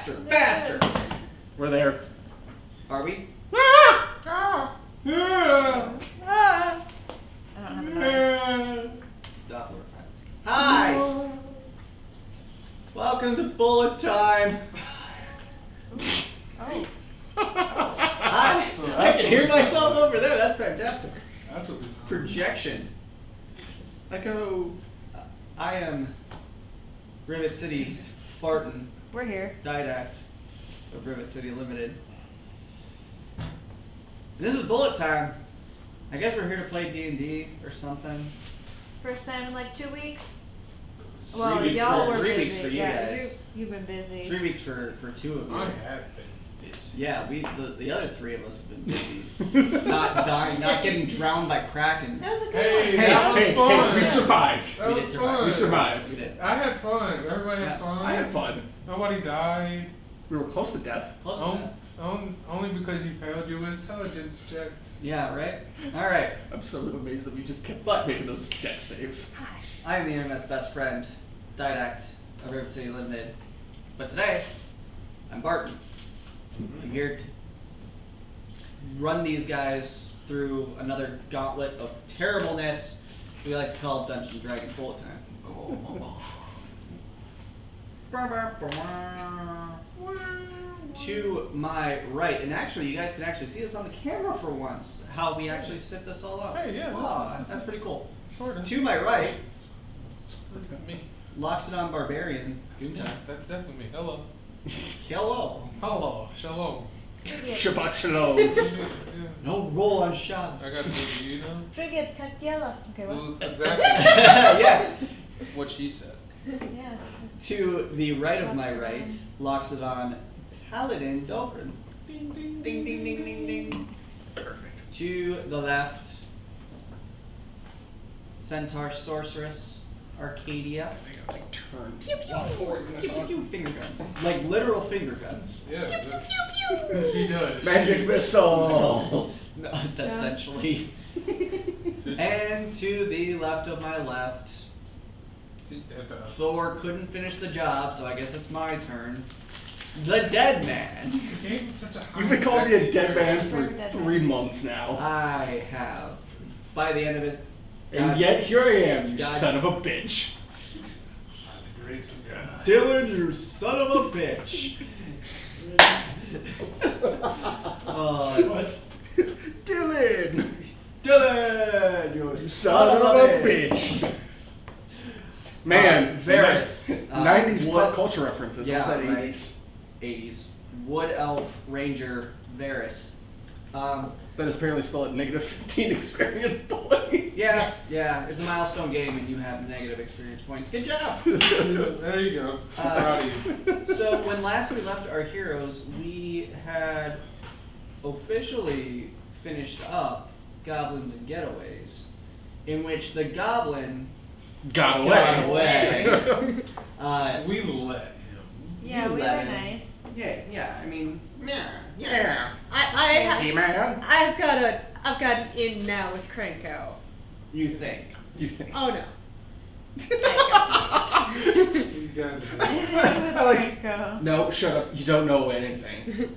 Faster! Faster! We're there. Are we? I don't have a noise. Doppler effect. Hi! Welcome to Bullet Time. Oh. Hi! I can hear myself over there. That's fantastic. That's what this is. Projection. Echo. I am Rivet City's Barton, We're here. Didact of Rivet City Limited. And this is Bullet Time. I guess we're here to play D&D or something. First time in like 2 weeks. 3 Well, weeks y'all for- were 3 busy. weeks for you yeah, guys. you've been busy. 3 weeks for two of you. I have been busy. Yeah, the other three of us have been busy. Not dying, not getting drowned by krakens. That was a good Hey, one. that was fun. we survived. That We was did survive. fun. We survived. We did. I had fun. Everybody Yeah. had fun. I had fun. Nobody died. We were close to death. Close to that. Only because you failed your intelligence checks. Yeah, right? Alright. I'm so amazed that we just kept But- making those death saves. I am the internet's best friend, Didact of Rivet City Limited. But today, I'm Barton. I'm here to run these guys through another gauntlet of terribleness we like to call Dungeons and Dragons Bullet Time. To my right, and actually you guys can actually see this on the camera for once, how we actually set this all up. Hey, yeah, Wow, this is- that's pretty cool. Sort of. To my right, This is me. Loxodon Barbarian, Goontai. That's definitely me. Hello. Hello. Hello. Shalom. Shabbat shalom. Yeah. No roll on shots. I got the, you know. Frigates, Kaktiela. Okay, Well, what? it's exactly Yeah. what she said. Yeah. To the right of my right, Loxodon Paladin Dobrin. Ding ding ding ding ding ding ding. Perfect. To the left, Centaur Sorceress Arcadia. I gotta like turn. Pew pew pew, finger guns. Like literal finger guns. Yeah. She does. Magic missile. No, essentially. And to the left of my left, He's dead to us. Thor couldn't finish the job, so I guess it's my turn. The Dead Man. The game is such a high You've been calling me a intensity dead man area. for 3 months now. I have. By the end of his. And yet here I am, you God. son of a bitch. By the grace of God. Dylan, you son of a bitch. Oh, it's- Dylan! Dylan, you You son of a bitch. Man, Varys. 90s what- pop culture references. Yeah, What was that, right. 80s? 80s. Wood Elf Ranger Varys. That is apparently spelled at -15 experience points. Yeah, yeah, it's a milestone game and you have negative experience points. Good job! There you go. Proud of you. So when last we left our heroes, we had officially finished up Goblins and Getaways, in which the goblin Got got away. away. We let him. Yeah, You we let were him. nice. Yeah, I mean, yeah. Yeah. I Hey man. I've got an in now with Cranko. You think. You think? Oh no. He's got I like. Go. No, shut up. You don't know anything.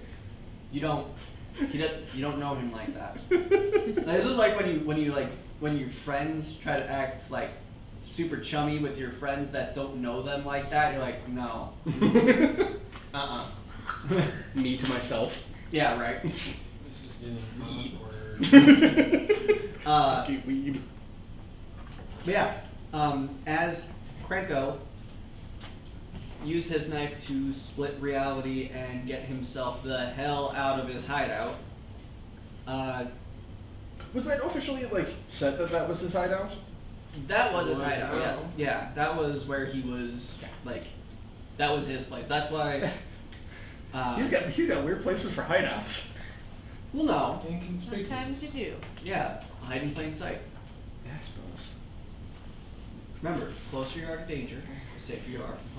You don't know him like that. This is like when your friends try to act like super chummy with your friends that don't know them like that. You're like, no. Me to myself. Yeah, right. This is getting awkward. Fucking weeb. But yeah, as Krenko used his knife to split reality and get himself the hell out of his hideout. Was that officially like said that was his hideout? That was his Was it hideout. Yeah, now? yeah, that was where he was. Like, that was his place. That's why. He's got weird places for hideouts. Well, no. Inconspicuous. Sometimes you do. Yeah, hide in plain sight. Yeah, I suppose. Remember, the closer you are to danger, the safer you are from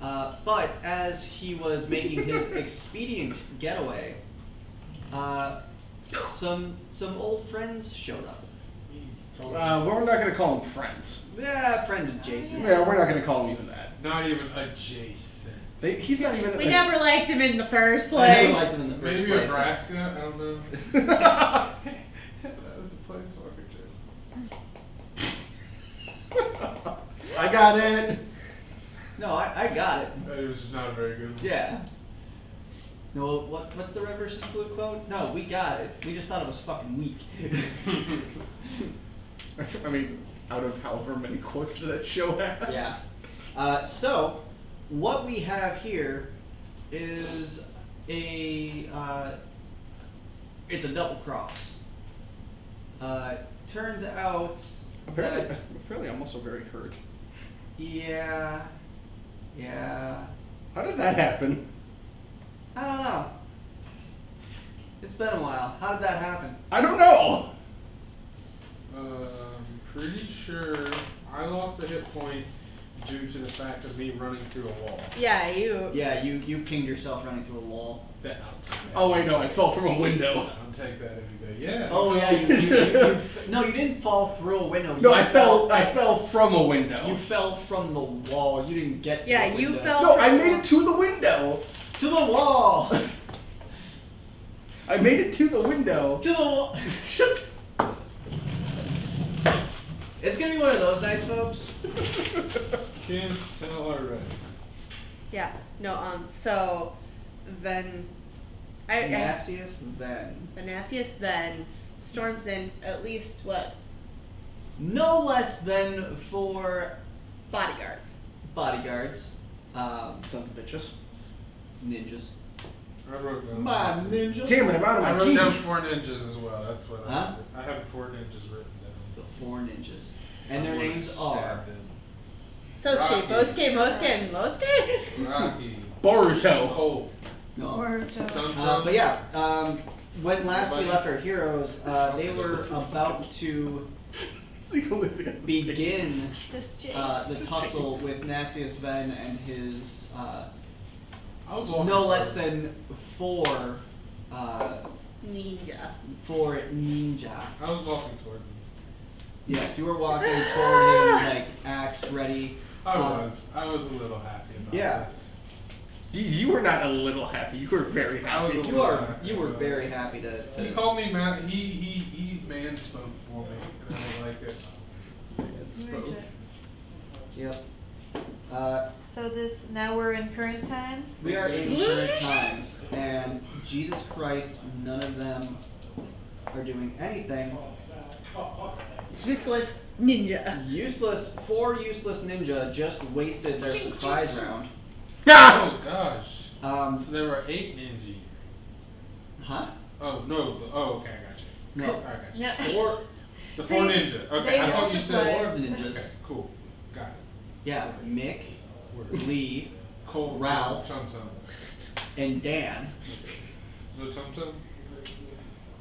harm. But as he was making his expedient getaway, some old friends showed up. Well, we're not gonna call them friends. Yeah, friend adjacent. Yeah, we're not gonna call them even that. Not even adjacent. He's not even. We never liked him in the first I place. never liked him in the first Maybe place. Nebraska, I don't know. That was a planeswalker joke. I got it. No, I got it. It was just not very good. Yeah. No, what's the Red versus Blue quote? No, we got it. We just thought it was fucking weak. I mean, out of however many quotes that show has. Yeah. So, what we have here is it's a double cross. Turns out Apparently, I'm also very hurt. yeah. How did that happen? I don't know. It's been a while. How did that happen? I don't know. Pretty sure I lost a hit point due to the fact of me running through a wall. Yeah, you. Yeah, you pinged yourself running through a wall. I'll take that. Oh wait, no, I fell from a window. I'll take that every day. Yeah. Oh yeah, no, you didn't fall through a window. No, You I fell from a window. You fell from the wall. You didn't get to Yeah, the you window. fell. No, I made it to the window. To the wall. I made it to the window. To the wall. Shut. It's gonna be one of those nights, folks. Can't tell already. Yeah. No. So then, Nastiest then. Venasius then storms in at least what No less than 4 bodyguards. bodyguards. Sons of bitches. Ninjas. I wrote down. My ninja. Damn it, I'm out of I my wrote key. down 4 ninjas as well. That's what Huh? I have 4 ninjas written down. The 4 ninjas. And their I wanna names stab are. them. Sosuke, Rocky. Bosuke, Mosuke. Rocky. Boruto. Cole. No. Or But yeah, when last we left our heroes, they were about to begin just the Jace. tussle with Nastius Ven and his I was walking. no less forward. than 4 Ninja. ninja. I was walking toward them. Yes, you were walking toward him like axe ready. I was a little happy about Yeah. this. You were not a little happy. You were very I was happy. You were very happy to. He called me man. He man spoke for me, and I like it. Yep. So now we're in current times? We are in current times, and Jesus Christ, none of them are doing anything. Useless ninja. Useless, 4 useless ninja just wasted their surprise round. Oh gosh. So there were 8 ninja. Huh? Oh no. Oh okay, I got you. No. I got you. No. 4, The 4 They- ninja. Okay, they I thought you multiplied. said 4 of the ninjas. Okay, cool. Got it. Yeah, Mick, Lee, Cole, Ralph. Tum Tum. and Dan. The Tum Tum.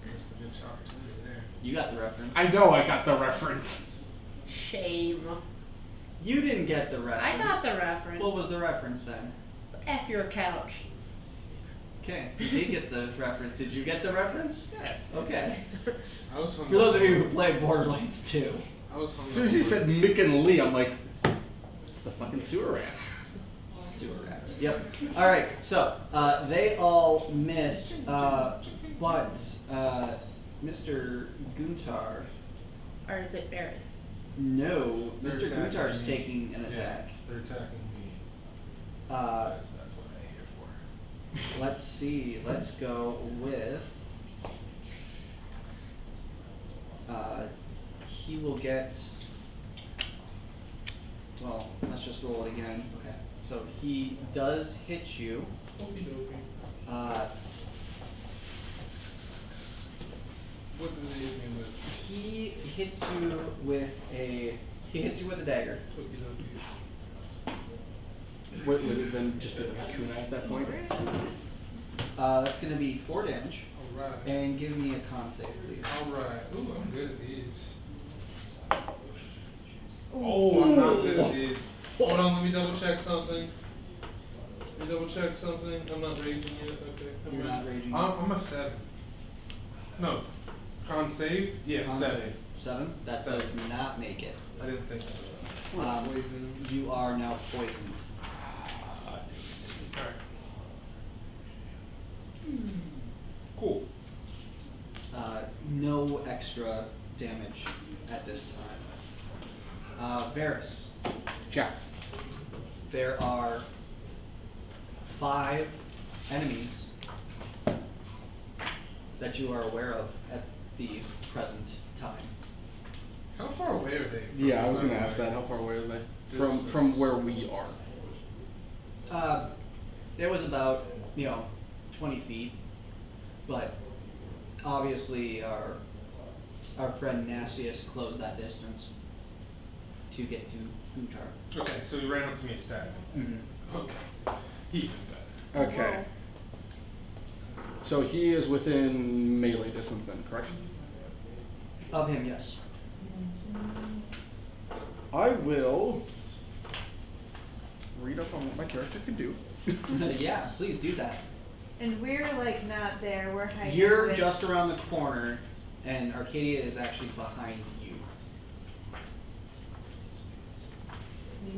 Missed a good opportunity there. You got the reference. I know I got the reference. Shame. You didn't get the I reference. got the reference. What was the reference then? F your couch. Okay, you did get the reference. Did you get the reference? Yes. Okay. I was hung For those up. of you who play Borderlands 2. I was hung As soon as you up. said Mick and Lee, I'm like, it's the fucking sewer rats. Sewer rats. Yep. Alright, so they all missed, but Mr. Guntar, Or is it Barris? no, They're Mr. attacking Guntar's me. taking an Yeah, attack. they're attacking me. Uh, That's what I'm here for. let's see, let's go with, he will get, well, let's just roll it again. Okay. So he does hit you. Okie dokie. What does he hit me with? He hits you with a dagger. Okie dokie. Would it then just be like a kunai at that point? That's gonna be 4 damage. Alright. And give me a con save, please. Alright. Ooh, I'm good at these. Oh, I'm not good at these. Hold on, let me double check something. Let me double check something. I'm not raging yet. Okay. I'm You're good. not raging I'm a 7. No. Con save? Yeah, Con 7. save. 7? That 7. does not make it. I didn't think so. Um, Poison. You are now poisoned. no extra damage at this time. Varys, Yeah. there are 5 enemies that you are aware of at the present time. How far away are they? Yeah, I was gonna ask that. How far away are they from where we are? There was about 20 feet, but obviously our friend Nastius closed that distance to get to Guntar. Okay, so he ran up to me and stabbed me. Mm-hmm. Okay. Even better. Okay. So he is within melee distance then, correct? Of him, yes. I will read up on what my character can do. Yeah, please do that. And we're like not there, we're hiding. You're with- just around the corner, and Arcadia is actually behind you.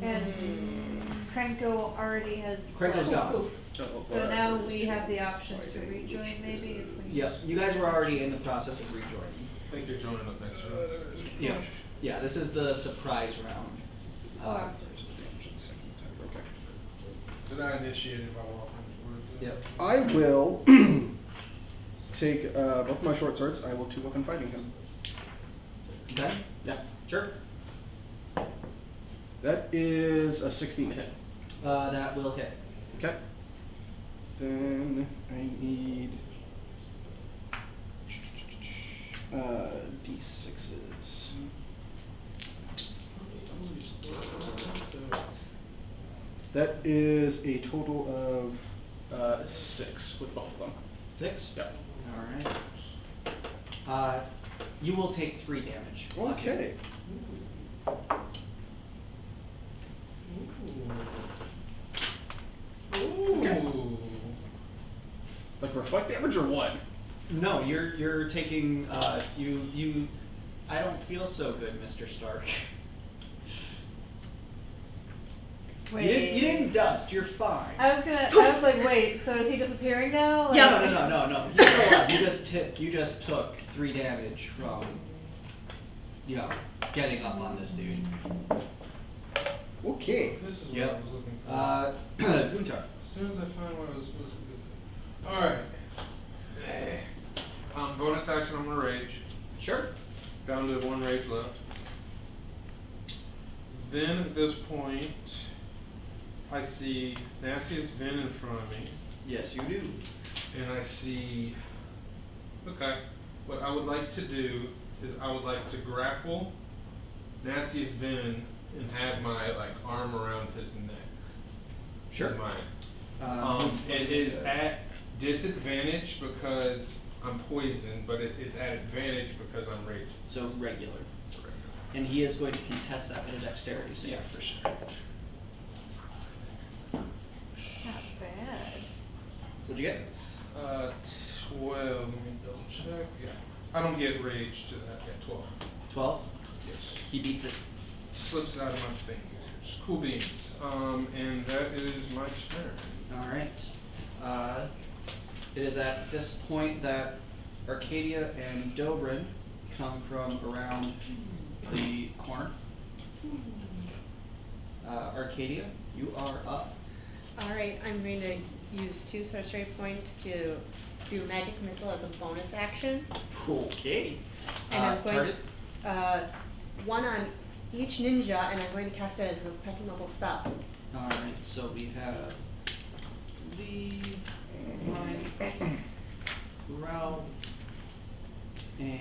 And Krenko already has. Krenko's gone. So now we have the option to rejoin maybe if we. Yep, you guys were already in the process of rejoining. I think you're joining up next round. Yeah. Yeah, this is the surprise round. Oh. Did I initiate it by walking? Yep. I will take both my short swords. I will 2-weapon fighting him. Okay? Yeah, sure. That is a 16 to hit. That will hit. Okay. Then I need D6s. That is a total of 6 with both of them. 6? Yep. Alright. You will take 3 damage. Okay. Ooh. Like reflect damage or what? No, you're taking you I don't feel so good, Mr. Stark. Wait. You didn't dust, you're fine. I was like, wait, so is he disappearing now? Like, No. You're still alive. You just took 3 damage from getting up on this dude. Okay. This is what Yep. I was looking for. Guntar. As soon as I find what I was supposed to do. Alright. Bonus action, I'm gonna rage. Sure. Down to 1 rage left. Then at this point, I see Nastius Vin in front of me, Yes, you do. and I see. Okay, what I would like to do is I would like to grapple Nastius Vin and have my arm around his neck. Sure. Is mine. It is at disadvantage because I'm poisoned, but it is at advantage because I'm raging. So regular. And he is going to contest that with a dexterity save. Yeah, for sure. Not bad. What'd you get? 12. Let me double check. Yeah. I don't get rage to that. Yeah, 12. 12? Yes. He beats it. Slips out of my fingers. Cool beans. And that is my turn. Alright. It is at this point that Arcadia and Dobrin come from around the corner. Arcadia, you are up. Alright, I'm going to use 2 sorcery points to do magic missile as a bonus action. Okay. And I'm going target? one on each ninja, and I'm going to cast it as a 2nd level spell. Alright, so we have Lee, Mike, Ralph, and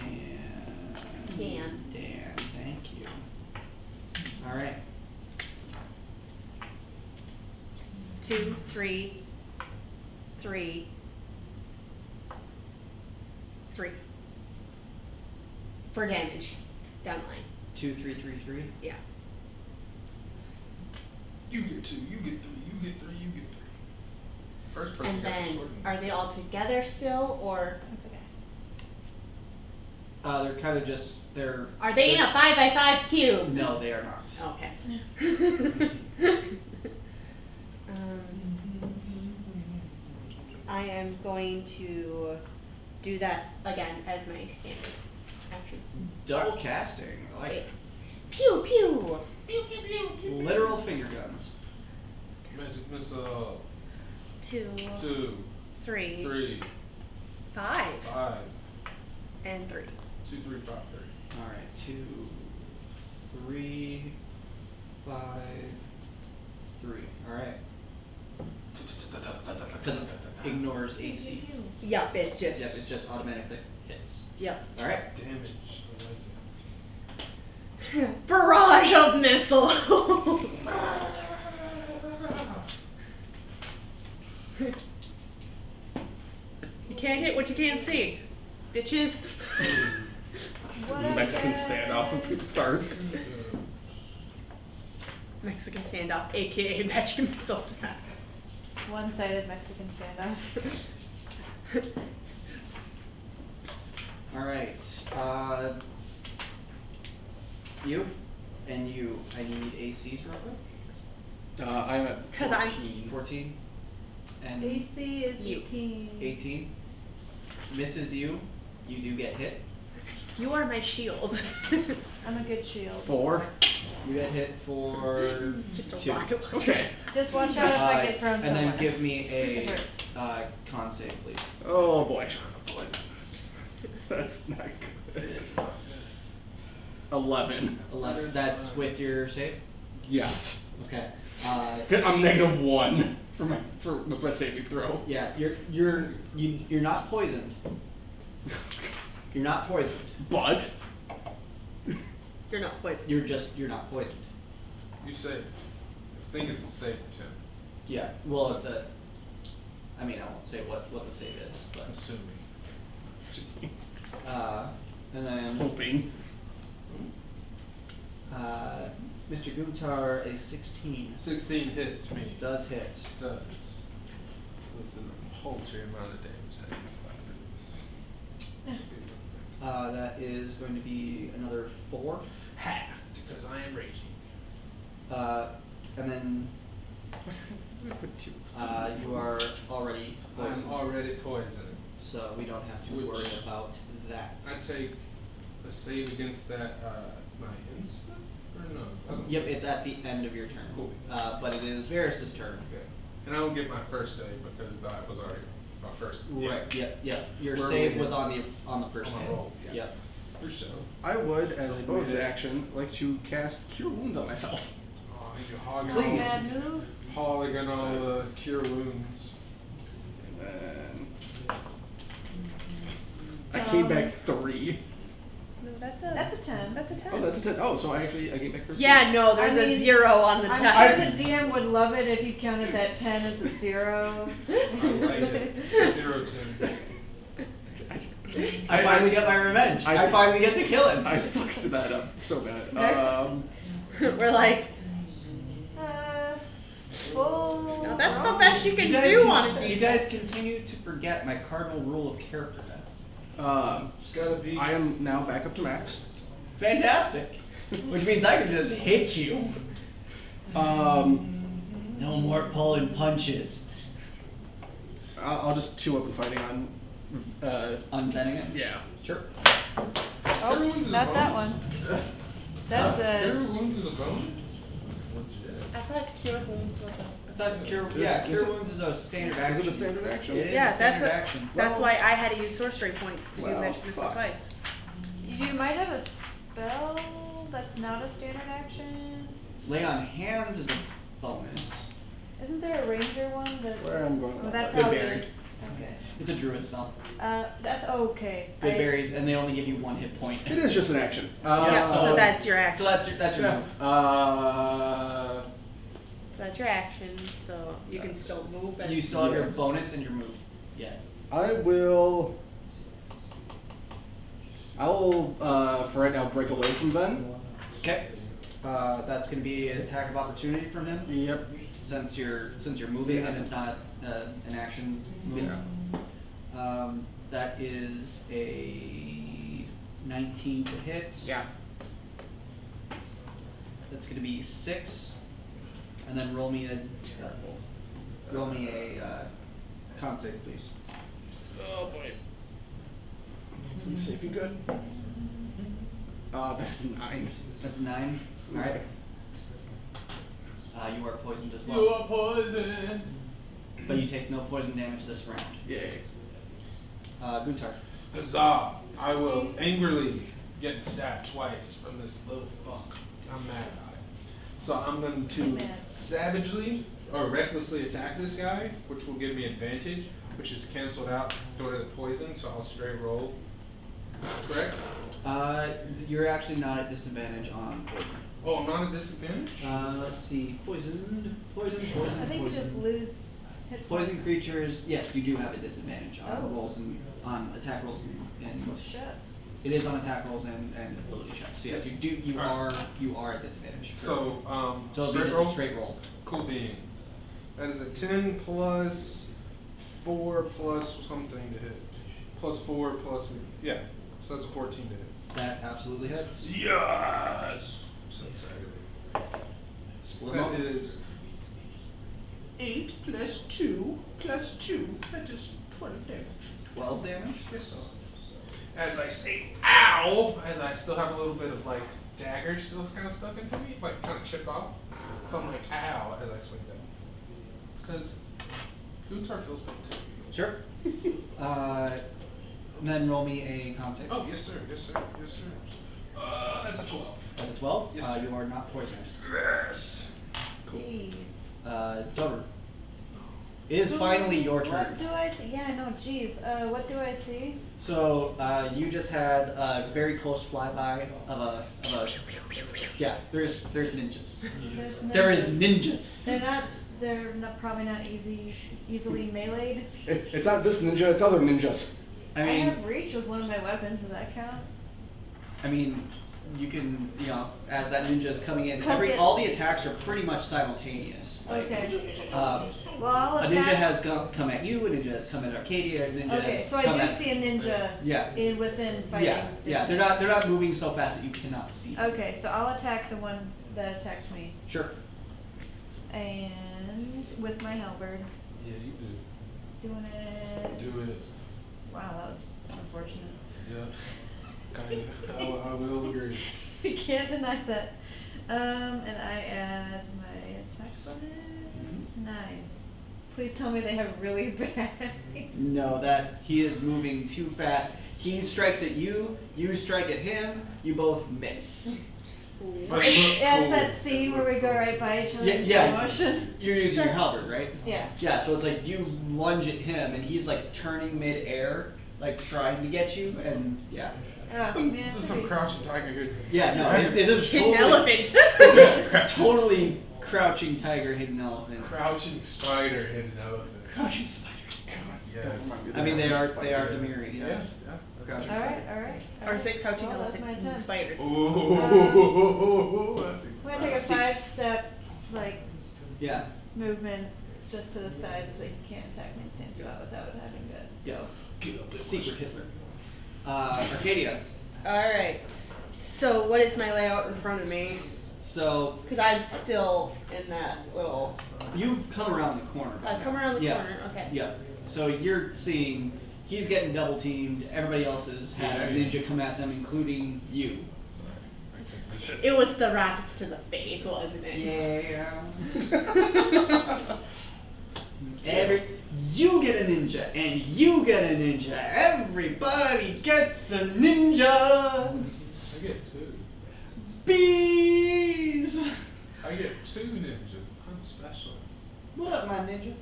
Dan. Dan, thank you. Alright. 2, 3, 3, 3. For damage. Down the line. 2, 3, 3, 3. Yeah. You get 2, you get 3, you get 3, you get 3. First person And got the then, sword. are they all together still, or? That's okay. They're kind of just, they're. Are they in a 5x5 cube? No, they are not. Okay. I am going to do that again as my standard. action. Double casting. I like it. Pew pew. Pew, pew, pew, pew. Literal finger guns. Magic missile. 2, 2, 3, 3, 5, 5, and 3. 2, 3, 5, 3. All right, 2, 3, 5, 3. All right. Because it ignores AC. Yup, it's just. Yep, it just automatically hits. Yep. All right. Damage. I like it. Barrage of missiles. You can't hit what you can't see, bitches. What I Mexican get? standoff starts. Mexican standoff, aka magic missile attack. One-sided Mexican standoff. All right. You and you. I need ACs real quick. I'm at 'Cause I'm- 14. 14. And AC is You. 18. 18. Misses you. You do get hit. You are my shield. I'm a good shield. 4. You get hit for Just a 2. rocket launcher. Okay. Just watch out if I get thrown and somewhere. then give me It a hurts. con save, please. Oh boy. That's not good. 11. 11. That's with your save. Yes. Okay. I'm -1 with my saving throw. Yeah, you're not poisoned. You're not poisoned. But You're not poisoned. You're not poisoned. You say, I think it's a save, Tim. Yeah. Well, it's a. I mean, I won't say what the save is, but Assuming. and then hoping. Mr. Guntar, a 16 16 hits me. does hit. Does. With a paltry amount of damage. That is going to be another 4. Half, because I am raging. And then you are already poisoned, I'm already poisoned. so we don't have to Which- worry about that. I take a save against that, my instant? Or no? I don't- Yep, it's at the end of your turn. Cool. But it is Varys' turn. Okay. And I don't get my first save because that was already my first. Right. Yep. Your Where save we- was on the first On my hit. roll, yeah. Yep. First show. I would, as a bonus action, like to cast Cure Wounds on myself. Oh, you're hogging Not a all, bad move. hogging all the cure wounds. And then I came back 3. No, that's That's a 10. That's a 10. Oh, that's a 10. Oh, so I came back 13. Yeah, no, there's I mean, a 0 on the I'm top. sure the DM would love it if you counted that 10 as a 0. I like it. 0 10. I finally get my revenge. I I finally get to kill him. I fucked that up so bad. We're like, Full. no, that's the best you can guys do on a You D. guys continue to forget my cardinal rule of character death. It's gotta be. I am now back up to max. Fantastic. Which means I can just hit you. No more pulling punches. I'll just 2 up and fighting on. Unbending it? Yeah. Sure. Oh, Cure wounds is a not that bonus. one. That's Cure a. wounds is a bonus? Legit. I thought cure wounds was I thought cure, Is- yeah, is cure it- wounds is a standard Is action. it a standard action? It is Yeah, a that's standard a- action. That's Well- why I had to use sorcery points to do Well, magic missile fuck. twice. You might have a spell that's not a standard action. Lay on hands is a bonus. Isn't there a ranger one that? Where I'm going. Oh, that Good probably berry. is. Okay. It's a druid spell. That's okay. Good berries, and they only give you 1 hit point. It is just an action. Yeah, so that's your So action. that's your Yeah. move. So that's your action, so you can still move and. You still have your Yeah. bonus and your move. Yeah. I will. For right now, break away from Ben. Okay. That's gonna be an attack of opportunity from him. Yep. Since you're moving Yeah, and it's not an action move. Yeah. That is a 19 to hit. Yeah. That's gonna be 6, and then roll me a con save, please. Oh boy. Please save you good. That's a 9. That's a 9. Alright. You are poisoned as You well. are poison. But you take no poison damage this round. Yay. Guntar. Huzzah! I will angrily get stabbed twice from this little fuck. I'm mad about it. So I'm going to I'm mad. savagely or recklessly attack this guy, which will give me advantage, which is canceled out due to the poison, so I'll straight roll. Correct? You're actually not at disadvantage on poison. Oh, I'm not at disadvantage? Let's see. Poison. I think you just lose hit Poison points. creatures, yes, you do have a disadvantage on Oh. rolls and on attack rolls and Oh, shucks. it is on attack rolls and ability checks. So yes, you are at disadvantage. So, So it'll be straight just roll? a straight roll. Cool beans. That is a 10 plus 4 plus something to hit. Plus 4 plus, yeah. So that's a 14 to hit. That absolutely hits. Yes! I'm so excited. Split 'em up. That is 8 plus 2 plus 2. That is 12 damage. 12 damage. Yes, sir. As I say, ow! As I still have a little bit of like dagger still kind of stuck into me, like kind of chipped off. So I'm like, ow, as I swing down. Because Guntar feels pain too. Sure. Then roll me a con save. Oh, yes, sir. Yes, sir. Yes, sir. That's a 12. That's a 12. Yes, sir. You are not poisoned. Yes. Hey. Dover. It is finally your What turn. do I see? Yeah, I know, jeez. What do I see? So you just had a very close flyby of a yeah. There's ninjas. There's There is ninjas. ninjas. They're not probably not easily meleeed. It's not this ninja, it's other ninjas. I I mean, have reach with one of my weapons. Does that count? you can, as that ninja is coming in, Okay. all the attacks are pretty much simultaneous. Like, Okay. a Well, I'll ninja attack. has come at you, a ninja has come at Arcadia, a ninja Okay, has so I come do at see a ninja yeah. within fighting. Yeah, they're not moving so fast that you cannot see. Okay, so I'll attack the one that attacked me, Sure. and with my halberd, Yeah, you doing it. do. Do it. Wow, that was unfortunate. Yeah. Kind of. I will agree. You can't deny that. And I add my attack bonus 9. Please tell me they have really bad. No, that he is moving too fast. He strikes at you, you strike at him, you both miss. But It's look cool. that scene where we go right by each other in Yeah, slow motion. You're using your halberd, right? Yeah. Yeah, so it's like you lunge at him and he's like turning mid-air, like trying to get you, and yeah. Oh, man. This is some crouching tiger here. Yeah, no, it is Hidden totally, elephant. totally crouching tiger, hidden elephant. Crouching spider hidden elephant. Crouching spider. Yes. I mean, they are Demiri, Yeah. yes. Yeah. Crouching Alright, spider. alright. Or is it crouching Well, that's elephant my and turn. spider? Ooh, that's I'm gonna take a 5-step, like, Yeah, movement just to the side so you can't attack me in the same spot without having to yeah. Get up there. Secret Hitler. Arcadia. Alright. So what is my layout in front of me? So Because I'm still in that little. you've come around the corner. by I've now. come around the Yeah. corner, okay. Yeah. So you're seeing he's getting double teamed. Everybody else has had a ninja come at them, including you. It was the rockets to the face, wasn't it? Yeah. You get a ninja, and you get a ninja. Everybody gets a ninja. I get 2. Bees. I get 2 ninjas. I'm special. What up, my ninja?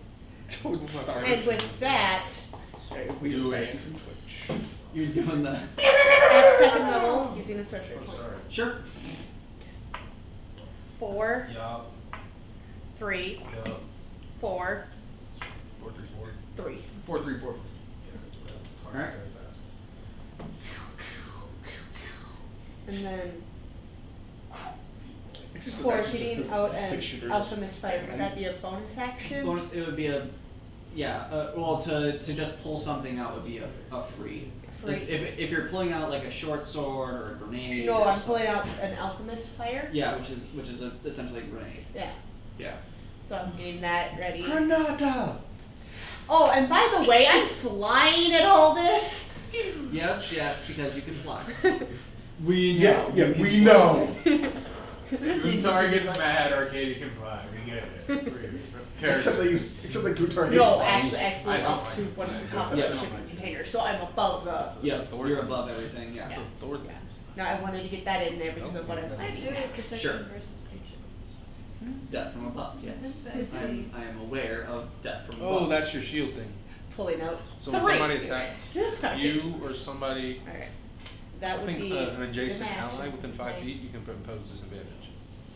Don't start. And with that, Hey, we Do banned it. from Twitch. You're doing the at second level, using a sorcery I'm point. sorry. sure. 4, Yup. 3, Yup. 4, 4, 3, 4. 3. 4, 3, 4. Yeah, that's hard Alright. to say fast. And then It's for actually just shooting the out six an shooters. alchemist fire, would that be a bonus action? Bonus. It would be a well, to just pull something out would be a free. Free. If you're pulling out like a short sword or a grenade. No, or I'm something. pulling out an alchemist fire. Yeah, which is essentially a grenade. Yeah. Yeah. So I'm getting that ready. Granada. Oh, and by the way, I'm flying at all this. Yes, because you can fly. We Yeah, yeah, we know. Guntar gets mad, Arcadia can fly. We get it. Except that Guitar No, actually, I flew I know. up to one of the top of Yeah. the shipping container, so I'm above the. Yeah, you're above everything, yeah. Yeah. Thor Yeah. No, I wanted to get that in there because of what I'm I do finding it next. protection Sure. versus creature. Death from above, yes. I see. I am aware of death from Oh, above. that's your shield thing. Pulling out. So when three. somebody attacks you or somebody, Alright. That I would think be. an adjacent an action. ally within 5 Okay. feet, you can impose disadvantage.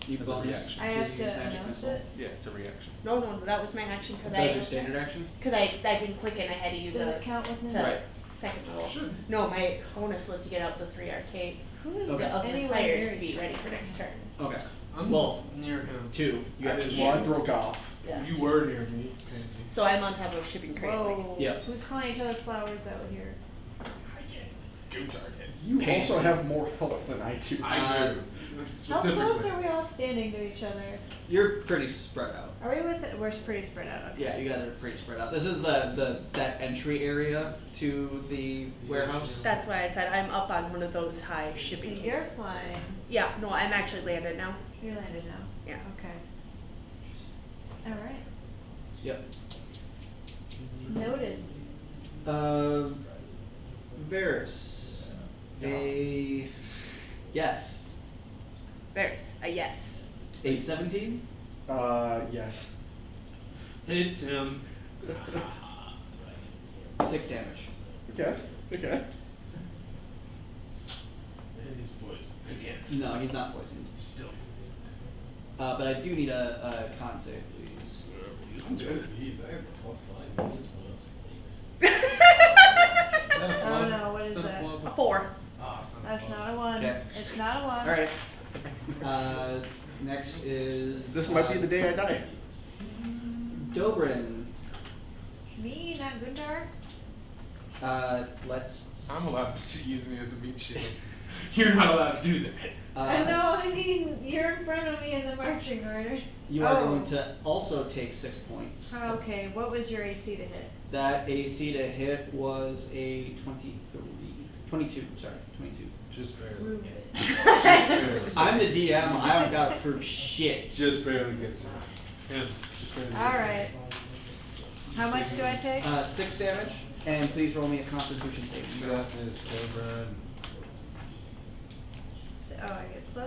You As a bonus reaction. I have use to magic announce missile. it. Yeah, it's a reaction. No, that was my action because That was I. your standard action? Because I didn't click it, I had to use Does a. it count with to- ninjas? Right. Second roll. Sure. No, my bonus was to get out the 3 arcade. Who is Okay. The other anywhere spires near to be each ready other? for next turn. Okay. I'm Well, near him. 2. You have I to did Well, I shoot. broke off. Yeah. You were near me, Pansy. So I'm on top of a shipping crate. Whoa. Yeah. Who's calling each other flowers out here? Guntar did. You Pansy. also have more health than I do. I do. How Specifically. close are we all standing to each other? You're pretty spread out. Are we with it? We're pretty spread out. Okay. Yeah, you guys are pretty spread out. This is that entry area to the warehouse. That's why I said I'm up on one of those high So shipping. you're flying. Yeah, no, I'm actually landed now. You're landed now. Yeah. Okay. All right. Yep. Noted. Varys. A yes. There's a yes. A 17. Yes. Hits him. 6 damage. Okay, okay. And he's poisoned. Again. No, he's not poisoned. Still But I do need a con save, please. Sounds good. He's, I have +5. Oh no, what is that? A 4. Ah, it's not a That's club. not a 1. Okay. It's not a 1. All right. Next is. This might be the day I die. Dobrin. Me, not Gundar? Let's. I'm allowed to use me as a meat shield. You're not allowed to do that. I know, I mean, you're in front of me in the marching order. You are Oh. going to also take 6 points. Okay, what was your AC to hit? That AC to hit was a 22, sorry, 22. Just barely. Prove it. Just barely. I'm the DM, I don't gotta prove shit. Just barely gets him. Yeah, just barely. Alright. How much do I take? 6 damage, and please roll me a constitution save. You got this, Dobrin. Oh, I get +0.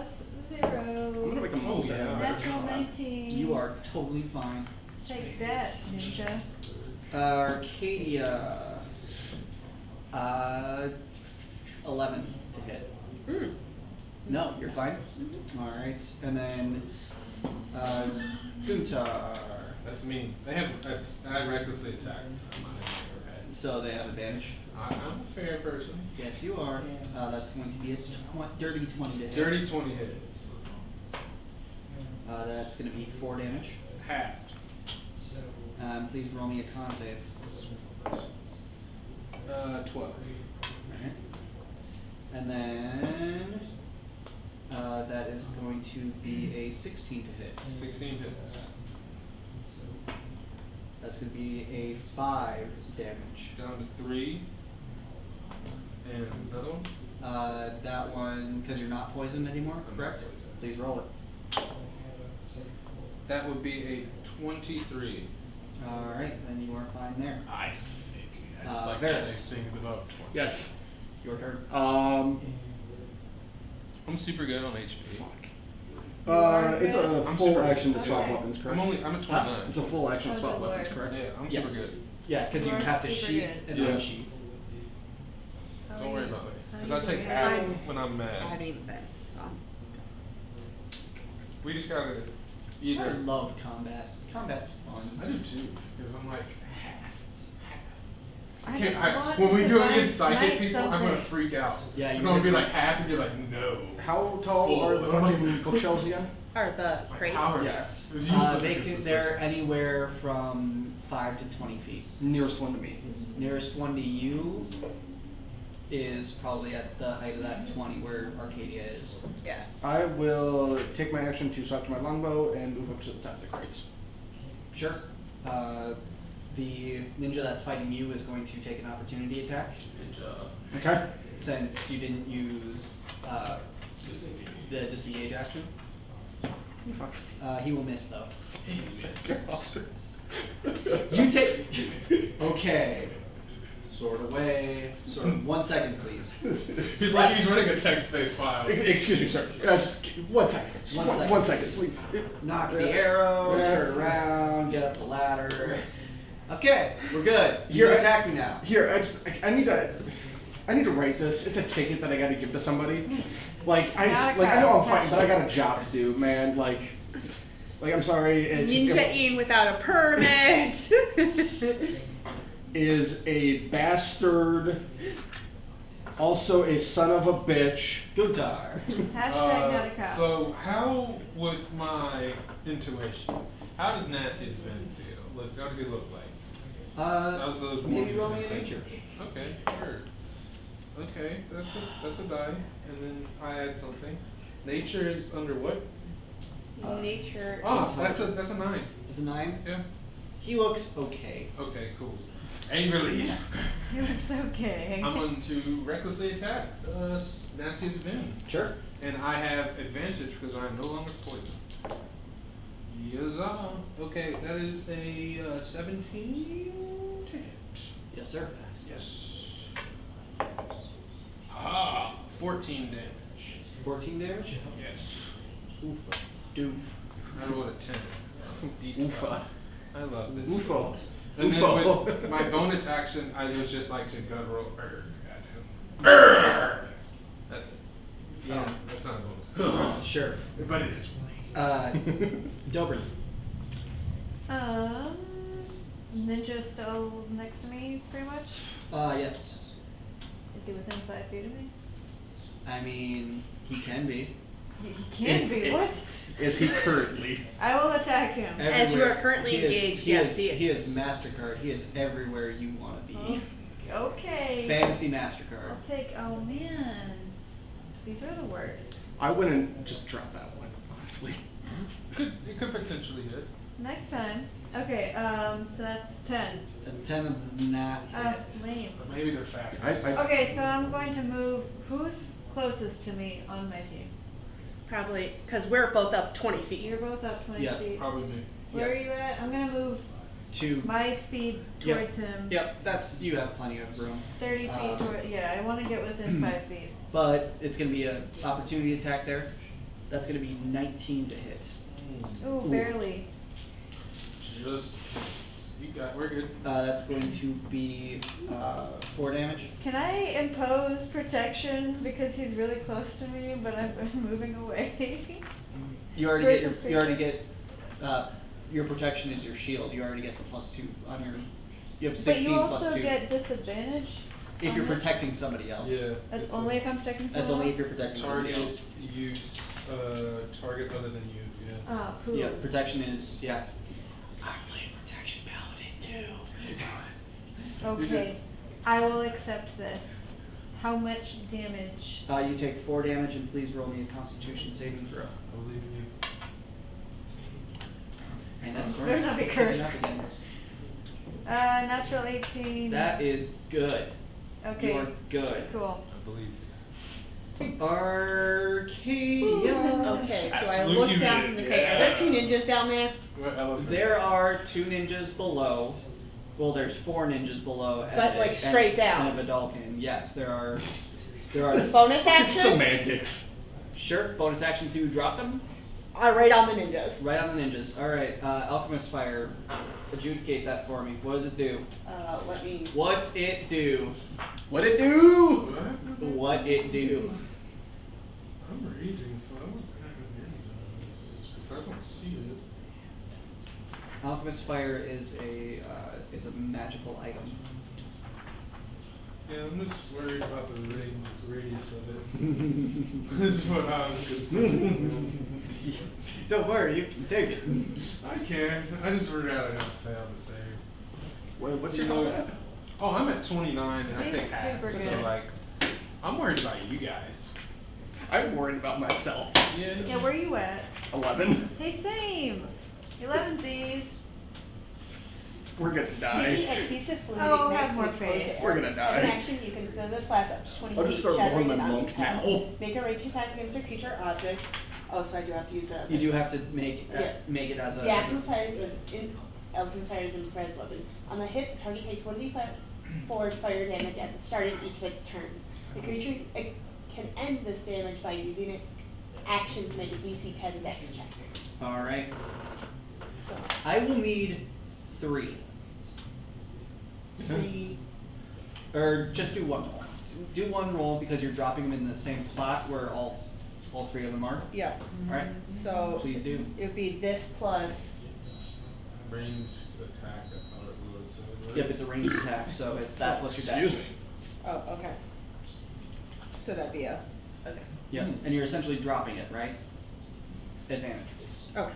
I'm gonna make a Oh, move. yeah. Natural 19. You are totally fine. Take that, ninja. Arcadia. 11 to hit. Mm. No, you're fine. Alright, and then Guntar. That's me. I recklessly attacked. I'm not in your head. So they have advantage. I'm a fair person. Yes, you are. That's going to be a dirty 20 to hit. Dirty 20 hits. That's going to be 4 damage. Halved. Please roll me a con save. 12. Alright. And then that is going to be a 16 to hit. 16 hits. That's going to be a 5 damage. Down to 3. And another one? That one, because you're not poisoned anymore, I'm not correct? poisoned. Please roll it. That would be a 23. Alright, then you are fine there. I figured. I just like Varys. to say things above 20. Yes. Your turn. I'm super good on HP. It's a I'm full super action to good. swap Okay. weapons, correct? I'm at 29. It's a full action to Oh, swap good weapons, lord. correct? Yeah, I'm Yes. super good. Yeah, because You you are have to super sheath good. and Yeah. unsheath. Don't worry about me. How Because you I take doing? half I'm- when I'm I mad. haven't even been, so. We just gotta I either. love combat. Combat's fun. I do too. Because I'm like, I can't, just want when to we do it divine against psychic smite people, I'm something. gonna freak out. Yeah, Because you're I'm gonna be gonna- like half and be like, no. How tall are the fucking bookshelves again? Or the My crates. power. Yeah. It was useless They're against this person. anywhere from 5 to 20 feet. Nearest one to me. Nearest one to you is probably at the height of that 20 where Arcadia is. Yeah. I will take my action to swap to my longbow and move up to the top of the crates. Sure. The ninja that's fighting you is going to take an opportunity attack Good job. Okay. since you didn't use the disengage action. Fuck. He will miss though. You take. Okay. Sword away. Sword. 1 second, please. He's like he's running a text-based file. Excuse me, sir. Just 1 second. One second. 1 second. Please. Knock the arrow. Yeah. Turn around. Get up the ladder. Okay, we're good. You Here, can attack me now. Here, I need to write this. It's a ticket that I got to give to somebody. Like I know I'm fighting, but I got a job to do, man. Like I'm sorry. It's Ninja-ing without a permit. is a bastard, also a son of a bitch. Guitar. Hashtag not a cop. So how, with my intuition, how does Nasty's Ben feel? Look, how does he look like? How's those Maybe warnings roll me and a things? nature. Okay, sure. Okay, that's a die, and then I add something. Nature is under what? Nature. Ah, that's a 9. It's a 9. Yeah. He looks okay. Okay, cool. Angrily, He looks okay. I'm going to recklessly attack Nasty's Ben. Sure. And I have advantage because I am no longer poisoned. Yazah. Okay, that is a 17 to hit. Yes, sir. Yes. Ah, 14 damage. 14 damage. Yes. Oofa. Doof. I rolled a 10. Oofa. I love it. Oofo. And then Oofo. with my bonus action, I was just like to gut roll at him. That's it. Yeah. Oh, that's not a bonus. Sure. But it is. Dobrin. Ninja still next to me, pretty much. Yes. Is he within 5 feet of me? I mean, he can be. He can be. What? Is he currently? I will attack him. As you are Everywhere. currently He is- engaged, he yes, is, see it. He is MasterCard. He is everywhere you want to be. Okay. Fantasy MasterCard. I'll take. Oh man, these are the worst. I wouldn't just drop that one, honestly. It could potentially hit. Next time. Okay. So that's 10. A 10 does not Oh, hit. lame. But maybe they're fast. Okay, so I'm going to move. Who's closest to me on my team? Probably, because we're both up 20 feet. You're both up 20 Yeah, feet. Probably me. Where are you at? I'm gonna move To. my speed Yep. towards him. Yep, that's, you have plenty of room. 30 feet toward. Yeah, I want to get within 5 feet. But it's going to be an opportunity attack there. That's going to be 19 to hit. Ooh, barely. Just we're good. That's going to be 4 damage. Can I impose protection because he's really close to me, but I'm moving away? You already Versus get. You already creature. get. Your protection is your shield. You already get the +2 on your. You have 16 But you also +2. get disadvantage. If on you're this? protecting somebody else. Yeah. That's it's only if I'm protecting That's someone only if else? you're protecting somebody target else. use target other than you. Yeah. Ah, cool. Yeah, protection is yeah. I'm playing protection paladin too. Okay, I will accept this. How much damage? You take 4 damage and please roll me a Constitution saving throw. I believe in you. And that's Better not be cursed. Again. Natural 18. That is good. Okay. You are good. Cool. I believe. Arcadia. Okay, so I Absolute look down from the unit, table. Are there 2 yeah. ninjas down there? What elephant? There are 2 ninjas below. Well, there's 4 ninjas below. and But, a- like, straight and, down. And a Vidalkin. Yes, there are. There are. Bonus action? Semantics. Sure. Bonus action to drop them. Right on the ninjas. Right on the ninjas. All right. Alchemist Fire. Adjudicate that for me. What does it do? Let me. What's it do? What it do? What? What it do? I'm raging, so I don't have because I don't see it. Alchemist Fire is a magical item. Yeah, I'm just worried about the radius of it. This is what I was concerned. Don't worry, you can take it. I can. I just would rather not fail the save. What's your health at? Oh, I'm at 29 and I He's take half. super So good. like, I'm worried about you guys. I'm worried about myself. Yeah, where are you at? 11. Hey, same. 11 Z's. We're gonna Sticky die. adhesive fluid Oh, ignites have more when exposed faith. to air. We're gonna As die. an action, you can fill this glass up to 20 I'll feet, just start shattering rolling it my on monk impact. now. Make a ranged attack against a creature or object. Oh, so I do have to use that. You do have to make Yeah. make it as a. The alchemist fire's improvised weapon. On the hit, the target takes 1d5 forward fire damage at the start of each of its turn. The creature can end this damage by using an action to make a DC 10 dex check. All right. So, I will need 3, 3. or just do 1 roll. Do 1 roll because you're dropping them in the same spot where all 3 of them are. Yeah. All right. So Please do. it would be this plus. Ranged attack, I thought it was. Yep, it's a ranged attack, so it's that plus your Excuse dash. me. Oh, okay. So that'd be a. Okay. Yeah, and you're essentially dropping it, right? Advantage. Okay.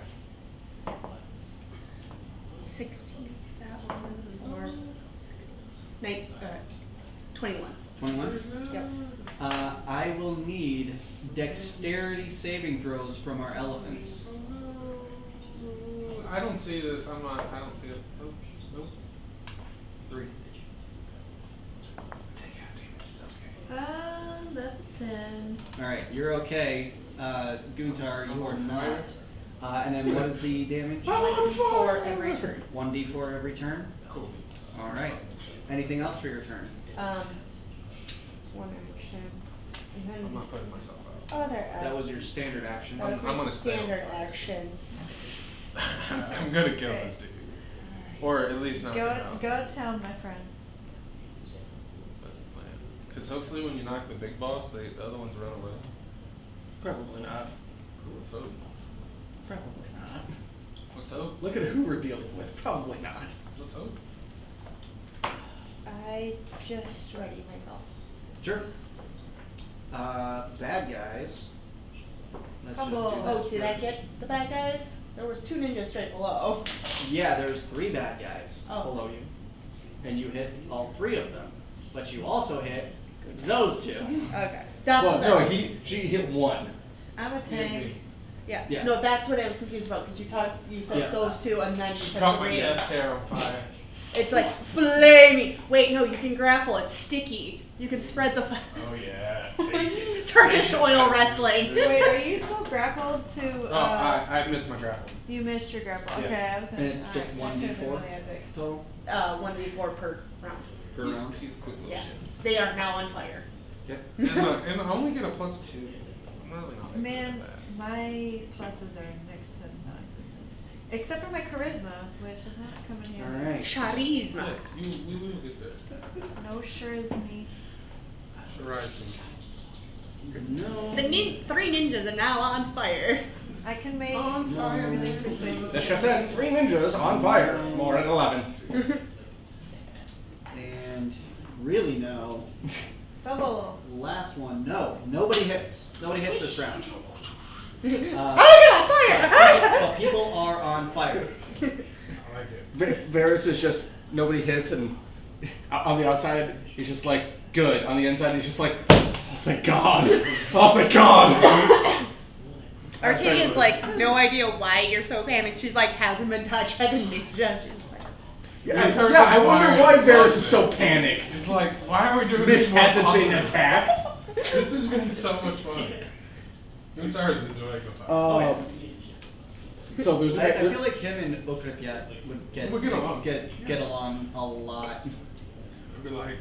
16. That one or 21. 21. Yep. I will need dexterity saving throws from our elephants. I don't see this. I don't see it. Nope. Nope. 3. That's a 10. All right, you're okay. Guntar, you I'm are on not. fire. And then what is the damage? For every turn. 1d4 every turn. Cool. All right. Anything else for your turn? It's one action. And I'm then not putting myself out. other That was your standard action. That was I'm my gonna stay. standard action. I'm gonna kill this dude, or at least knock him out. Go to town, my friend. That's the plan. Because hopefully, when you knock the big boss, the other ones run away. Probably not. Let's hope. Probably not. Let's hope. Look at who we're dealing with. Probably not. Let's hope. I just ready myself. Sure. Bad guys. Let's Fumble. just do Oh, this did I first. get the bad guys? There was 2 ninjas straight below. Yeah, there's 3 bad guys Oh. below you, and you hit all 3 of them, but you also hit those 2. Okay. That's Well, what no, I, she hit 1. I'm a tank. yeah. Yeah. No, that's what I was confused about because you said Yeah. those 2 and then you She said caught my 3. chest hair on fire. It's like flaming. Wait, no, you can grapple. It's sticky. You can spread the. Oh yeah, take it. Turkish oil wrestling. Wait, are you still grappled to? Oh, I missed my grapple. You missed your grapple. Yeah. Okay, I was gonna. And it's just alright, that could've been 1d4 really epic. total 1d4 per round. per round. He's quick little Yeah. shit. They are now on fire. Yep. And I only get a +2. I'm really not that Man, good at that. my pluses are next to non-existent, except for my charisma, which is not coming here. All right. Charisma. Look, we will get there. No charisma. Horizon. No. The 3 ninjas are now on fire. I can make On fire. really persuasive. That's just it. 3 ninjas on fire. More at 11. And really no. Double. Last one, no. Nobody hits. Nobody hits this round. Oh my god, fire! But people are on fire. I like it. Varys is just, nobody hits, and on the outside, he's just like, good. On the inside, he's just like, oh, thank God. Oh, thank God. Arcadia's like, no idea why you're so panicked. She's like, hasn't been touched by the ninjas. She's like, Yeah, Yeah, I wonder why Varys is so panicked. It's like, why are we doing This this? more hasn't been often? attacked. This has been so much fun. Guntar is enjoying the fun. So there's I feel like him and Okripyat would We'll get along. get along a lot. I'd be like,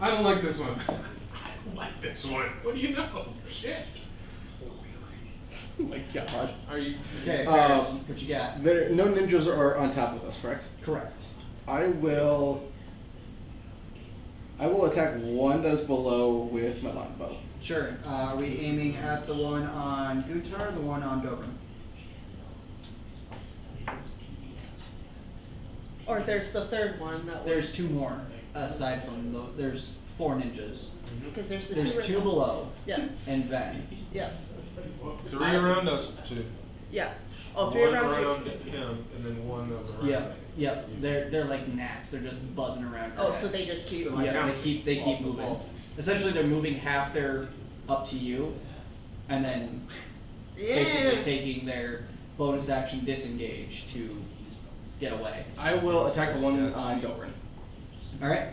I don't like this one. I don't like this one. What do you know? Shit. Oh my God. Are you? Okay, Um, Paris, what you got? There, no ninjas are on top of us, correct? Correct. I will attack one that's below with my longbow. Sure. Are we aiming at the one on Guntar or the one on Dobrin? or there's the third one that There's 2 more aside from the. There's 4 ninjas. because there's the There's 2 two below. Yeah. And Ven. Yeah. 3 around us, 2. Yeah. Oh, 3 One around. around him, and then one that was around. Yep. Yep. They're like gnats. They're just buzzing around. Oh, your so they heads. just keep. Yeah, they keep moving. Essentially, they're moving half their up to you, and then basically Yeah. taking their bonus action disengage to get away. I will attack the one on Dobrin. All right.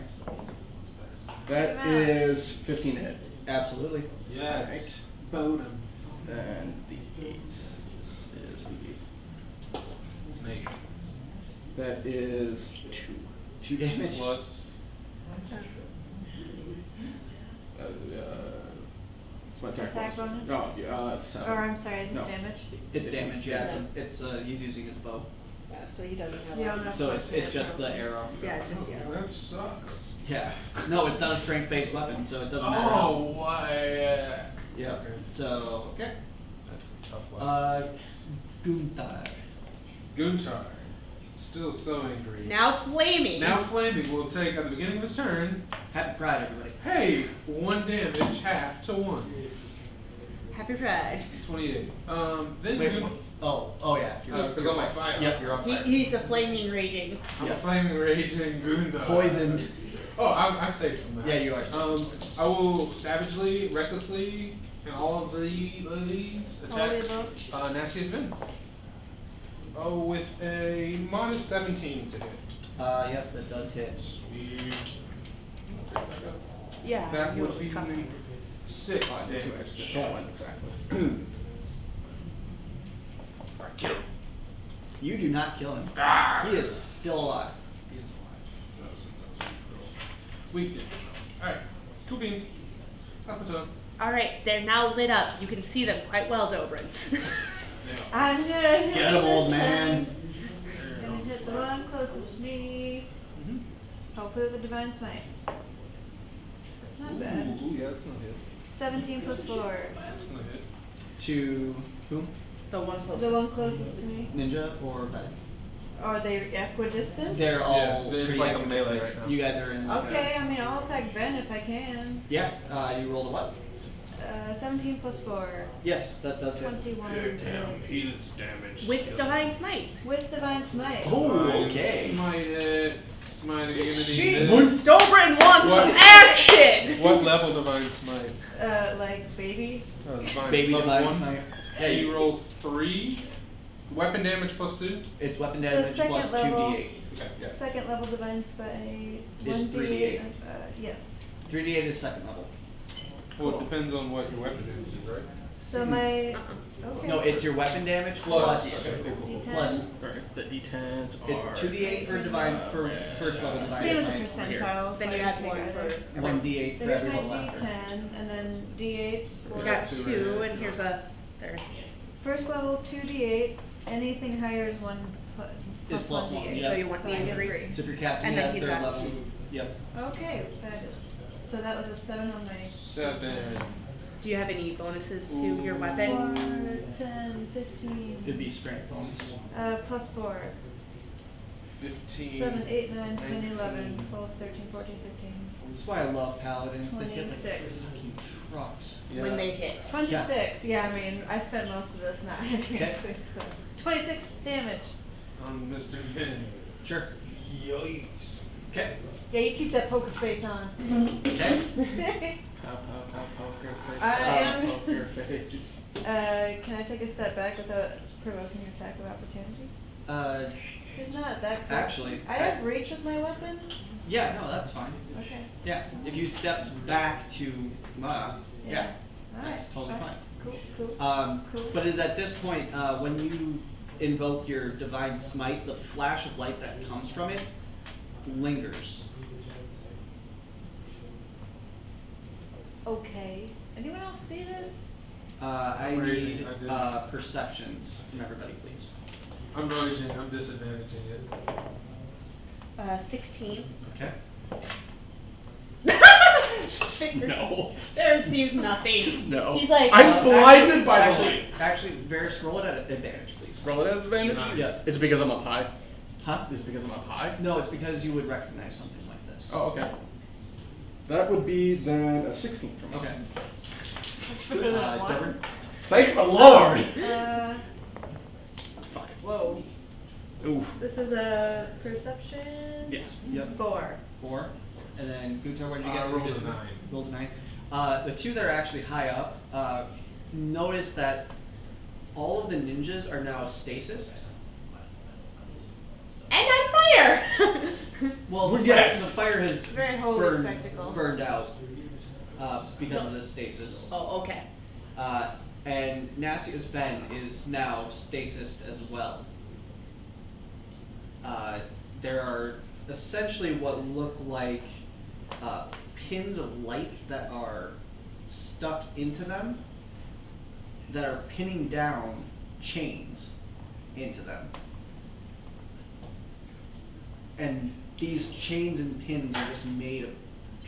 That is 15 to hit. Absolutely. Yes. Alright. Bowden. And the 8. This is the 8. Snake. That is 2. 2 damage. Plus. It's my attack, Attack bonus? Oh, yeah, 7. Or I'm sorry, is this No. damage? It's damage. Yeah. It's he's using his bow. Yeah, so he doesn't have. You don't have So plus it's to just hit. the arrow. Yeah, it's just the arrow. That sucks. Yeah. No, it's not a strength-based weapon, so it doesn't matter. Oh, whack. Yeah. So okay. That's a tough one. Gunther. Guntar. Still so angry. Now flaming. Now Flaming will take at the beginning of his turn. Happy Pride, everybody. Hey, 1 damage, half to 1. Happy Pride. 28. Then Wait. Gun- Oh yeah. because I'm on fire. Yep, you're on fire. He's the flaming raging. I'm Yep. a flaming raging Gundar. Poisoned. Oh, I'm saved from that. Yeah, you are. I will savagely, recklessly, and all of these All attack the above? Nastiest Vin. Oh, with a minus 17 to hit. Yes, that does hit. Sweet. I'll pick that up. Yeah. I That knew would it was be coming. 6 2 damage. extra. One, exactly. Alright, kill him. You do not kill him. Ah! He is still alive. He is alive. That was weak damage. Alright, 2 beans. That's my turn. Alright, they're now lit up. You can see them quite well, Dobrin. Yeah. I'm gonna hit Get him, old this man. one. I'm gonna hit the one closest to me. Mhm. Hopefully with the Divine Smite. That's not bad. Ooh, yeah, that's gonna hit. 17 plus 4. That's gonna hit. To whom? The one closest. The one closest to me. Ninja or Vet? Are they equidistant? They're all Yeah, it's pretty like a equidistant. melee right now. You guys are in. Like Okay, I mean, I'll attack Ben if I can. Yeah. You rolled a what? 17 plus 4. Yes, that does hit. 21. he's damaged. With Divine Smite. With Divine Smite. Oh, okay. Smite it. Smite it. You're gonna Shit. need this. Dobrin wants What? some action! What level Divine Smite? Like baby. Divine. Baby level Divine 1. Smite. So you roll 3. Weapon damage plus 2. It's weapon It's a damage second plus level. 2d8. Okay. Yeah. Second level Divine Smite. Is 1d8. 3d8. Yes. 3d8 is second level. Well, Cool. it depends on what your weapon is, right? So my. Uh-uh. Okay. No, it's your weapon damage Plus. plus. Okay, cool, cool. D10. Plus. The D10s are. It's 2d8 for divine for first level divine Same as a smite. percentile. Then so you I add can one take for. either. 1d8 So for here's every my level after. D10, and then D8s for. We got Two 2, right and here. here's a third. First level 2d8. Anything higher is 1 Is plus 1, 1d8. yeah. So you want So me I in get 3? So if you're casting And then that he's third got- level, yep. Okay, fabulous. So that was a 7 on my. 7. Do you have any bonuses to your 4, weapon? 10, 15. It'd be strength bonus. Plus 4. 15. 7, 8, 9, 10, 19. 11, 12, 13, 14, 15. That's why I love paladins. They hit like 26. fucking trucks. When they hit. 26. Yeah, I mean, I spent most of this not hitting Okay. anything, so. 26 damage. On Mr. Finn. Sure. Yikes. Okay. Yeah, you keep that poker face on. Okay. Poker face. I am- Poker face. Can I take a step back without provoking an attack of opportunity? It's not that close. Actually, I have reach with my weapon. Yeah, no, that's fine. Okay. Yeah, if you stepped back to, yeah, Alright. that's totally fine. Cool, cool. Cool. But is at this point, when you invoke your divine smite, the flash of light that comes from it lingers. Okay. Anyone else see this? I Where is it? need I didn't. perceptions from everybody, please. I'm raging. I'm disadvantaging it. 16. Okay. No. There seems nothing. Just no. He's like, I'm blinded by the actually, light. Actually, Varys, roll it at advantage, please. Roll it at advantage? Yeah. Is it because I'm up high? Huh? Is it because I'm up high? No, it's because you would recognize something like this. Oh, okay. That would be then a 16 for me. Okay. One. Deborah? Thank the Lord! Fuck. Whoa. Ooh. This is a perception. Yes. Yep. 4. 4. And then Gunter, what did you I get? rolled You a just 9. Rolled a 9. The two that are actually high up, notice that all of the ninjas are now stasis. Well, the Yes. fire has Very holy spectacle. burned out because of this stasis. Oh, okay. And Nassia's Ben is now stasis as well. There are essentially what look like pins of light that are stuck into them that are pinning down chains into them. And these chains and pins are just made of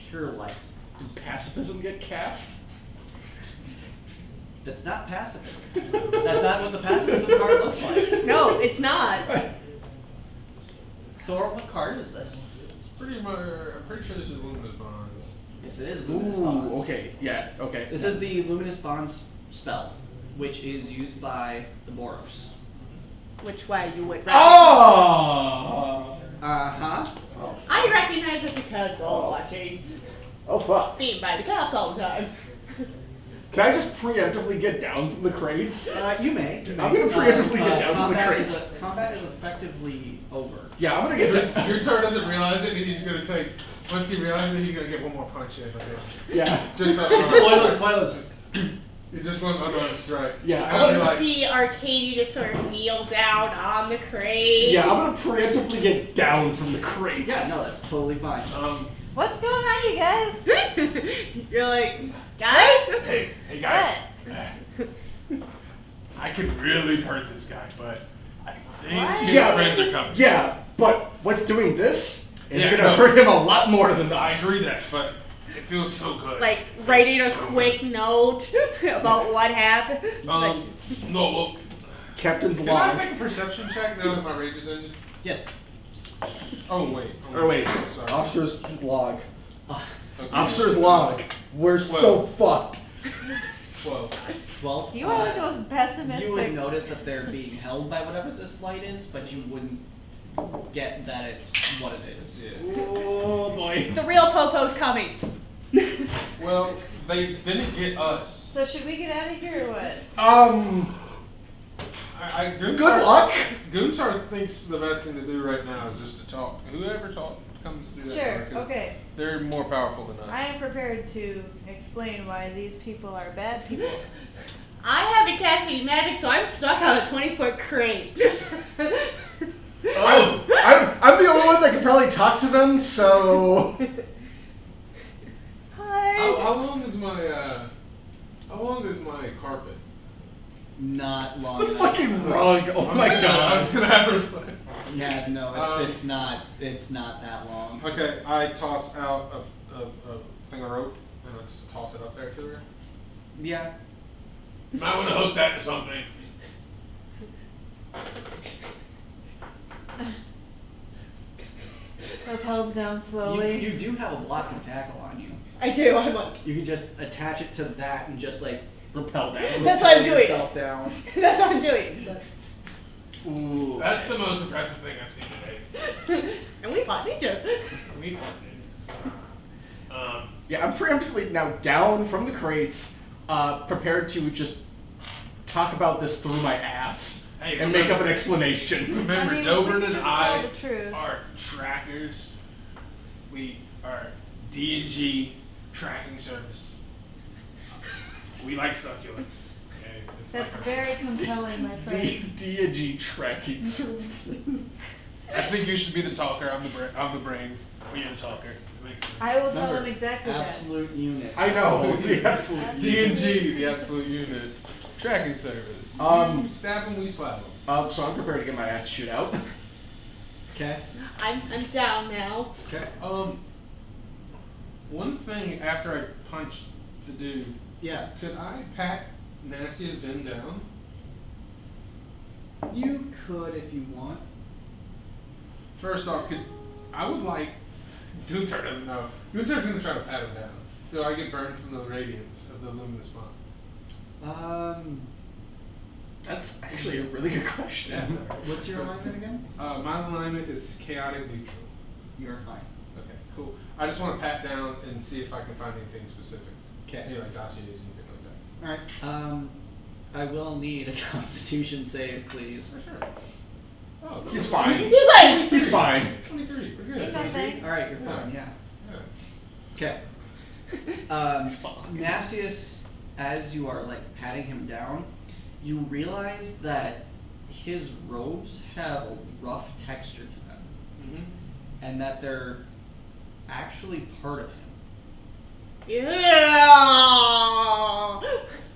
pure light. Did pacifism get cast? That's not pacifism. That's not what the pacifism card looks like. No, it's not. Thor, what card is this? It's pretty much. I'm pretty sure this is Luminous Bonds. Yes, it is Luminous Ooh, Bonds. okay, yeah, okay. This is the Luminous Bonds spell, which is used by the Boros. Which way you would Oh! Uh-huh. I recognize it because we're all watching Oh, fuck. Beaten by the Cops all the time. Can I just preemptively get down from the crates? You may. I'm gonna preemptively get down from the crates. Combat is effectively over. Yeah, I'm gonna get down. Your turn doesn't realize it, and he's gonna take. Once he realizes it, he's gonna get one more punch in. Okay. Yeah. Just Spoilers. You're just going unarmed strike. Yeah, And I'll be You like, see Arcady just sort of kneel down on the crate. Yeah, I'm gonna preemptively get down from the crates. Yeah, no, that's totally fine. What's going on, you guys? You're like, guys? Hey guys. I could really hurt this guy, but I think What? his Yeah. friends are coming. Yeah, but what's doing this is Yeah, gonna no. hurt him a lot more than I us. agree that, but it feels so good. Like It feels writing a so quick note about what happened. good. No, well, Captain's can I log. take a perception check now that my rage is ended? Yes. Oh wait. Or wait, Sorry. officer's log. Okay. Officer's log. We're so fucked. 12. 12. You are the most pessimistic. You would notice that they're being held by whatever this light is, but you wouldn't get that it's what it is. Yeah. Oh boy. The real Popo's coming. Well, they didn't get us. So should we get out of here or what? Good luck. Gunsar thinks the best thing to do right now is just to talk. Whoever comes to do that. Sure, 'cause okay. They're more powerful than us. I am prepared to explain why these people are bad people. I haven't cast any magic, so I'm stuck on a 20-foot crate. I'm the only one that can probably talk to them, so. Hi. How long is my carpet? Not long The enough. fucking rug. Oh my I was god. gonna have her say. Yeah, no, Um, it's not. It's not that long. Okay, I toss out a thing of rope and I just toss it up there to her. Yeah. you might want to hook that to something. Propels down slowly. You do have a block and tackle on you. I do. I'm like, You can just attach it to that and just like rappel down. That's what I'm rappel doing. yourself down. that's what I'm doing. So. Ooh. That's the most impressive thing I've seen today. And we fought ninjas. We did. Yeah, I'm preemptively now down from the crates, prepared to just talk about this through my ass Hey, and make up an explanation. Remember, I mean, Dobrin we can and just I tell the truth. are trackers. We are D&G tracking service. We like succulents. Okay? It's That's like our- very compelling, my friend. D&G tracking services. I think you should be the talker. I'm the brains. Well, you're the talker. It makes sense. I will tell Remember, them exactly absolute unit. I know, the absolute. D&G, the absolute unit. Tracking service. Um, You stab them, we slap them. So I'm prepared to get my ass chewed out. Okay. I'm down now. Okay. One thing after I punch the dude, Yeah. could I pat Nastia's Vin down? You could if you want. First off, I would like. Gunsar doesn't know. Gunsar's gonna try to pat him down. Do I get burned from the radiance of the luminous bonds? That's actually a really good question. Yeah. What's your alignment again? My alignment is chaotic neutral. You're fine. Okay, cool. I just want to pat down and see if I can find anything specific. Okay. Maybe like dossiers, anything like that. Alright. I will need a Constitution save, please. For sure. Oh, He's fine. He's like, He's fine. 23. We're good. nothing. All right, you're Yeah. fine. Yeah. Yeah. Okay. It's fine. Nassius, as you are like patting him down, you realize that his robes have a rough texture to them, Mm-hmm. and that they're actually part of him. Yeah.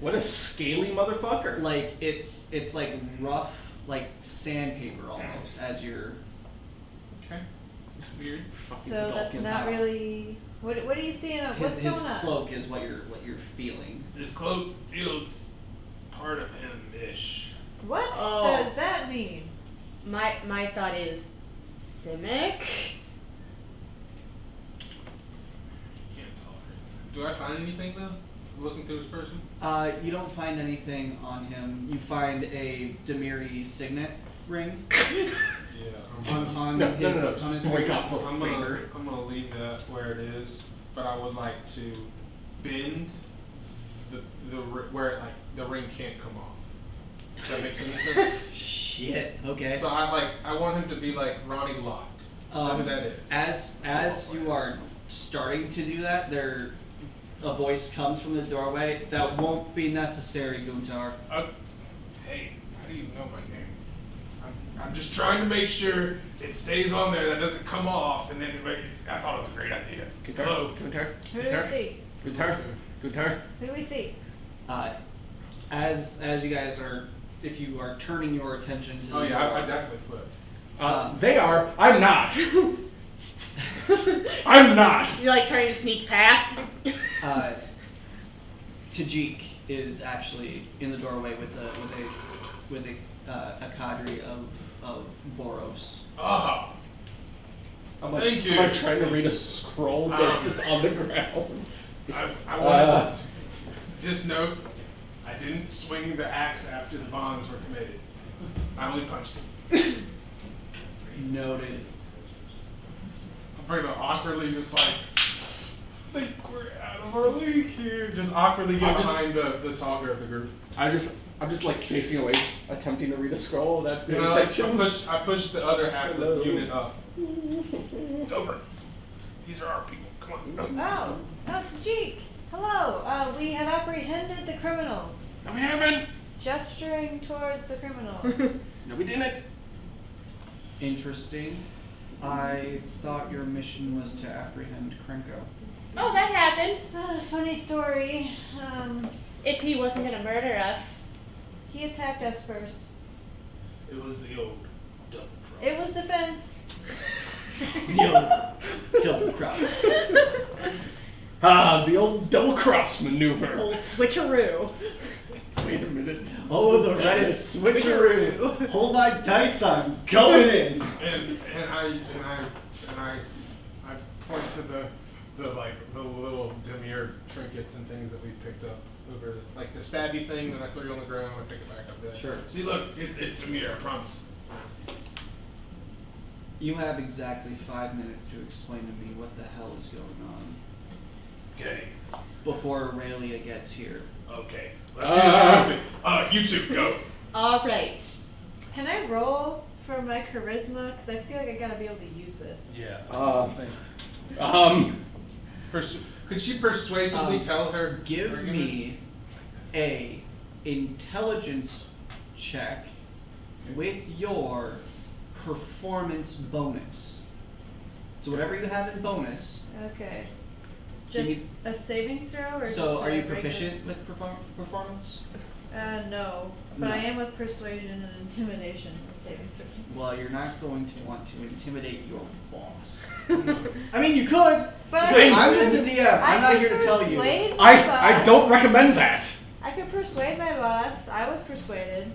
What a scaly motherfucker. Like it's like rough, like sandpaper almost. As you're Okay. It's weird. Fucking So that's Godkins. not really. What are you seeing? What's his going on? cloak is what you're feeling. This cloak feels part of him-ish. What Oh. does that mean? My thought is Simic. Can't tolerate it. Do I find anything though? Looking through this person? You don't find anything on him. You find a Demiri signet ring Yeah. on No, his no, no, on his break finger. off the finger. I'm gonna leave that where it is, but I would like to bend where like the ring can't come off. Does that make any sense? Shit. Okay. So I want him to be like Ronnie locked. Who that is. As you are starting to do that, a voice comes from the doorway. That won't be necessary, Guntar. Hey, how do you know my name? I'm just trying to make sure it stays on there. That doesn't come off, and then I thought it was a great idea. Hello. Guitar. Who do we see? Guitar. Guitar. Who do we see? As you guys are, if you are turning your attention to the Oh yeah, I door, definitely flip. They are. I'm not. I'm not. You're like trying to sneak past. Tajik is actually in the doorway with a cadre of Boros. Oh. I'm like, Thank you. I'm like trying to read a scroll that's just on the ground. I wanted to just note, I didn't swing the axe after the bonds were committed. I only punched him. Noted. I'm pretty much awkwardly just like, I think we're out of our league here. Just awkwardly get behind the talker of the group. I'm just like facing away, attempting to read a scroll that You know, like, I push the other half of Hello. the unit up. Over. These are our people. Come on. Oh, Tajik. Hello. We have apprehended the criminals. No, we haven't. Gesturing towards the criminals. No, we didn't. Interesting. I thought your mission was to apprehend Krenko. Oh, that happened. Funny story. If he wasn't gonna murder us. He attacked us first. It was the old double cross. It was defense. The double cross. The old double cross maneuver. Old switcheroo. Wait a minute. Oh, the Reddit switcheroo. Hold my dice, I'm going in. And I point to the little Demir trinkets and things that we picked up over, like the stabby thing that I threw on the ground. I pick it back up there. Sure. See, look, it's Demir. I promise. You have exactly 5 minutes to explain to me what the hell is going on Okay. before Aurelia gets here. Okay. Let's do this. You two go. All right. Can I roll for my charisma? Because I feel like I gotta be able to use this. Yeah. Could she persuasively tell her? Give argument? me a intelligence check with your performance bonus. So whatever you have in bonus. Okay. Give Just me- a saving throw, or So just are a you regular- proficient with performance? No, but No. I am with persuasion and intimidation and saving throw. Well, you're not going to want to intimidate your boss. I mean, you could. But Wait, I I'm just could- the DM. I'm I not could here to tell you. persuade my I boss. don't recommend that. I could persuade my boss. I was persuaded.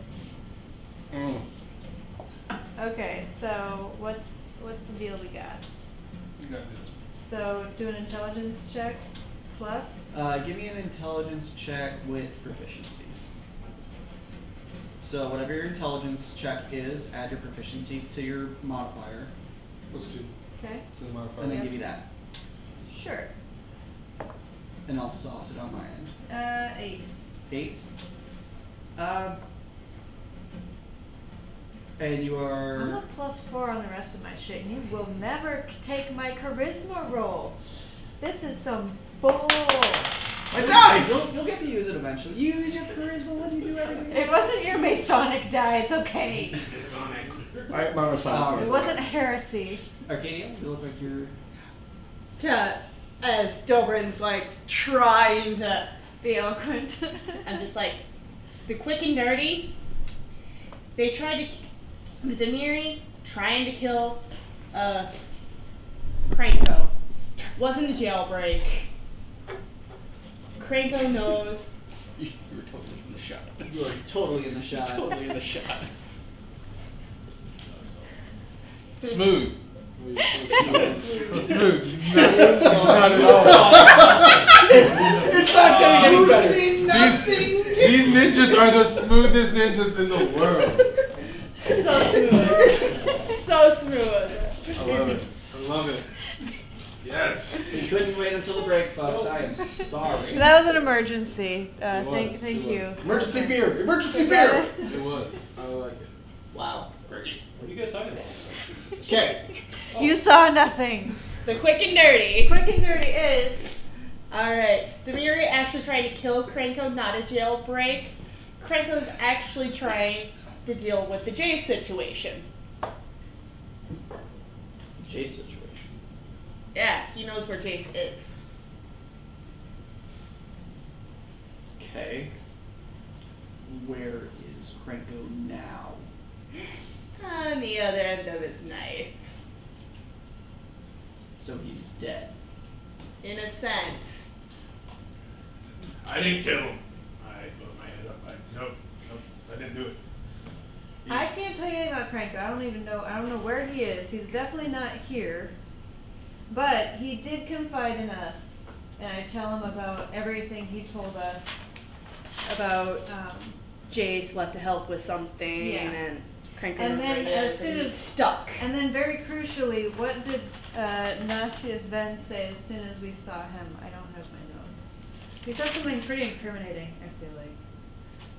Okay, so what's the deal we got? You got this. So do an intelligence check plus. Give me an intelligence check with proficiency. So whatever your intelligence check is, add your proficiency to your modifier, +2 Okay. to the modifier. and then Yep. give you that, Sure. and I'll sauce it on my end. 8. 8. And you I'm are. a +4 on the rest of my shit, and you will never take my charisma roll. This is some bull. My dice! You'll get to use it eventually. Use your charisma when you do everything. It wasn't your Masonic die, it's okay. My Masonic. It wasn't heresy. Arcadia, you look like you're. As Dobrin's like trying to, Be eloquent. I'm just like, the quick and dirty. They tried to, the Demiri trying to kill, Cranko. Wasn't a jailbreak. Cranko knows. You were totally in the shot. You are totally in the shot. Totally in the shot. Smooth. Smooth. Not at all. It's not getting any better. These ninjas are the smoothest ninjas in the world. So smooth. So smooth. I love it. I love it. Yes. We couldn't wait until the break, folks. I am sorry. That was an emergency. It was, Thank it you. was. Emergency beer! Emergency beer! It was. I like it. Wow. What are you guys talking about? Okay. You saw nothing. The quick and dirty. Quick and dirty is. Alright, Demiri actually trying to kill Cranko, not a jailbreak. Cranko's actually trying to deal with the Jay situation. Jace situation. Yeah, he knows where Jace is. Okay. Where is Cranko now? On the other end of his knife. So he's dead. In a sense. I didn't kill him. I put my head up. Nope, I didn't do it. I can't tell you anything about Cranko. I don't know where he is. He's definitely not here. But he did confide in us. And I tell him about everything he told us about, Jace left to help with something, Yeah. and Cranko And knows where then he as is, soon and he's as- stuck. and then very crucially, what did Nasius Ben say as soon as we saw him? I don't have my notes. He said something pretty incriminating, I feel like.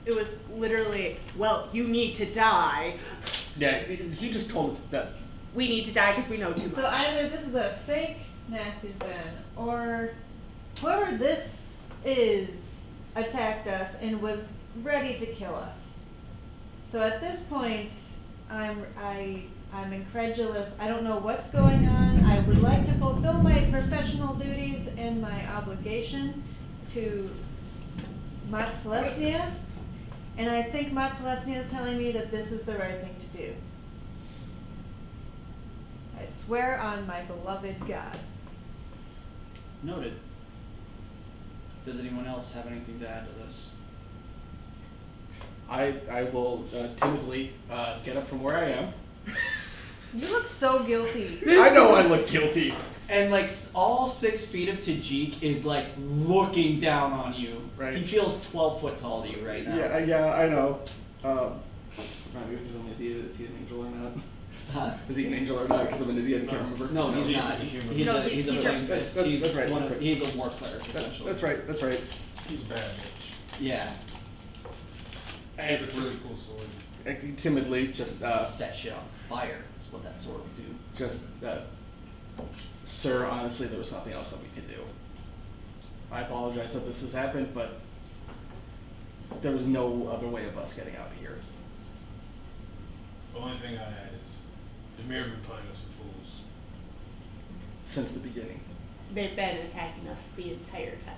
It was literally, well, you need to die. Yeah, he just told us that. We need to die because we know too much. So either this is a fake Nasius Ben, or whoever this is attacked us and was ready to kill us. So at this point, I'm incredulous. I don't know what's going on. I would like to fulfill my professional duties and my obligation to Mat Celestia, and I think Mat Celestia is telling me that this is the right thing to do. I swear on my beloved God. Noted. Does anyone else have anything to add to this? I will timidly get up from where I am. You look so guilty. I know I look guilty. And like all 6 feet of Tajik is like looking down on you. Right. He feels 12 foot tall to you right now. Yeah, I know. Remind me because I'm an idiot. Is he an angel or not? Huh? Is he an angel or not? Because I'm an idiot. I can't remember. No, he's he's not. a human. He's No, a he's flame your- fist. that's He's right, one that's of, right. he's a war cleric essentially. That's right. That's right. He's bad, bitch. Yeah. He has a really cool sword. Timidly, just Set shit on fire is what that sword would do. sir, honestly, there was nothing else that we could do. I apologize that this has happened, but there was no other way of us getting out of here. The only thing I had is the mirror been playing us for fools. Since the beginning. They've been attacking us the entire time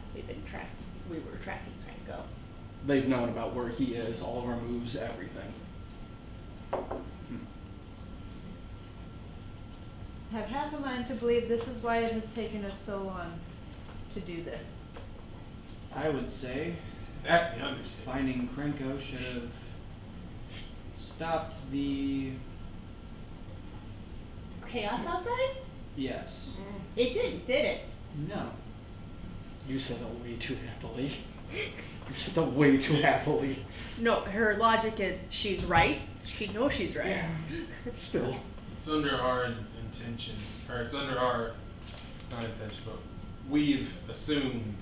we were tracking Cranko. They've known about where he is, all of our moves, everything. Have half a mind to believe this is why it has taken us so long to do this. I would say That the understatement. finding Krenko should have stopped the. Chaos outside? Yes. It didn't, did it? No. You said that way too happily. You said that way too happily. No, her logic is she's right. She knows she's right. Yeah. Still. It's under our intention, or it's under our, not intention, but we've assumed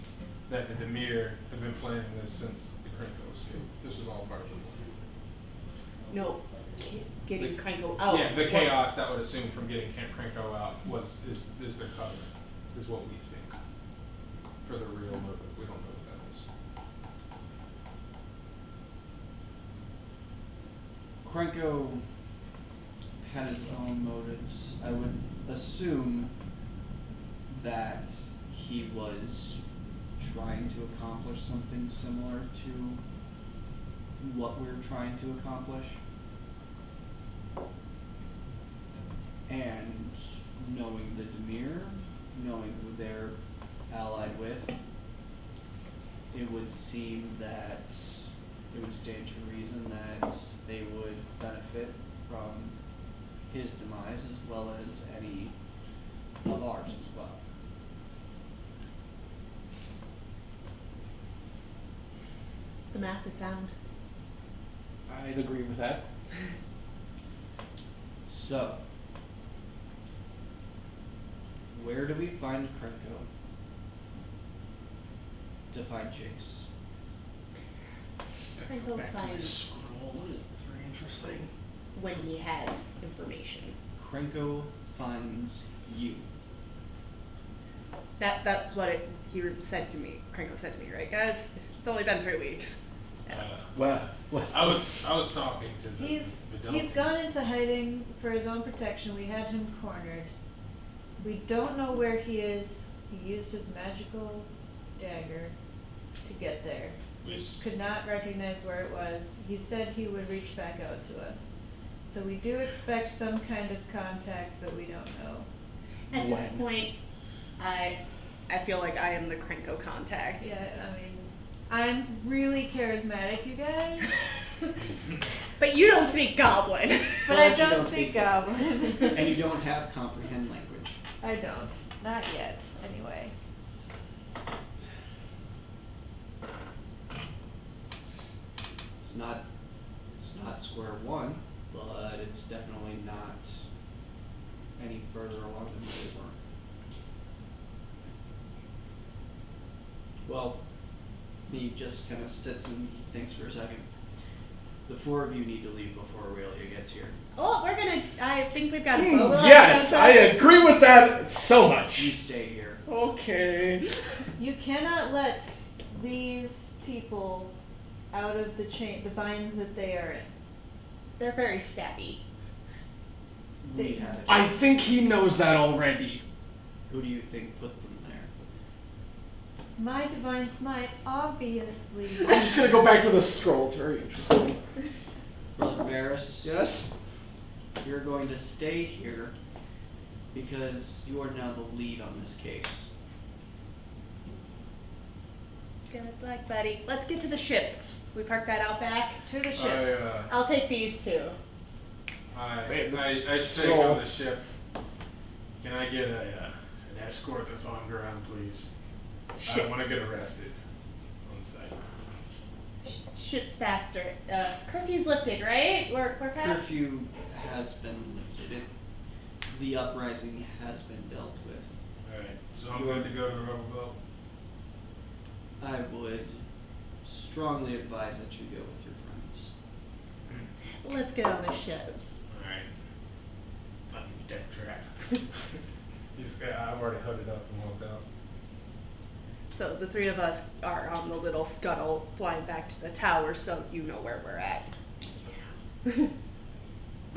that the Demir have been planning this since the Krenko was here. This was all part of it. No, getting The- Cranko out. Yeah, the chaos that would assume from getting Cranko out is the cover, is what we think. For the real motive, we don't know what that is. Krenko had his own motives. I would assume that he was trying to accomplish something similar to what we're trying to accomplish. And knowing the Demir, knowing who they're allied with, it would seem that it would stand to reason that they would benefit from his demise as well as any of ours as well. The math is sound. I'd agree with that. So, where do we find Krenko to find Jace? Cranko Back to the finds scroll. It's very interesting. when he has information. Krenko finds you. That's what he said to me. Cranko said to me, right, guys? It's only been 3 weeks. Well, I was talking to the He's gone into hiding for his own protection. We had him cornered. We don't know where he is. He used his magical dagger to get there. We could not recognize where it was. He said he would reach back out to us. So we do expect some kind of contact, but we don't know. At this When? point, I feel like I am the Cranko contact. Yeah, I mean, I'm really charismatic, you guys. But you don't speak Goblin. But I you don't speak Goblin. And you don't have comprehend language. I don't. Not yet, anyway. It's not square one, but it's definitely not any further along than we were. Well, he just kind of sits and thinks for a second. The four of you need to leave before Aurelia gets here. Oh, I think we've got a boat. Yes, I agree with that so much. You stay here. Okay. You cannot let these people out of the binds that they are in. They're very stabby. We had it. I think he knows that already. Who do you think put them there? My divine smite, obviously. I'm just gonna go back to the scroll. It's very interesting. Brother Varys, Yes. you're going to stay here because you are now the lead on this case. Good luck, buddy. Let's get to the ship. We park that out back. To the ship. I'll take these two. Wait, this I shake scroll. on the ship. Can I get an escort that's on ground, please? I Ship. don't want to get arrested on site. Ship's faster. Curfew's lifted, right? We're past. Curfew has been lifted. The uprising has been dealt with. Alright, so I'm good to go to the rubber boat. I would strongly advise that you go with your friends. Let's get on the ship. Alright. Fucking death trap. I've already hooded up and walked out. So the three of us are on the little scuttle flying back to the tower, so you know where we're at. The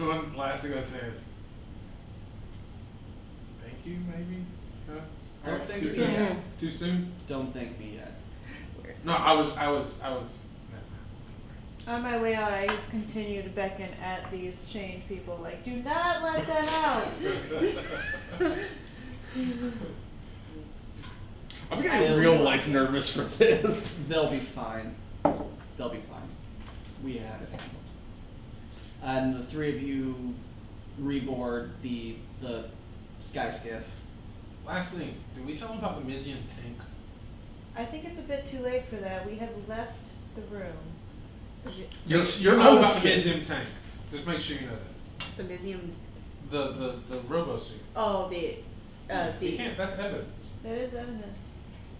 one last thing I say is, thank you, maybe? Huh? Don't thank Too me soon? yet. Too soon? Don't thank me yet. No, I was. On my way out, I just continue to beckon at these chained people, like, do not let them out. I'm getting real life nervous for this. They'll be fine. They'll be fine. We have it handled. And the three of you reboard the sky skiff. Last thing, did we tell them about the Mizian tank? I think it's a bit too late for that. We have left the room. You're know on the about the skip. Mizian tank. Just make sure you know that. The museum. The robo suit. Oh, You can't. That's evidence. That is evidence.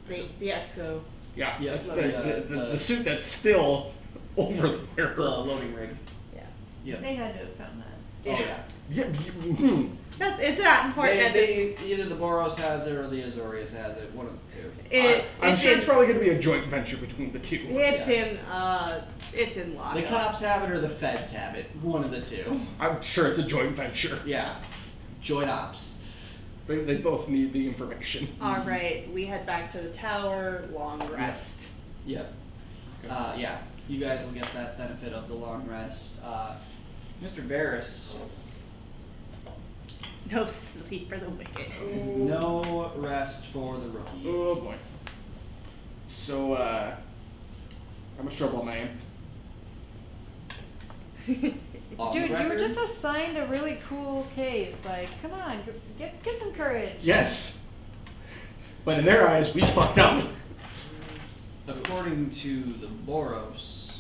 the exo. Yeah, Yeah, it's the the suit that's still over there. The loading rig. Yeah. Yeah. They had to have found that. Oh yeah. It's not important at this. Either the Boros has it or the Azorius has it. One of the two. I'm sure it's probably going to be a joint venture between the two. It's in lockup. The cops have it or the feds have it. One of the two. I'm sure it's a joint venture. Yeah. Joint ops. They both need the information. All right, we head back to the tower. Long rest. Yep. Yeah. You guys will get that benefit of the long rest. Mr. Varys. No sleep for the wicked. No rest for the rookie. Oh boy. So, how much trouble am I in? On Dude, the you were record, just assigned a really cool case. Like, come on, get some courage. Yes. But in their eyes, we fucked up. according to the Boros,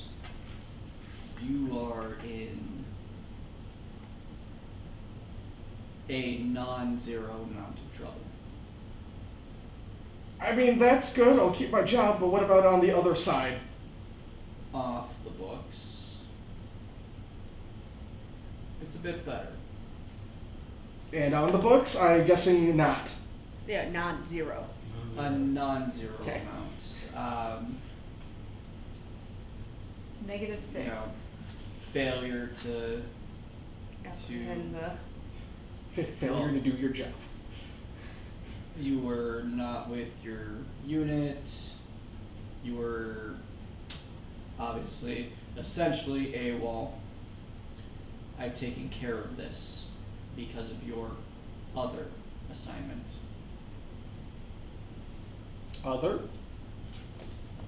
you are in a non-zero amount of trouble. I mean, that's good. I'll keep my job, but what about on the other side? Off the books, it's a bit better. And on the books, I'm guessing not. Yeah, non-zero. A non-zero Okay. amount. -6. You know, failure to And Failure to do your job. you were not with your unit. You were obviously essentially AWOL. I've taken care of this because of your other assignment. Other?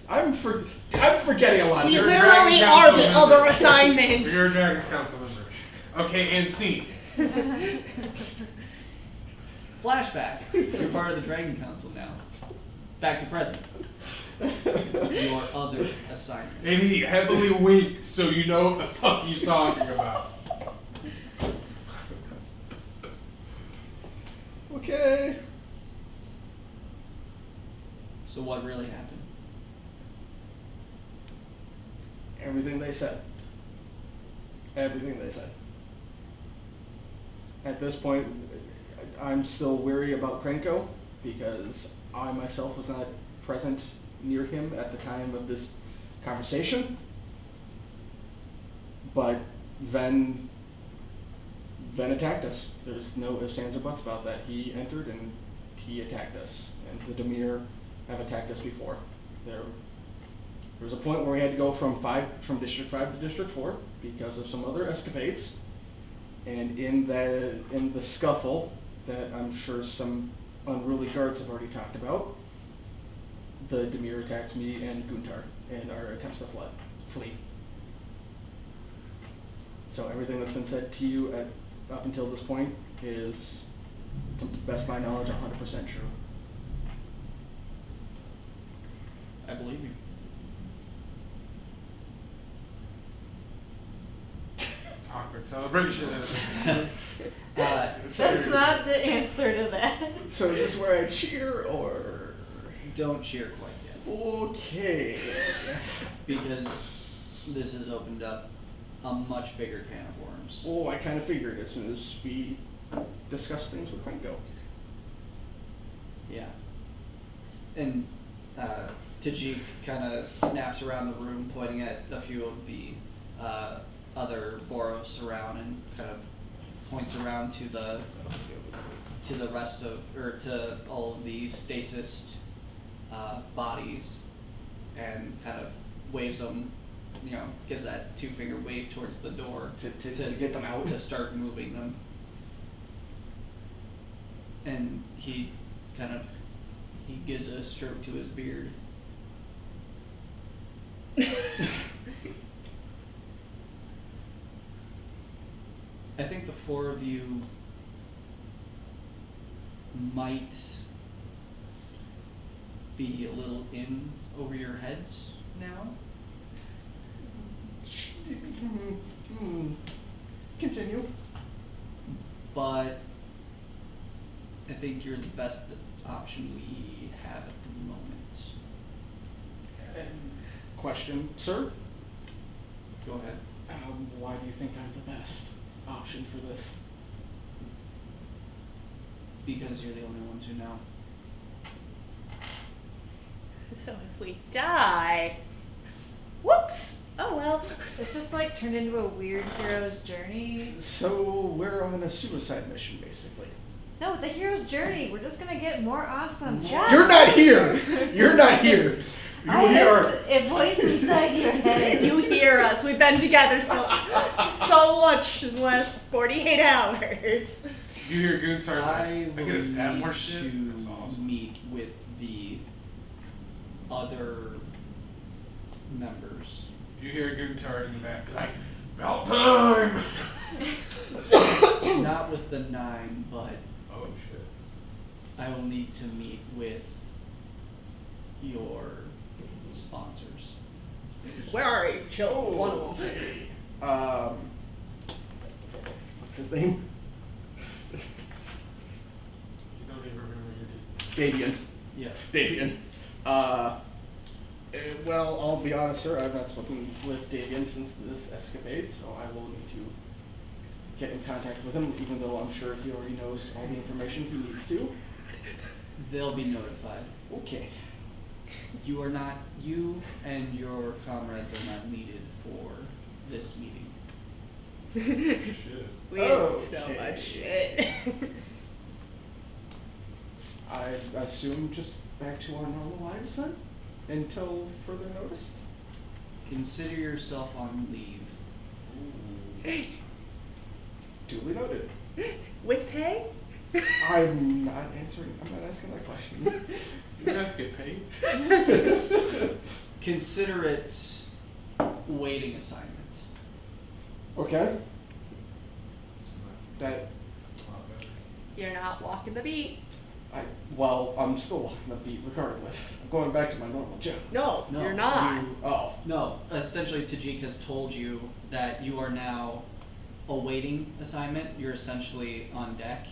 I'm forgetting a lot. we You're literally Dragon are Council the member. other assignment. You're a Dragon's Council member. Okay, and scene. Flashback. You're part of the Dragon Council now. Back to present. Your other assignment. And he heavily winks so you know what the fuck he's talking about. Okay. So what really happened? Everything they said. Everything they said. At this point, I'm still weary about Krenko because I myself was not present near him at the time of this conversation. But Ven attacked us. There's no ifs, ands, or buts about that. He entered and he attacked us. And the Demir have attacked us before. There was a point where we had to go from District 5 to District 4 because of some other escapades. And in the scuffle that I'm sure some unruly guards have already talked about, the Demir attacked me and Guntar in our attempts to flee. So everything that's been said to you up until this point is, to the best of my knowledge, 100% true. I believe you. Awkward celebration. That's not the answer to that. So is this where I cheer or? Don't cheer quite yet. Okay. Because this has opened up a much bigger can of worms. Oh, I kind of figured as soon as we discussed things with Krenko. Yeah. And Tajik kind of snaps around the room, pointing at a few of the other Boros around, and kind of points around to the rest of, or to all of the stasis bodies, and kind of waves them, you know, gives that two-finger wave towards the door To get them out. to start moving them. And he gives a stroke to his beard. I think the four of you might be a little in over your heads now. Continue. But I think you're the best option we have at the moment. Question, sir? Go ahead. Why do you think I'm the best option for this. Because you're the only ones who know. So if we die, whoops. Oh well. It's just like turned into a weird hero's journey. So we're on a suicide mission, basically. No, it's a hero's journey. We're just gonna get more awesome. You're not here. You're not here. You I are. heard a voice inside your head. You hear us. We've been together so much in the last 48 hours. You hear Guntar's like, I will get a stab need more shit? to That's awesome. meet with the other members. You hear Guntar in the back, be like, about time! Not with the 9, but Oh shit. I will need to meet with your sponsors. Where are you? Kill one of them. What's his name? You don't even remember your name. Davian. Yeah. Davian. Well, I'll be honest, sir. I've not spoken with Davian since this escapade, so I will need to get in contact with him, even though I'm sure he already knows all the information he needs to. They'll be notified. Okay. You and your comrades are not needed for this meeting. Shit. We had so Okay. much shit. I assume just back to our normal lives then? Until further notice? Consider yourself on leave. Duly noted. With pay? I'm not asking that question. You have to get paid? Consider it waiting assignment. Okay. It's That, not bad. You're not walking the beat. well, I'm still walking the beat regardless. I'm going back to my normal job. No, No, you're not. Oh. No, essentially Tajik has told you that you are now awaiting assignment. You're essentially on deck.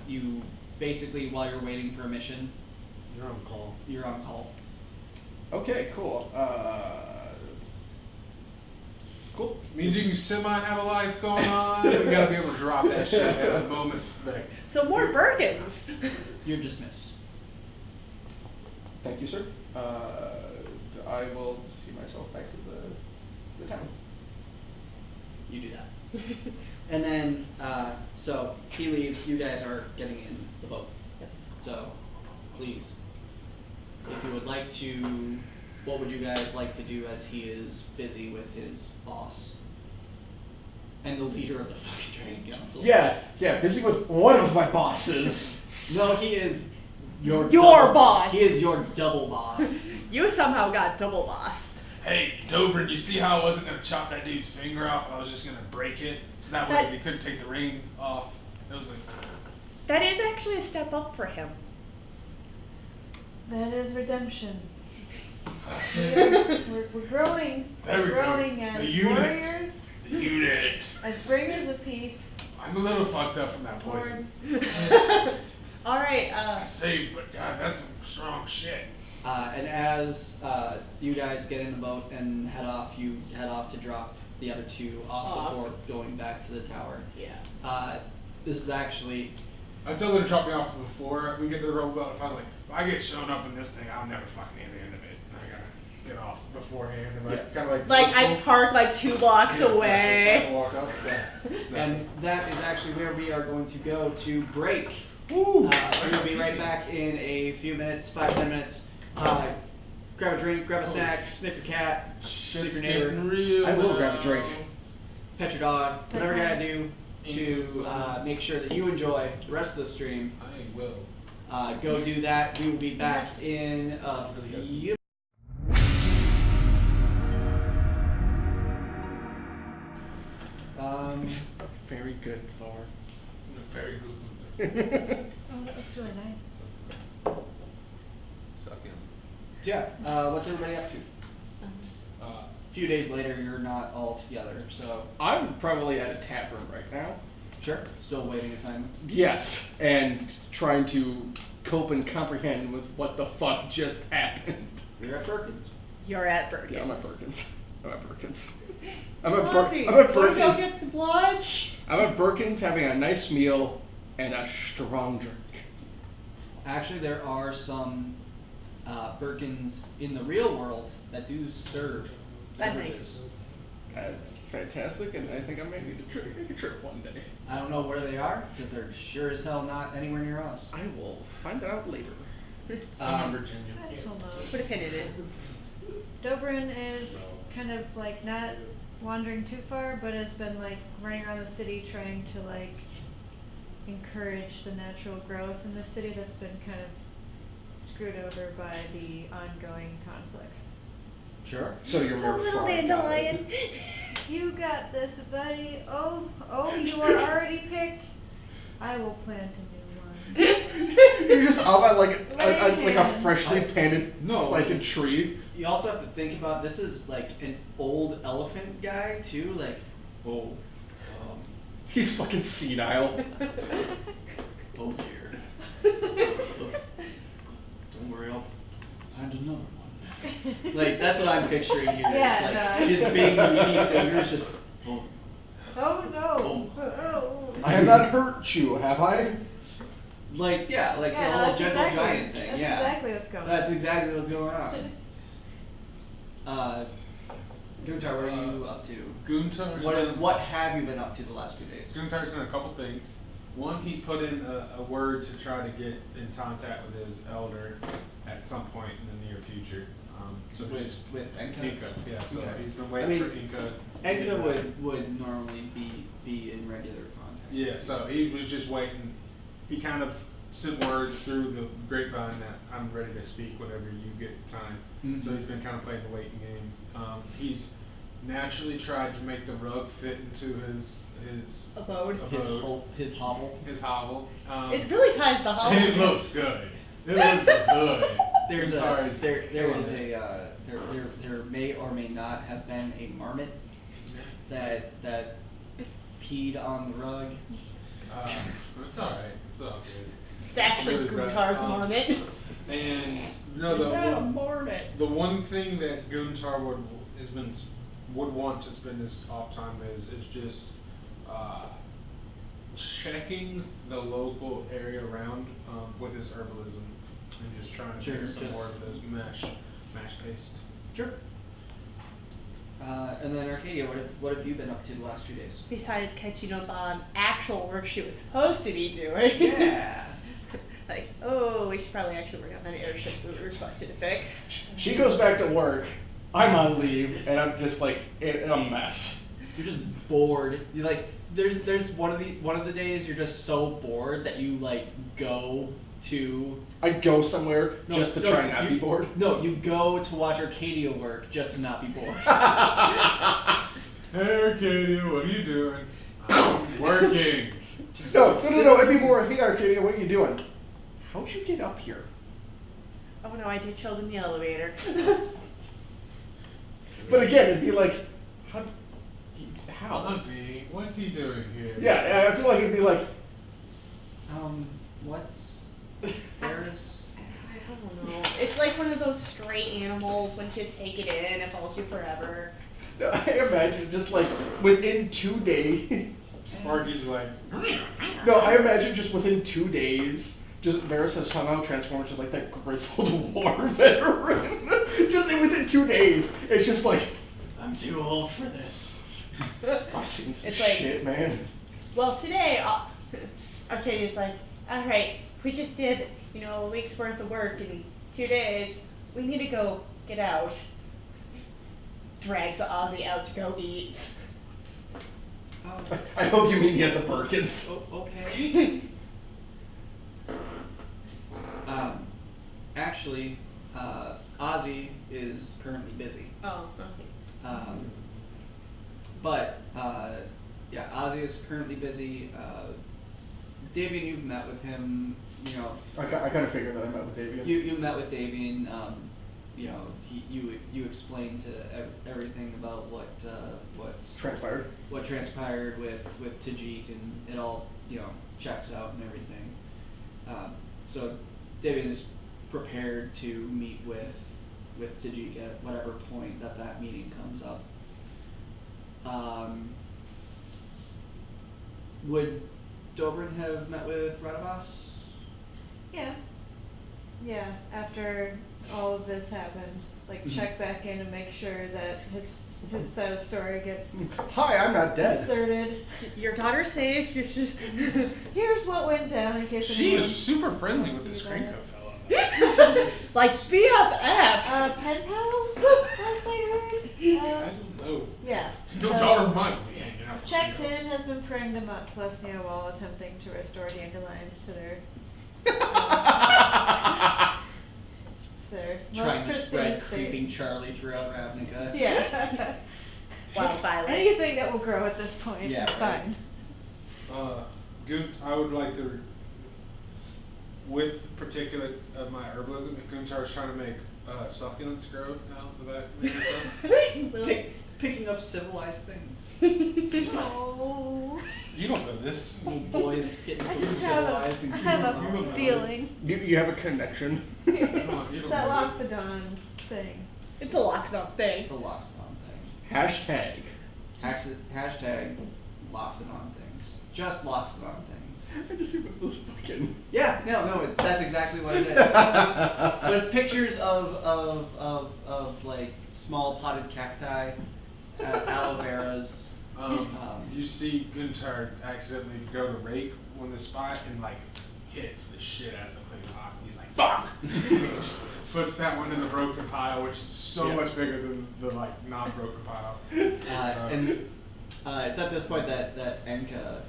You basically, while you're waiting for a mission, You're on call. you're on call. Okay, cool. Cool. Means you can semi have a life going on. We gotta be able to drop that shit at the moment. Like, So more Birkins. You're dismissed. Thank you, sir. I will see myself back to the town. You do that. And then, so he leaves, you guys are getting in the boat. So, please, if you would like to, what would you guys like to do as he is busy with his boss? And the leader of the fucking training council. Yeah, busy with one of my bosses. No, he is your boss. He is your double boss. You somehow got double bossed. hey, Dobrin, you see how I wasn't gonna chop that dude's finger off? I was just gonna break it, so that way That- they couldn't take the ring off. It was like, That is actually a step up for him. That is redemption. We're growing. There we We're go. growing The as unit. warriors, the unit. as bringers of peace. I'm a little fucked up from that poison. Lord. All right. I say, but God, that's some strong shit. And as you guys get in the boat and head off, you head off to drop the other two off before going back to the tower. Yeah. This is actually, I told her to drop me off before we get to the rowboat. If I was like, if I get shown up in this thing, I'll never fucking hear the end of it. I gotta get off beforehand and Yeah. kind of Like I park like 2 blocks Yeah, exactly. So I away. can walk up. Yeah. Exactly. and that is actually where we are going to go to break. Woo! We're going to be right back in a few minutes, 5-10 minutes. Grab a drink, grab a snack, sniff your cat, sniff Shit's your neighbor, getting real. I will now. grab a drink. pet your dog, whatever you gotta do to make sure that you enjoy the rest of the stream. I will. Go do that. We will be back in a few. Very good, Thor. Very good. Oh, that looks really nice. Suck in. Yeah. What's everybody up to? A few days later, you're not all together, so I'm probably at a tap room right now. sure. Still waiting assignment. Yes, and trying to cope and comprehend with what the fuck just happened. You're at Perkins. You're at Birkins. Yeah, I'm at Perkins. I'm at Perkins. Ozzy, wanna go get some lunch? I'm at Birkin's having a nice meal and a strong drink. Actually, there are some Birkins in the real world that do serve That beverages. That's fantastic, and I think I may need to make a trip one day. I don't know where they are because they're sure as hell not anywhere near us. I will find out later. Some in Virginia. I don't know. Put a pin in it. Dobrin is kind of like not wandering too far, but has been like running around the city trying to like encourage the natural growth in the city that's been kind of screwed over by the ongoing conflicts. Sure. So you're more little far, got it. dandelion. You got this, buddy. Oh, you are already picked. I will plant a new one. You're just up at like a Man. freshly planted tree. You also have to think about this is like an old elephant guy too. Like, He's fucking senile. oh dear. Don't worry, I'll find another one. Like that's what I'm picturing here. Yeah, it's like no. his big meaty fingers just. Oh. Oh no. Oh. I have not hurt you, have I? Like yeah, like Yeah, the no, whole that's gentle exactly, giant thing. that's Yeah. exactly what's going on. That's exactly what's going on. Guntar, what are you up to? Guntar. What have you been up to the last few days? Guntar's done a couple things. One, he put in a word to try to get in contact with his elder at some point in the near future. So With Enka? Inca, yeah. So Okay. he's been I waiting mean, for Inca. Enka would normally be in regular contact. Yeah, so he was just waiting. He kind of sent word through the grapevine that I'm ready to speak whenever you get time. So Mhm. he's been kind of playing the waiting game. He's naturally tried to make the rug fit into his Abode. His hovel. his hovel. It really ties the hollow. And it looks good. It looks good. There's Guntar a is there killing is it. a there may or may not have been a marmot that peed on the rug. It's alright. It's all good. It's actually Really bad. Guntar's marmot. And no, the one thing that Guntar would want to spend his off time is just checking the local area around with his herbalism and just trying to Sure, get some just- more of those mash paste. Sure. And then Arcadia, what have you been up to the last few days? Besides catching up on actual work she was supposed to be doing. Yeah. Like, oh, we should probably actually work on that airship we were requested to fix. She goes back to work. I'm on leave, and I'm just like in a mess. You're just bored. You like there's one of the days you're just so bored that you like go to I go somewhere No, just to no, try not you- be bored. No, you go to watch Arcadia work just to not be bored. Hey Arcadia, what are you doing? I'm working. No. It'd be more, hey Arcadia, what are you doing? How'd you get up here? Oh no, I did chilled in the elevator. But again, it'd be like, how? What's he doing here? Yeah, I feel like it'd be like, What's there's I don't know. It's like one of those stray animals. Once you take it in, it follows you forever. I imagine just like within 2 days. Sparky's like, No, I imagine just within 2 days, just Varys has somehow transformed into like that grizzled war veteran. Just within 2 days, it's just like, I'm too old for this. I've seen some It's like- shit, man. Well, today, Arcadia's like, all right, we just did, a week's worth of work in 2 days. We need to go get out. Drags Ozzy out to go eat. I hope you meet me at the Birkins. Okay. Actually, Ozzy is currently busy. Oh, okay. But yeah, Ozzy is currently busy. Davian, you've met with him. I kind of figured that I met with Davian. You met with Davian. You explained to everything about what Transpired. what transpired with Tajik, and it all checks out and everything. So Davian is prepared to meet with Tajik at whatever point that meeting comes up. Would Dobrin have met with Radavas? Yeah. Yeah, after all of this happened, like Mhm. check back in and make sure that his side of the story gets Hi, I'm not dead. asserted. Your daughter's safe. You're just. Here's what went down in case She anyone is super friendly with wants this to see that. Krenko fella. Like BFFs. Pen pals, last I heard. I don't know. Yeah. No so daughter of mine. We hanging out. checked in, has been praying to Mount Celestia while attempting to restore dandelions to their Trying to most spread pristine state. creeping Charlie throughout Ravnica. Yeah. Wild violets. Anything that will grow at this point Yeah, is right. fine. Good. I would like to, with particular of my herbalism, Guntar's trying to make succulents grow out the back. It's picking up civilized things. Oh. You don't know this. Little boys getting I so just have civilized and I have keeping a up. feeling. You have a connection. You It's don't that know this. Loxodon thing. It's a lockstop thing. It's a Loxodon thing. Hashtag. Hashtag Loxodon things. Just Loxodon things. I just see what those fucking. Yeah, no, that's exactly what it is. But it's pictures of like small potted cacti, aloe veras. You see Guntar accidentally go to rake on the spot and like hits the shit out of the clean pot. He's like, "Fuck!" And he just puts that one in the broken pile, which is so Yeah. much bigger than the like non-broken pile. And it's at this point that Enka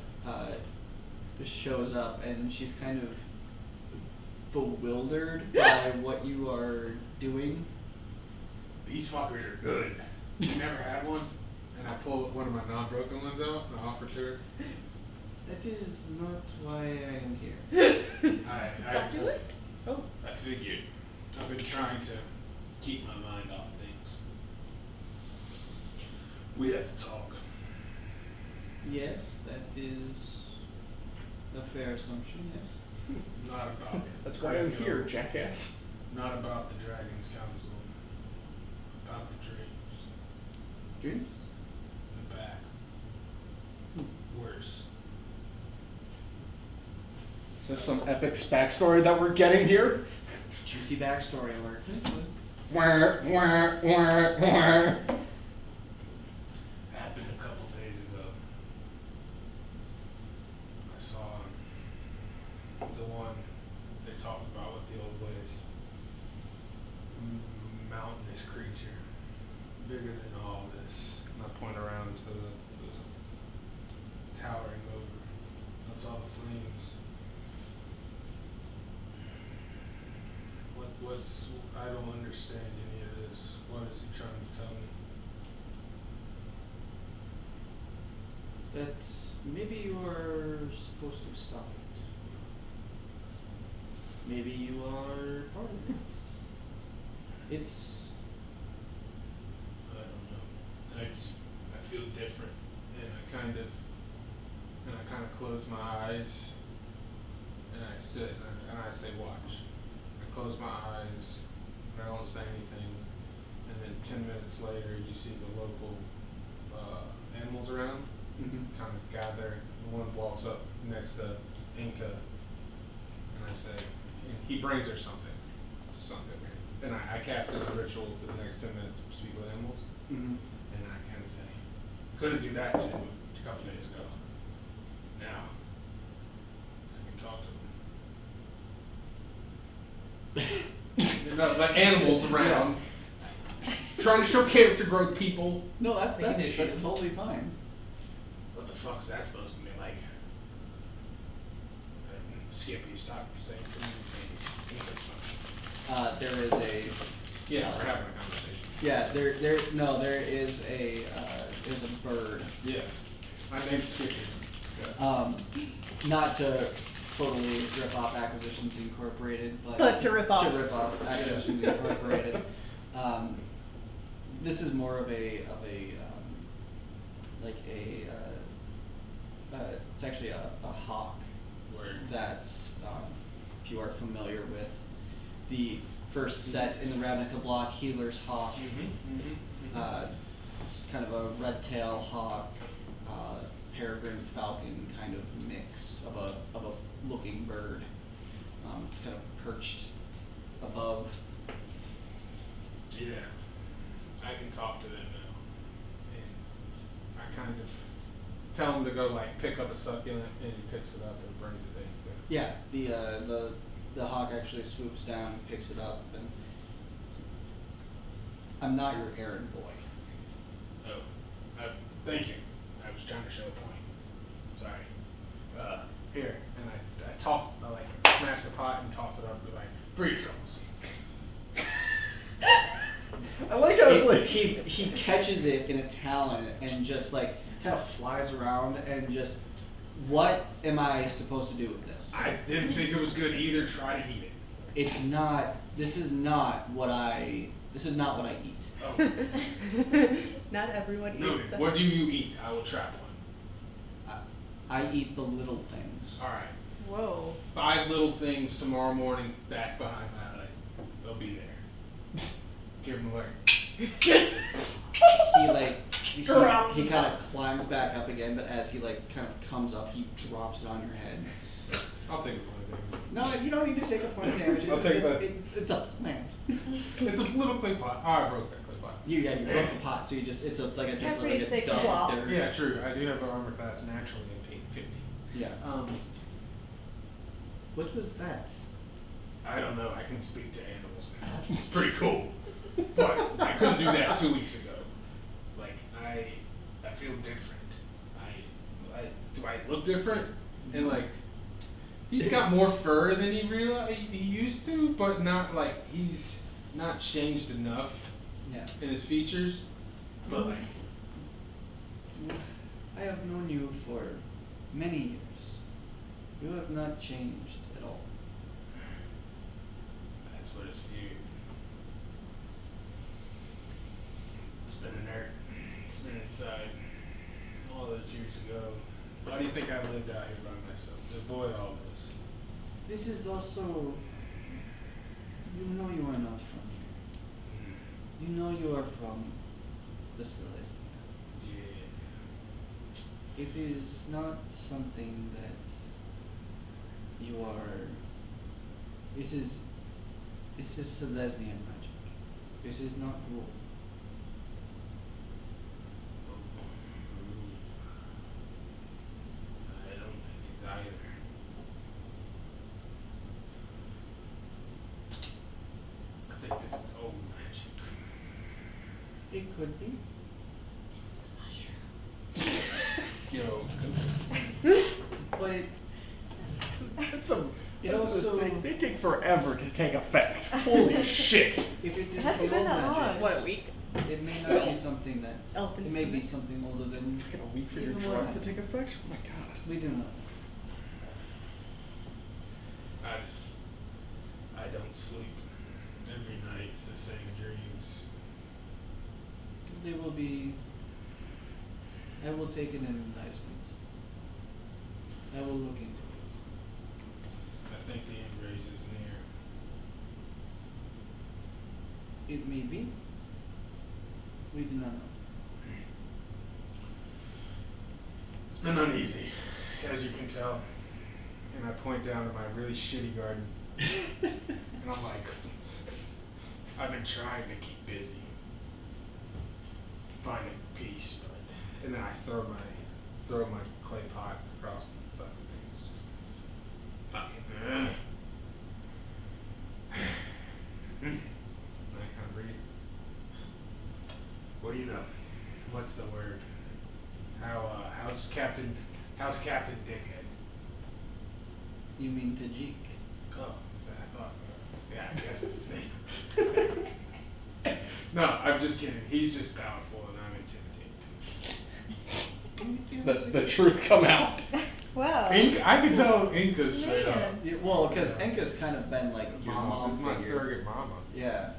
shows up, and she's kind of bewildered by what you are doing. These fuckers are good. You never had one? And I pull one of my non-broken ones out and I offer to her. That is not why I am here. Succulent? Oh, I figured. I've been trying to keep my mind off things. We have to talk. Yes, that is a fair assumption, yes. Not about. That's why I'm Krenko, here, jackass. Not about the Dragon's Council. About the dreams. Dreams? The back. Worse. Is this some epic backstory that we're getting here? Juicy backstory alert. Wah, wah, wah, wah. Happened a couple days ago. I saw the one they talked about with the old ways. Mountainous creature. Bigger than all this. And I point around to the towering over. I saw the flames. I don't understand any of this. What is he trying to tell me? That maybe you are supposed to stop it. Maybe you are part of it. It's I don't know. I feel different, and I kind of close my eyes, and I sit and I say, "Watch." I close my eyes, and I don't say anything, and then 10 minutes later, you see the local animals around kind of gather. The one walks up next to Inca, and I say, and he brings her something, and I cast as a ritual for the next 10 minutes, speak with animals. And I kind of say, couldn't do that to him a couple days ago. Now, I can talk to him. No, like animals around, trying to show character growth, people. no, that's Initiative. that's totally fine. What the fuck's that supposed to mean? Like, Skippy, stop saying so many things. There is a Yeah, we're having a conversation. yeah there is a bird. Yeah, my name's Skippy. Not to totally rip off Acquisitions Incorporated, But to rip off. Acquisitions Incorporated. This is more of it's actually a hawk. Word. That's if you are familiar with the first set in the Ravnica block, Healer's Hawk. It's kind of a red tail hawk, peregrine falcon kind of mix of a looking bird. It's kind of perched above. Yeah, I can talk to them now. And I kind of tell him to go like pick up a succulent, and he picks it up and brings it in. Yeah, the hawk actually swoops down, picks it up, and I'm not your errand boy. Oh, thank you. I was trying to show a point. Sorry. Here, and I like smash the pot and toss it up with like, for your troubles. I like how it's like he catches it in a talon and just like kind of flies around and just, what am I supposed to do with this? I didn't think it was good either. Try to eat it. It's not. This is not what I eat. Oh, Not everyone no. eats. What do you eat? I will trap one. I eat the little things. All right. Whoa. 5 little things tomorrow morning back behind my hut. They'll be there. Give them away. He Drops he it kind up. of climbs back up again, but as he like kind of comes up, he drops it on your head. I'll take a point. No, you don't need to take a point of damage. I'll take that. It's a plant. It's a little clay pot. Oh, I broke that clay pot. You broke the pot, so you just it's a like a just Pretty like a thick dull cloth. dirt. Yeah, true. I do have an armor class naturally of 850. Yeah. What was that? I don't know. I can speak to animals now. It's pretty cool. But I couldn't do that 2 weeks ago. Like I feel different. Do I look different? And like he's got more fur than he used to, but not like he's not changed enough Yeah. in his features. But like I have known you for many years. You have not changed at all. that's what it's viewed. It's been inert. It's been inside all those years ago. Why do you think I lived out here by myself? To avoid all this. This is also. You know you are not from here. You know you are from the Celestia. Yeah. It is not something that you are. This is Celestian magic. This is not rule. I don't think it's either. I think this is old magic. It could be. Yo, But it, that's some. It That's the also- thing. They take forever to take effect. Holy shit! if it It is hasn't the been old that long. magic, What, a week? it may not be something that. Elephant It may be stomach. something older than. Fucking a week for your even drugs what to take effect? Oh my god. We do not. I don't sleep. Every night it's the same dreams. They will be. I will take an advisement. I will look into it. I think the end race is near. It may be. We do not know. It's been uneasy, as you can tell. And I point down to my really shitty garden. And I'm like, I've been trying to keep busy. Finding peace, but and then I throw my clay pot across the fucking thing. It's just fucking And I kind of read. What do you know? What's the word? How's Captain Dickhead? You mean Tajik? Oh, is that? Oh, yeah, I guess it's his name. No, I'm just kidding. He's just powerful and I'm intimidated. The truth come out. Wow. I can tell Inca's straight up. Man. Yeah, well, because Enka's kind of been like your Mama, mom this is my figure. surrogate mama. Yeah.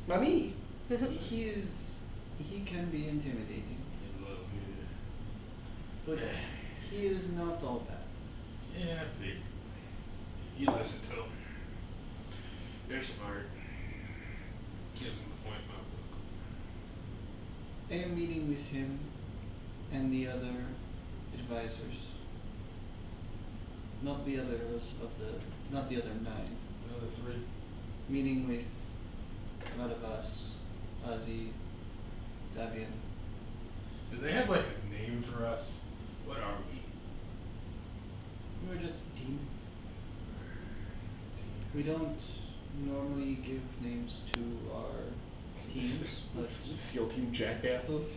Mommy. He can be intimidating, He's a little but he is not all bad. Yeah, I figured. You listen to him. They're smart. Gives them the point in my book. I am meeting with him and the other advisors. Not the others not the other 9. Another 3. Meaning with one of us, Ozzy, Davian. Do they have like a name for us? What are we? We're just a team. We don't normally give names to our teams, but SEAL team jackasses.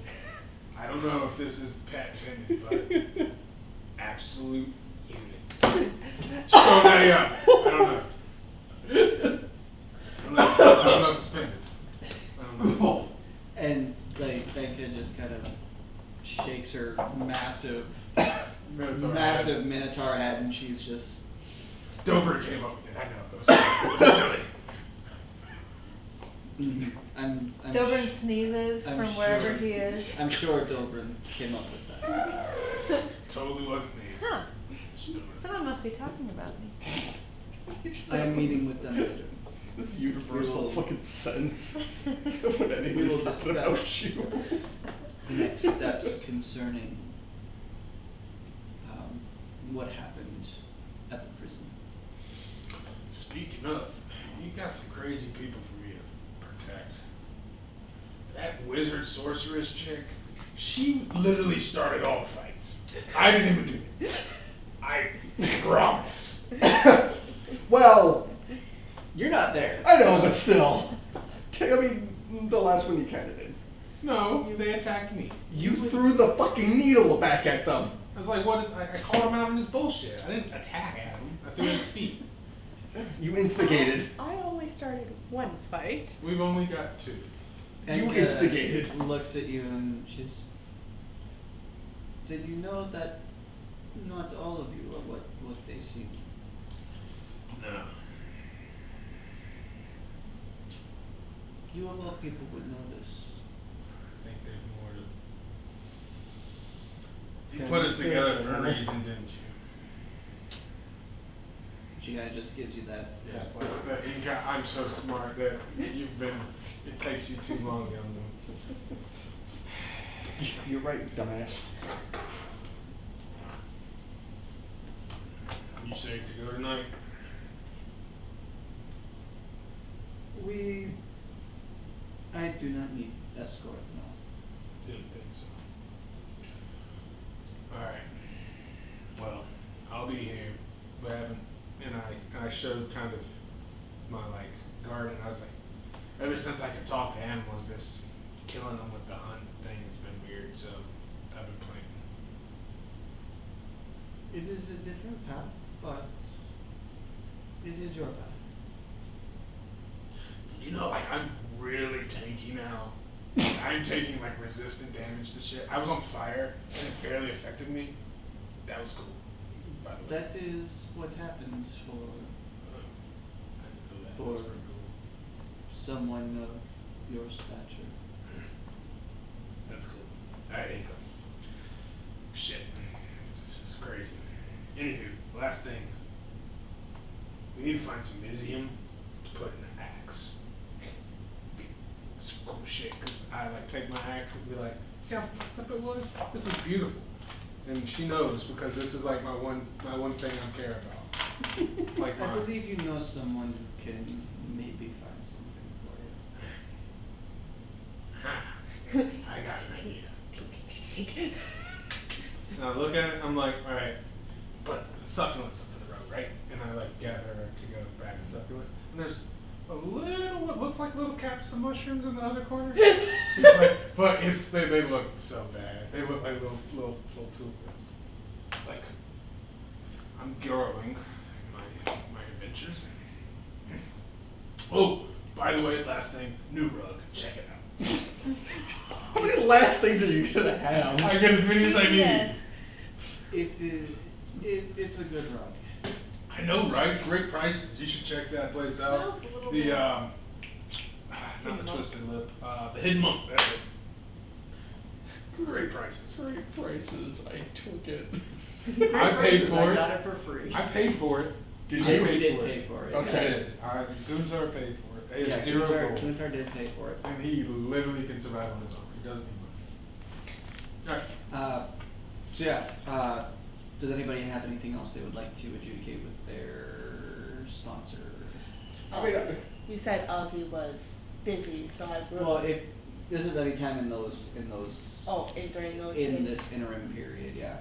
I don't know if this is patent pending, but absolute unit. Just throw that out. I don't know. I don't know if it's pending. I don't know. and like Becca just kind of shakes her massive Minotaur minotaur head, and she's just Dober came up with it. I know. It was silly. I'm Dobrin sneezes I'm from wherever sure- he is. I'm sure Dobrin came up with that. Totally wasn't me. Huh. Stupid. Someone must be talking about me. I am meeting with them later. This universal We will- fucking sense when We will anybody's talking about discuss you. the next steps concerning what happened at the prison. Speaking of, you got some crazy people for me to protect. That wizard sorceress chick, she literally started all the fights. I didn't even do it. I promise. Well, You're not there. I know, but still. I mean, the last one you kinda did. No, they attacked me. You threw the fucking needle back at them. I was like, what is, I called him out on his bullshit. I didn't attack at him. I threw at his feet. You instigated. I only started one fight. We've only got 2. You Enka instigated. Looks at you and she's. Did you know that not all of you are what they seem? No. You of all people would know this. I think there's more to. You put us together for a reason, didn't you? She kind of just gives you that. Yeah, it's like that. I'm so smart that you've been. It takes you too long, young one. You're right, dumbass. You safe to go tonight? I do not need escort, no. Didn't think so. Alright. Well, I'll be here. But I haven't, and I showed kind of my like garden. I was like, ever since I could talk to animals, this killing them with the hunt thing has been weird. So I've been playing. It is a different path, but it is your path. You know, like I'm really tanky now. I'm taking like resistant damage to shit. I was on fire and it barely affected me. That was cool. By the way. That is what happens for I didn't know that. For- That's pretty cool. someone of your stature. That's cool. Alright, Inca. Shit. This is crazy. Anywho, last thing. We need to find some Mizium to put in an axe. Some cool shit, because I like take my axe and be like, see how fucked up it was? This is beautiful. And she knows because this is like my one thing I care about. It's like I my believe you know someone who can maybe find something for you. I got an idea. And I look at it, I'm like, alright, but the succulent stuff in the road, right? And I like gather her to go back and succulent. And there's a little, what looks like little caps of mushrooms in the other corner. It's like, but they look so bad. They look like little tulips. It's like, I'm growing my adventures. Oh, by the way, last thing, new rug, check it out. How many last things are you gonna have? I get as many as I need. Yes. It's a good rug. I know, right? Great prices. You should check that place out. Smells a little The bit- not the Hidden Monk. Twisted Lip, the Hidden Monk. That's it. Great prices. Great prices. I took it. I paid for I it. got it for free. I paid for it. Did I you? paid did for pay it. for it. Okay. I did. Gunzar paid for it. They have zero gold. Kuntar did pay for it. And he literally can survive on his own. He doesn't need money. Alright. So yeah, does anybody have anything else they would like to adjudicate with their sponsor? I mean, You said Ozzy was busy, so I wrote. Well, if this is any time in those Oh, and during those in days. this interim period, yeah.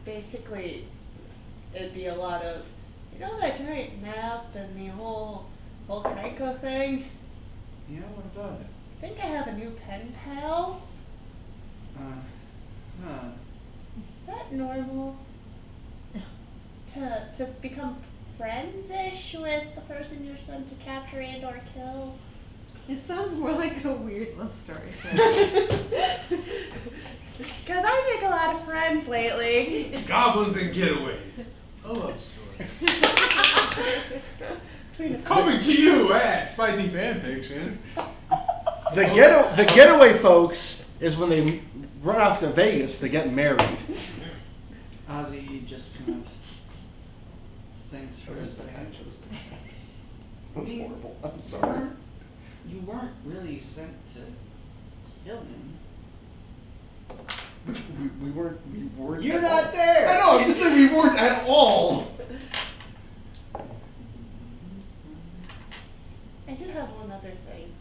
Basically, it'd be a lot of, you know, that giant map and the whole Volcanico thing? Yeah, what about it? I think I have a new pen pal. Huh. Is that normal? To become friends-ish with the person you're sent to capture and or kill? It sounds more like a weird love story. Because I make a lot of friends lately. Goblins and getaways. A love story. Between us. Coming to you at Spicy Fanfiction. the getaway folks is when they run off to Vegas to get married. Ozzy just kind of thanks for a second. That's horrible. I'm sorry. You weren't really sent to kill him. We weren't. You're at not all. there! I know. I'm just saying we weren't at all. I do have one other thing.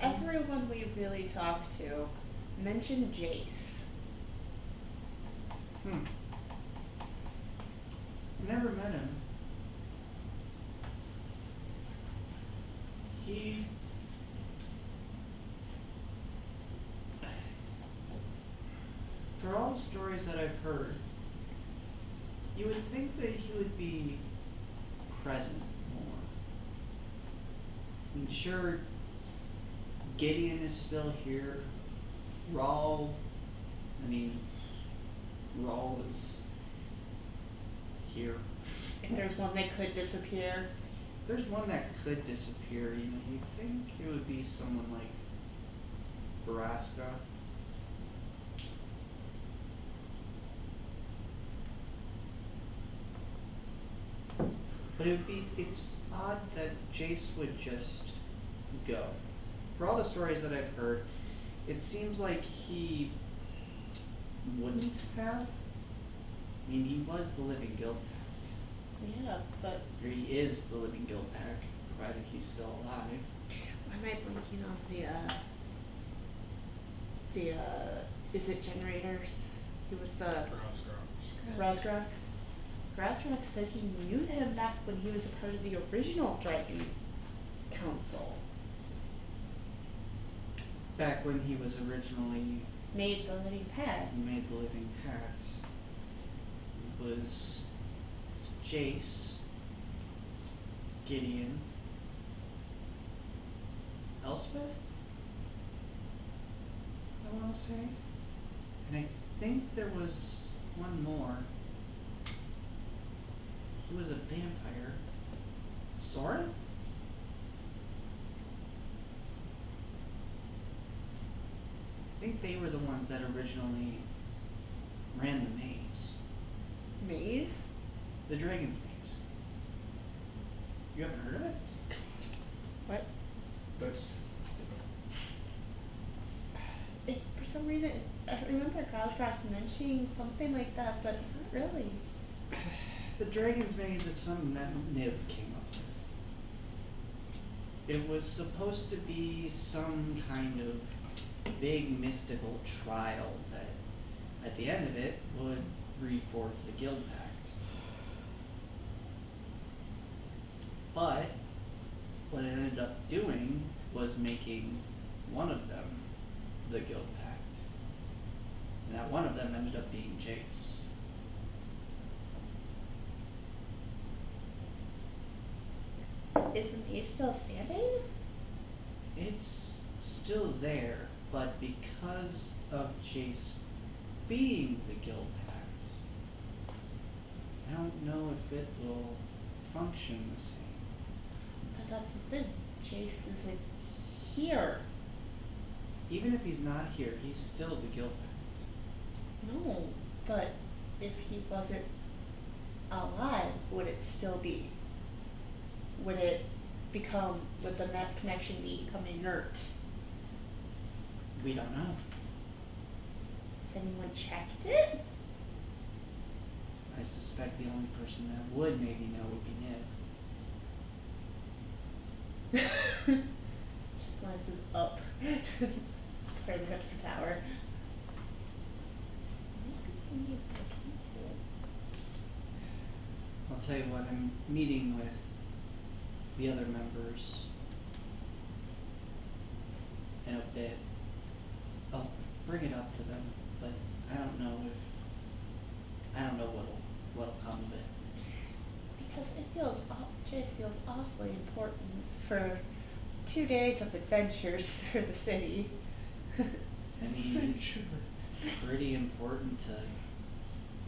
Everyone we really talked to mentioned Jace. Never met him. He... For all the stories that I've heard, you would think that he would be present more. I mean, sure, Gideon is still here. Raul is here. If there's one that could disappear. There's one that could disappear, you know, you'd think it would be someone like Baraska. But it's odd that Jace would just go. For all the stories that I've heard, it seems like he wouldn't have. I mean, he was the living guild pact. Yeah, but Or he is the living guild pact, provided he's still alive. why am I blanking on is it Generators? He was the Rosgrox. Rosgrox said he knew him back when he was a part of the original Dragon Council. Back when he was originally Made the living pact. made the living pact, it was Jace, Gideon, Elspeth, I want to say. And I think there was one more. He was a vampire. Soren? I think they were the ones that originally ran the maze. Maze? The Dragon's Maze. You haven't heard of it? What? That's For some reason, I remember Rosgrox mentioning something like that, but not really. The Dragon's Maze is something that Niv came up with. It was supposed to be some kind of big mystical trial that, at the end of it, would reforge the Guild Pact. But what it ended up doing was making one of them the Guild Pact. And that one of them ended up being Jace. Is the maze still standing? It's still there, but because of Jace being the Guild Pact, I don't know if it will function the same. But that's the thing. Jace isn't here. Even if he's not here, he's still the Guild Pact. No, but if he wasn't alive, would it still be? Would it become, would the net connection become inert? We don't know. Has anyone checked it? I suspect the only person that would maybe know would be Nib. Just glances up toward the Hipster Tower. Maybe some new people. I'll tell you what, I'm meeting with the other members in a bit. I'll bring it up to them, but I don't know what'll come of it. Because it just feels awfully important for 2 days of adventures through the city. I mean, it's pretty important to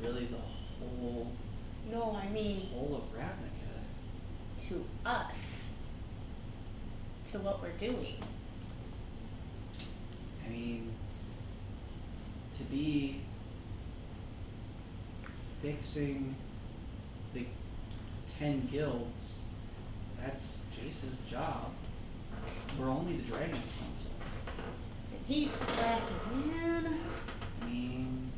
really the whole No, I mean of Ravnica. to us. To what we're doing. I mean, to be fixing the 10 guilds, that's Jace's job. We're only the Dragon Council. And he's slacking, man. I mean,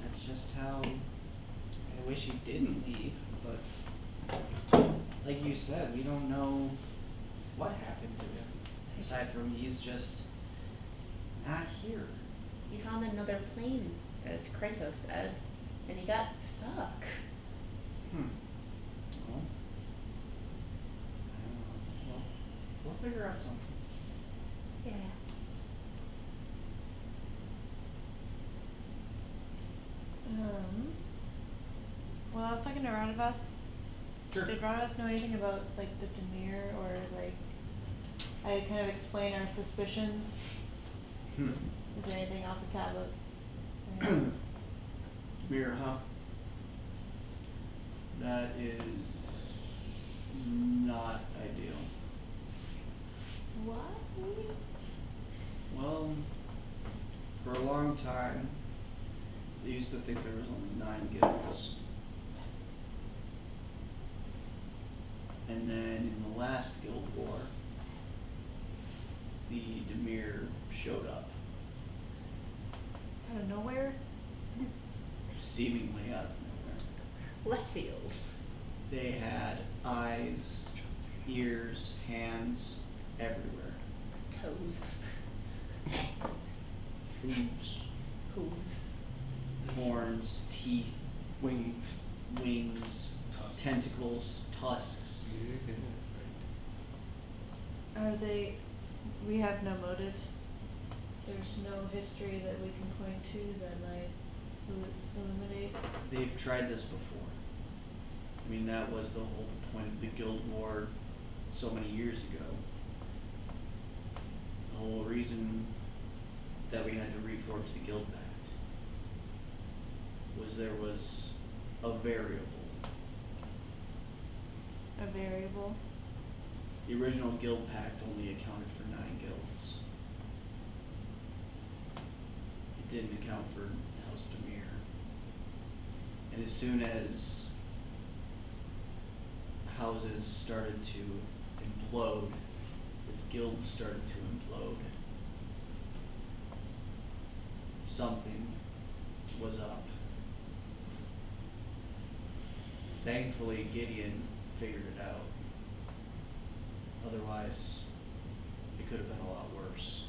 that's just how I wish he didn't leave, but like you said, we don't know what happened to him. Aside from he's just not here. He's on another plane, as Kratos said, and he got stuck. Well, I don't know. Well, we'll figure out something. Yeah. Well, I was talking to Radivas. Sure. Did Radivas know anything about like the Demir or like I kind of explained our suspicions? Is there anything else to talk about? Mirror, huh? That is not ideal. What? Well, for a long time, they used to think there was only 9 guilds. And then in the last guild war, the Demir showed up, Out of nowhere? seemingly out of nowhere. Left field. They had eyes, ears, hands, everywhere. Toes. Hooves, Hooves. horns, teeth, wings, tentacles, tusks. Are they? We have no motive. There's no history that we can point to that might illuminate. They've tried this before. I mean, that was the whole point of the Guild War so many years ago. The whole reason that we had to reforge the Guild Pact was there was a variable. A variable. The original Guild Pact only accounted for 9 guilds. It didn't account for House Demir. And as soon as houses started to implode, as guilds started to implode, something was up. Thankfully, Gideon figured it out. Otherwise, it could have been a lot worse.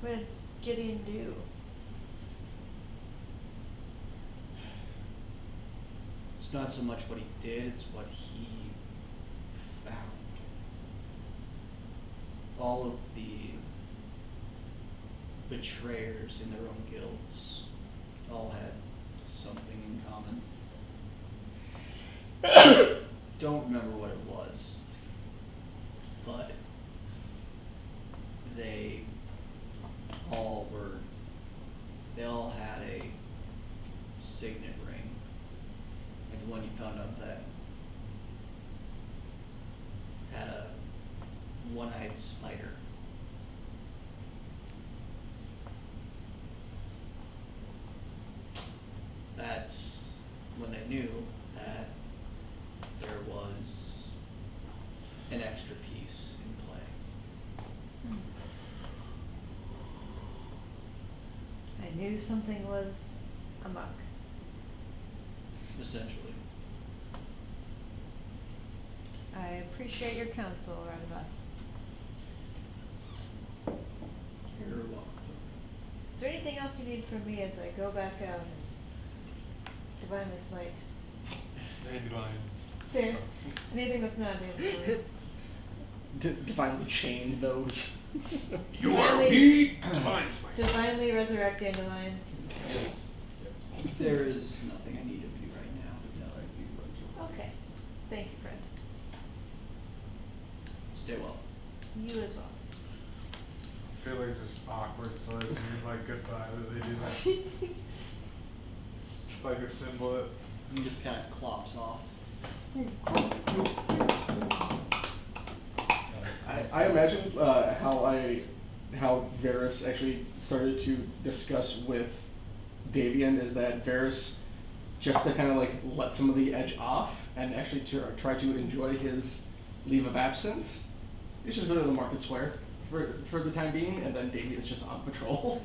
What did Gideon do? It's not so much what he did, it's what he found. All of the betrayers in their own guilds all had something in common. Don't remember what it was, but they all had a signet ring, like the one you found on that had a one-eyed spider. That's when they knew that there was I knew something was amok. Essentially. I appreciate your counsel, Radivas. You're welcome. Is there anything else you need from me as I go back out and divinely smite? Dandelions. There. Anything that's not dandelion. Divinely chain those. You are Divinely- weak. Divine smite. Divinely resurrect dandelions. Yes. There is nothing I need of you right now. Okay. Thank you, friend. Stay well. You as well. I feel like it's just awkward, so it's like goodbye that they do that. It's like a symbol that. He just kind of clops off. I imagine how Varys actually started to discuss with Davian is that Varys just to kind of like let some of the edge off and actually try to enjoy his leave of absence. He's just go to the market square for the time being, and then Davian's just on patrol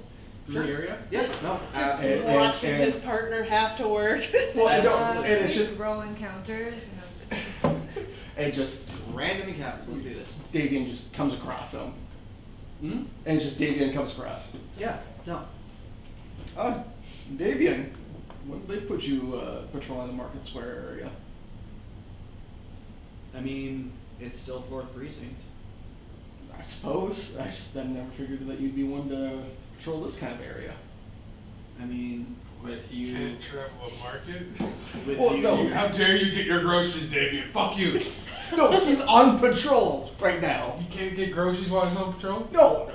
through the area. Yeah, no, Just absolutely. watching and- his partner have to work. Well, no, Absolutely. and it's Please just roll encounters and I'm just and just Random encounters. Let's do this. Davian just comes across him, Hmm? and it's just Davian comes across. Yeah, no. Davian, when did they put you patrolling the market square area? I mean, it's still 4th Precinct. I suppose. I just then never figured that you'd be one to patrol this kind of area. I mean, with you, Can't travel a market. with Well, you, no. How dare you get your groceries, Davian? Fuck you. No, he's on patrol right now. He can't get groceries while he's on patrol. No,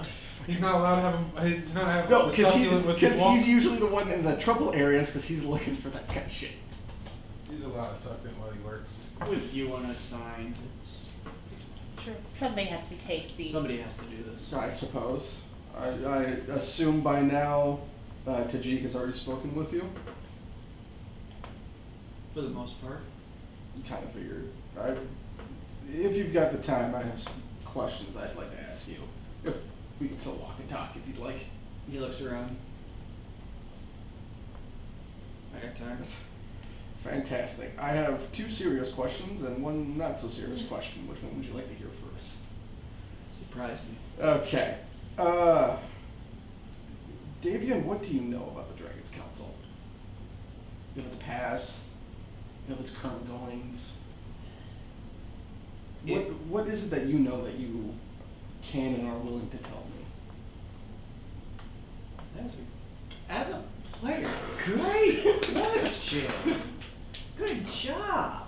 He's not allowed to have. He's not having no, the because succulent with his walk. he's usually the one in the trouble areas because he's looking for that kind of shit. He's allowed to succulent while he works. with you unassigned, it's True. Somebody has to take the. somebody has to do this. I suppose. I assume by now Tajik has already spoken with you. For the most part. Kind of figured. If you've got the time, I have some questions I'd like to ask you. If we can still walk and talk, if you'd like. He looks around. I got time. Fantastic. I have 2 serious questions and 1 not so serious question. Which one would you like to hear first? Surprise me. Okay. Davian, what do you know about the Dragon's Council? Of its past, of its current goings? What is it that you know that you can and are willing to tell me? As a player, great question. Good job.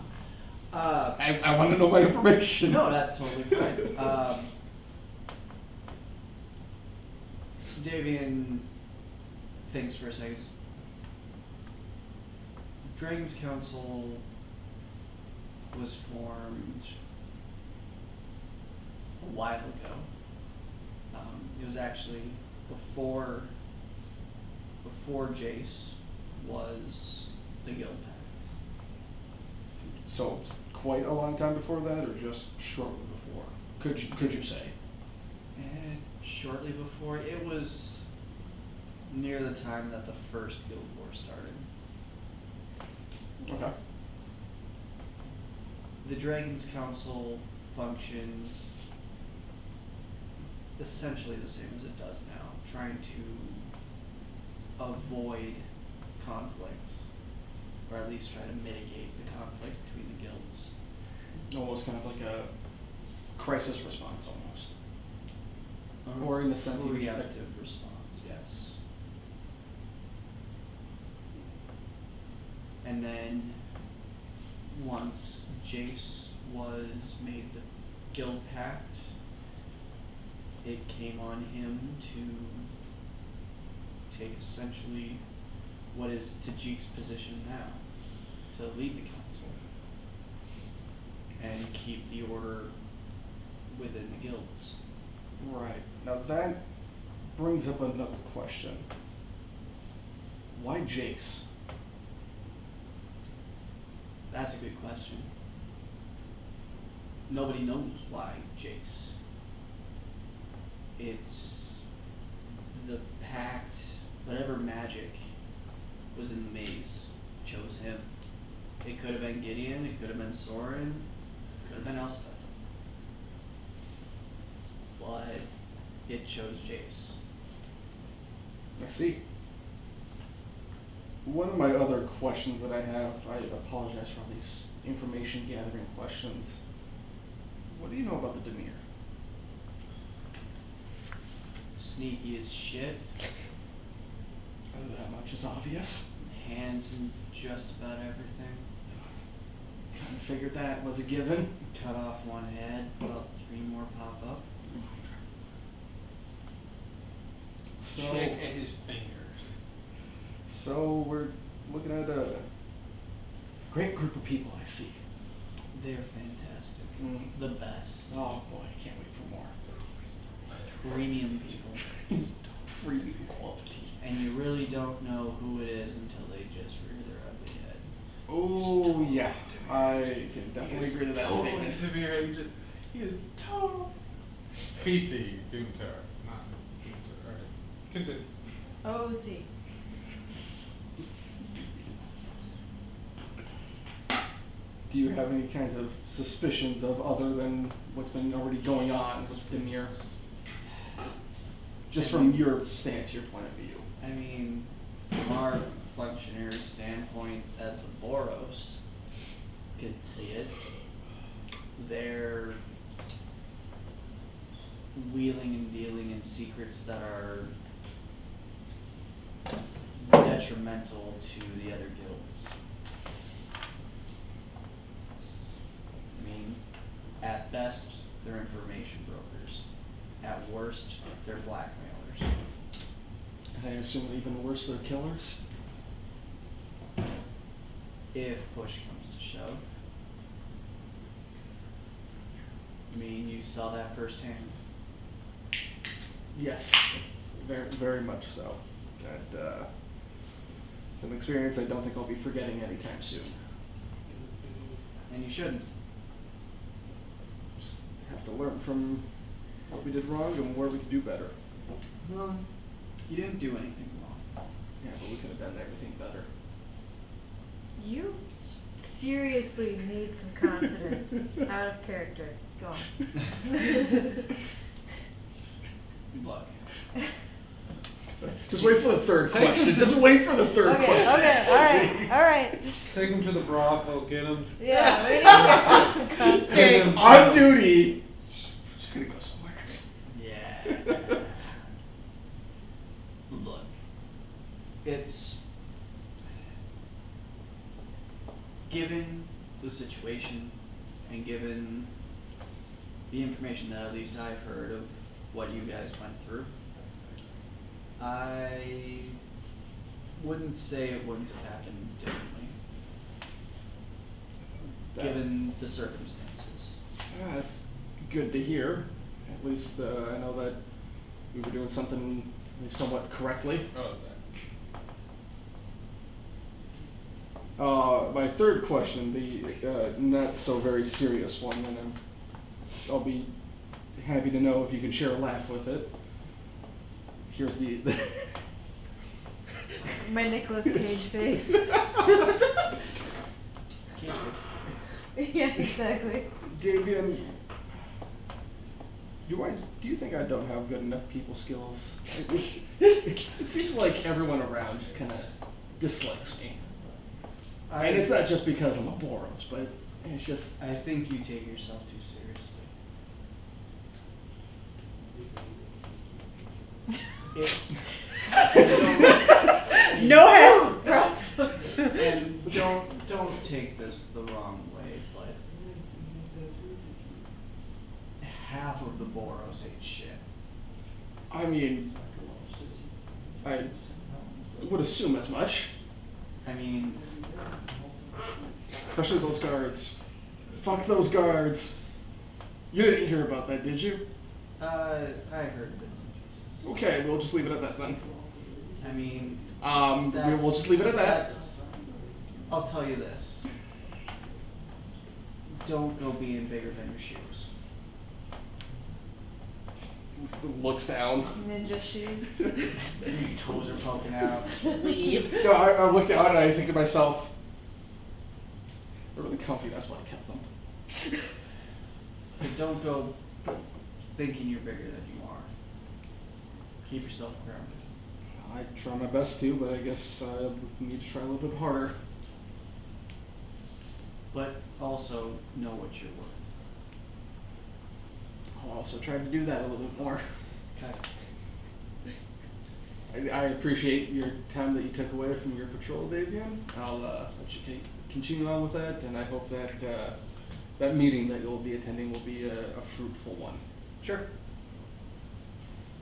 I want to know my information. No, that's totally fine. Davian thinks for a second. Dragon's Council was formed a while ago. It was actually before Jace was the Guild Pact. So it's quite a long time before that, or just shortly before? Could you say? And shortly before, it was near the time that the first Guild War started. Okay. The Dragon's Council functions essentially the same as it does now, trying to avoid conflict, or at least try to mitigate the conflict between the guilds. Almost kind of like a crisis response, almost. Or in the sense A of reactive response, yes. And then once Jace was made the Guild Pact, it came on him to take essentially what is Tajik's position now, to lead the council and keep the order within the guilds. Right. Now that brings up another question. Why Jace? That's a good question. Nobody knows why Jace. It's the pact, whatever magic magic was in the maze chose him. It could have been Gideon, it could have been Soren, it could have been Elspeth. But it chose Jace. I see. One of my other questions that I have, I apologize for all these information gathering questions. What do you know about the Demir? Sneaky as shit, That much is obvious. hands in just about everything. Kind of figured that was a given. Cut off one head, well, 3 more pop up. So, Check at his fingers. so we're looking at a great group of people, I see. They're fantastic. Mm. The best. Oh boy, I can't wait for more. Premium people. Premium quality. And you really don't know who it is until they just rear their ugly head. Oh yeah, I can definitely agree to that Totally statement. severe agent. He is total. PC, Doomstar, not Doomstar. Alright, continue. OC. Do you have any kinds of suspicions of other than what's been already going on with Demir? Just from your stance, your point of view. I mean, from our functionary standpoint as the Boros can see it, they're wheeling and dealing in secrets that are detrimental to the other guilds. I mean, at best, they're information brokers. At worst, they're blackmailers. And I assume even worse, they're killers. If push comes to shove. I mean, you saw that firsthand. Yes, very, very much so. That it's an experience I don't think I'll be forgetting anytime soon. And you shouldn't. Just have to learn from what we did wrong and where we could do better. Well, you didn't do anything wrong. Yeah, but we could have done everything better. You seriously need some confidence. Out of character. Go on. Good luck. Just wait for the third question. Just wait for the third Okay, question. okay, alright. Take him to the brothel, get him. Yeah, we need to get you some confidence. On duty. Just gonna go somewhere. Yeah. Look, it's given the situation and given the information that at least I've heard of what you guys went through, I wouldn't say it wouldn't have happened differently, given the circumstances. That's good to hear. At least I know that we were doing something somewhat correctly. Oh, that. My third question, the not so very serious one, and I'll be happy to know if you can share a laugh with it. Here's the My Nicolas Cage face. Yeah, exactly. Davian, do you think I don't have good enough people skills? It seems like everyone around just kind of dislikes me. And it's not just because I'm a Boros, but it's just... I think you take yourself too seriously. No help, bro. And don't take this the wrong way, but half of the Boros ain't shit. I mean, I would assume as much. I mean, Especially those guards. Fuck those guards. You didn't hear about that, did you? I heard bits and pieces. Okay, we'll just leave it at that then. I mean, We'll just leave it at that. I'll tell you this. Don't go being bigger than your shoes. looks down. Ninja shoes. Toes are poking out. Leave. No, I look down and I think to myself, they're really comfy, that's why I kept them. But don't go thinking you're bigger than you are. Keep yourself grounded. I try my best to, but I guess I need to try a little bit harder. But also know what you're worth. I'll also try to do that a little bit more. Okay. I appreciate your time that you took away from your patrol, Davian. I'll let you continue on with that, and I hope that that meeting that you'll be attending will be a fruitful one. Sure.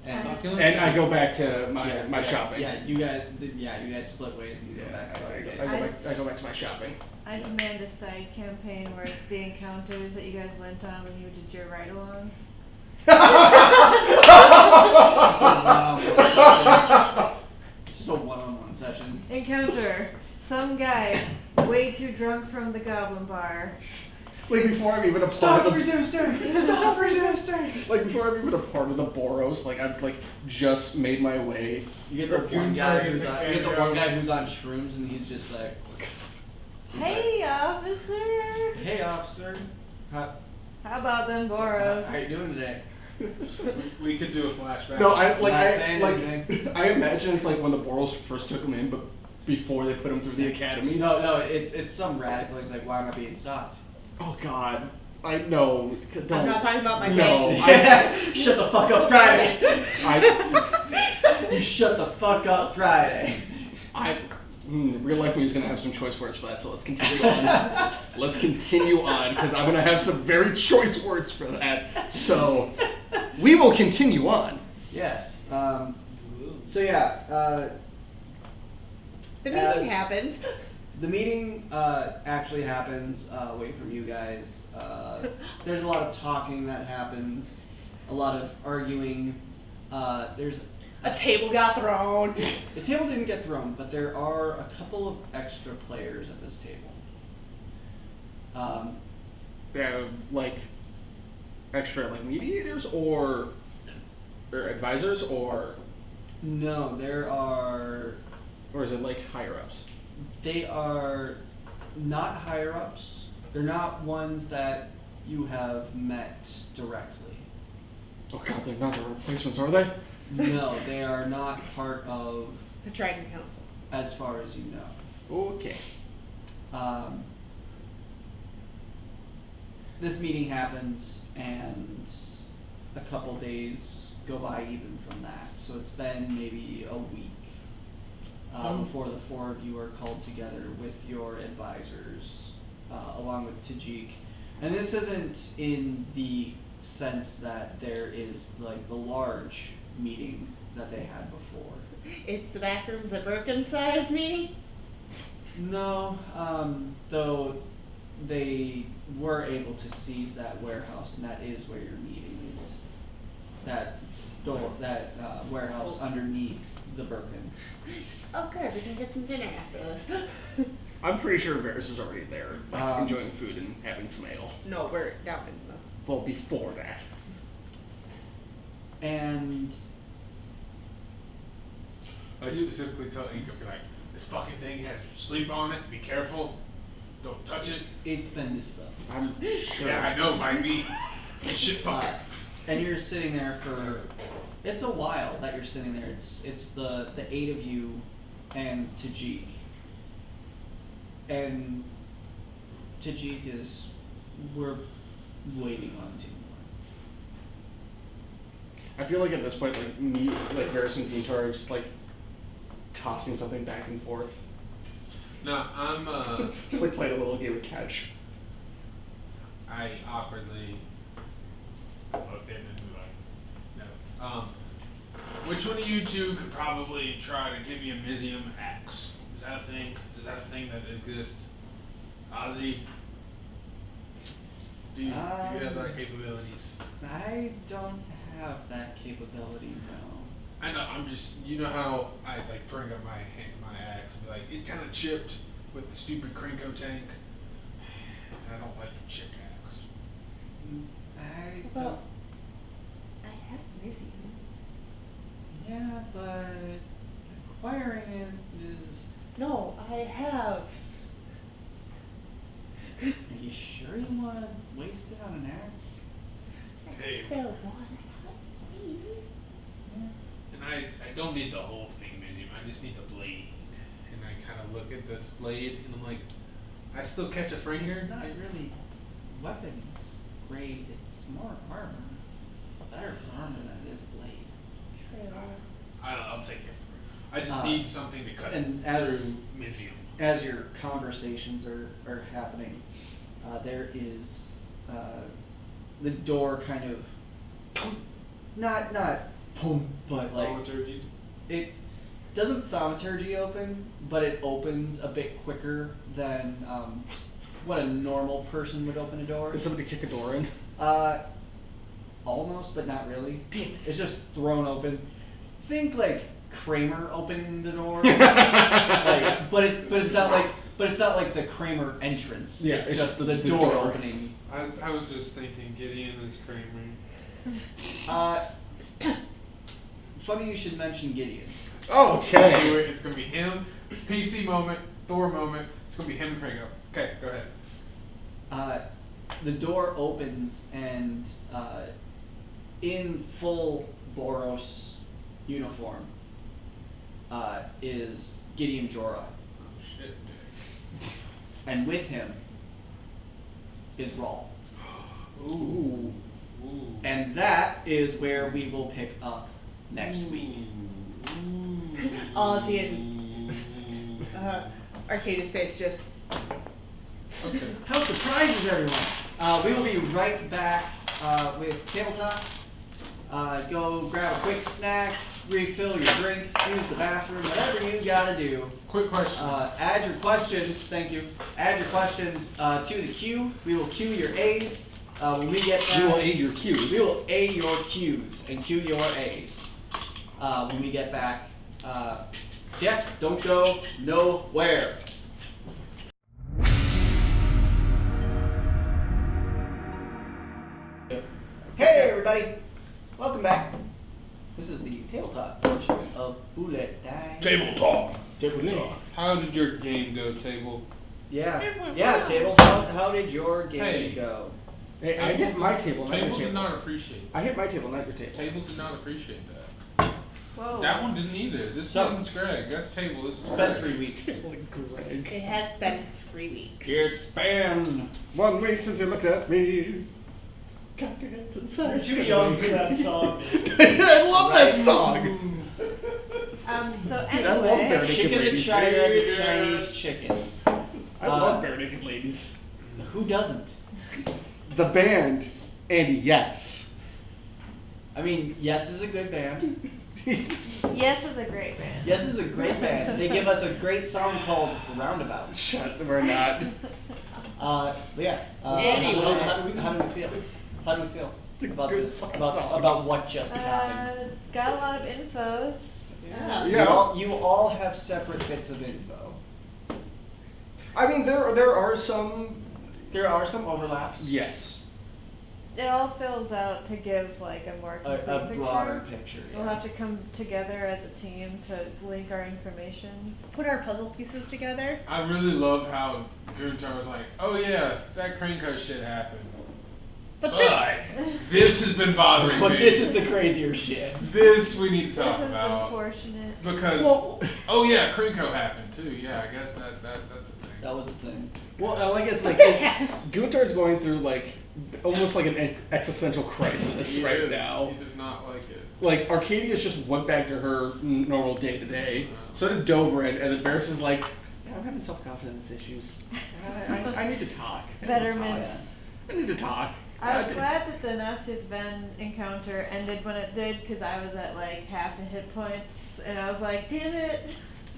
And- And I go back to my Yeah, shopping. Yeah, you guys split ways and you go back to other days. I go back to my shopping. I demand a side campaign where it's the encounters that you guys went on when you did your ride along. Just a one-on-one session. Encounter some guy way too drunk from the Goblin Bar. Like before I'm even a part Stop of the resisting! Stop resisting! like before I'm even a part of the Boros, like I've like just made my way. You get the Raccoon one guy targets who's a on, you get the cameo. one guy who's on shrooms and he's just like, Hey, officer! "Hey, officer, how How about them how Boros? you doing today?" We could do a flashback. No, Not saying anything. I imagine it's like when the Boros first took him in, but before they put him through the academy. No, it's some radical. He's like, "Why am I being stopped?" Oh God, I know. Don't. I'm not talking about my No, day. Shut the fuck up, Friday. I, You shut the fuck up, Friday. real life me is gonna have some choice words for that, so let's continue on. Let's continue on, because I'm gonna have some very choice words for that. So, we will continue on. Yes. So yeah. The meeting As- happens. The meeting actually happens away from you guys. There's a lot of talking that happens, a lot of arguing. There's A table got thrown. the table didn't get thrown, but there are a couple of extra players at this table. Yeah, like extra like mediators or advisors or No, there are. is it like higher ups? They are not higher ups. They're not ones that you have met directly. Oh God, they're not the replacements, are they? No, they are not part of, The Dragon Council. as far as you know. Okay. This meeting happens, and a couple days go by even from that. So it's been maybe a week before the four of you are called together with your advisors, along with Tajik. And this isn't in the sense that there is like the large meeting that they had before. It's the backrooms at Broken Size meeting. No, though they were able to seize that warehouse, and that is where your meeting is. That store, that warehouse underneath the Birkins. Oh, good. We can get some dinner after this. I'm pretty sure Varys is already there, Um, enjoying food and having some ale. No, we're down in the. Well, before that. And I specifically tell Inca, be like, this fucking thing has sleep on it. Be careful. Don't touch it. it's been dispelled. I'm sure. Yeah, I know. By me. Shit, fuck it. And you're sitting there for, it's a while that you're sitting there. It's the 8 of you and Tajik. And Tajik is, we're waiting on 2 more. I feel like at this point, like me, like Varys and Guntar are just like tossing something back and forth. No, I'm Just like playing a little game of catch. I awkwardly looked in and be like, no. Which one of you two could probably try to give me a Mizium axe? Is that a thing? Is that a thing that exists? Ozzy? Do you have that capabilities? I don't have that capability, no. I know, I'm just, you know how I like bring up my axe and be like, it kind of chipped with the stupid Krinko tank. I don't like the chipped axe. I Well, don't. I have Missy Yeah, but acquiring it is. No, I have. Are you sure you want to waste it on an axe? Hey. So one, I got three. And I don't need the whole thing, Mizzy. I just need the blade. And I kind of look at this blade and I'm like, I still catch a finger. It's not really weapons grade, it's more armor. It's better for armor than it is blade. True. I'll take it. I just Uh, need something to cut and as- through Mizium. As your conversations are happening, there is the door kind of not boom, but like Thaumaturgy? it doesn't thaumaturgy open, but it opens a bit quicker than what a normal person would open a door. Did somebody kick a door in? Almost, but not really. Damn it. It's just thrown open. Think like Kramer opening the door, like, but it's not like the Kramer entrance. Yeah, it's it's just just the the door door. opening. I was just thinking Gideon is Kramer. Funny you should mention Gideon. Okay. It's gonna be him, PC moment, Thor moment. It's gonna be him and Krago. Okay, go ahead. The door opens and in full Boros uniform is Gideon Jorah, Oh shit. and with him is Rawl. Ooh. Ooh. And that is where we will pick up next week. Ozzy and Arcadia's face just. Okay. How surprised is everyone? We will be right back with Tabletop. Go grab a quick snack, refill your drinks, use the bathroom, whatever you gotta do. Quick question. Add your questions, thank you. Add your questions to the queue. We will queue your A's. When we get back, You will aid your cues. we will A your Q's and Q your A's. When we get back. Yeah, don't go nowhere. Hey everybody, welcome back. This is the tabletop portion of Bulette. Table talk. Table talk. How did your game go, Table? Yeah, It went yeah, well. Table. How did your game Hey. go? Hey, I hit my table, not your Table table. did not appreciate I hit my table, not your that. table. Table did not appreciate that. Whoa. That one didn't either. This So- one's Greg. That's Table. This is It's been Greg. 3 weeks. Like Greg. It has been 3 weeks. It's been 1 week since you looked at me. Cock your head to the side. You're too young for that song. I love that song. So Dude, I love anyway, Bare Naked chicken and Ladies. China Chinese chicken. I love Bare Naked Ladies. Who doesn't? The band, Andy, yes. I mean, Yes is a good band. Yes is a great band. Yes is a great band. They give us a great song called Roundabout. Shut, we're not. But yeah. Anyway. How do we feel? How do we feel It's a about good this? song. About what just happened? Got a lot of infos. Yeah. Yeah. You all have separate bits of info. I mean, there are some. There are some overlaps. Yes. It all fills out to give like a more complete A picture. broader picture. We'll yeah. have to come together as a team to link our information. Put our puzzle pieces together. I really love how Guntar was like, oh yeah, that Cranko shit happened. But This has been bothering But me. this is the crazier shit. This we need to This talk is about. unfortunate. Because, Well- oh yeah, Cranko happened too. Yeah, I guess that's a thing. That was the thing. Well, I like it's But like this happened. Guntar's going through like almost like an existential crisis He right is. now. He does not like it. Like Arcadia's just went back to her normal day to day. So did Dobrin, and then Varys is like, yeah, I'm having self-confidence issues. I need to talk. I need to Betterment. talk. I need to talk. I was glad that the Nastiest Ven encounter ended when it did, because I was at like half a hit points, and I was like, damn it.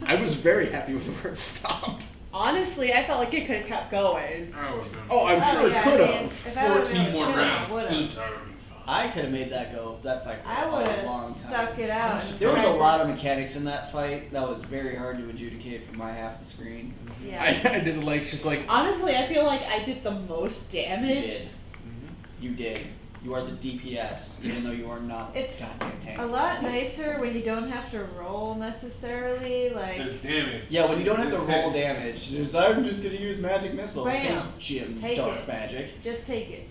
I was very happy with where it stopped. honestly, I felt like it could have kept going. I was gonna. Oh, I'm sure yeah, it could I have. mean, if I would've 14 been more killed, rounds. would've. Guntar would be fine. I could have made that go. That fight. I go would a have long time. stuck it out. and There was a tried to- lot of mechanics in that fight that was very hard to adjudicate from my half of the screen. Yeah. I did like, she's like, Honestly, I feel like I did the most You damage. did. You did. You are the DPS, even though you are not It's goddamn tank. a lot nicer when you don't have to roll necessarily, like. There's damage. Yeah, when you don't have to This roll hits. damage. I'm just gonna use magic missile. Bam. Hey, Jim, Take dark it. magic. Just take it.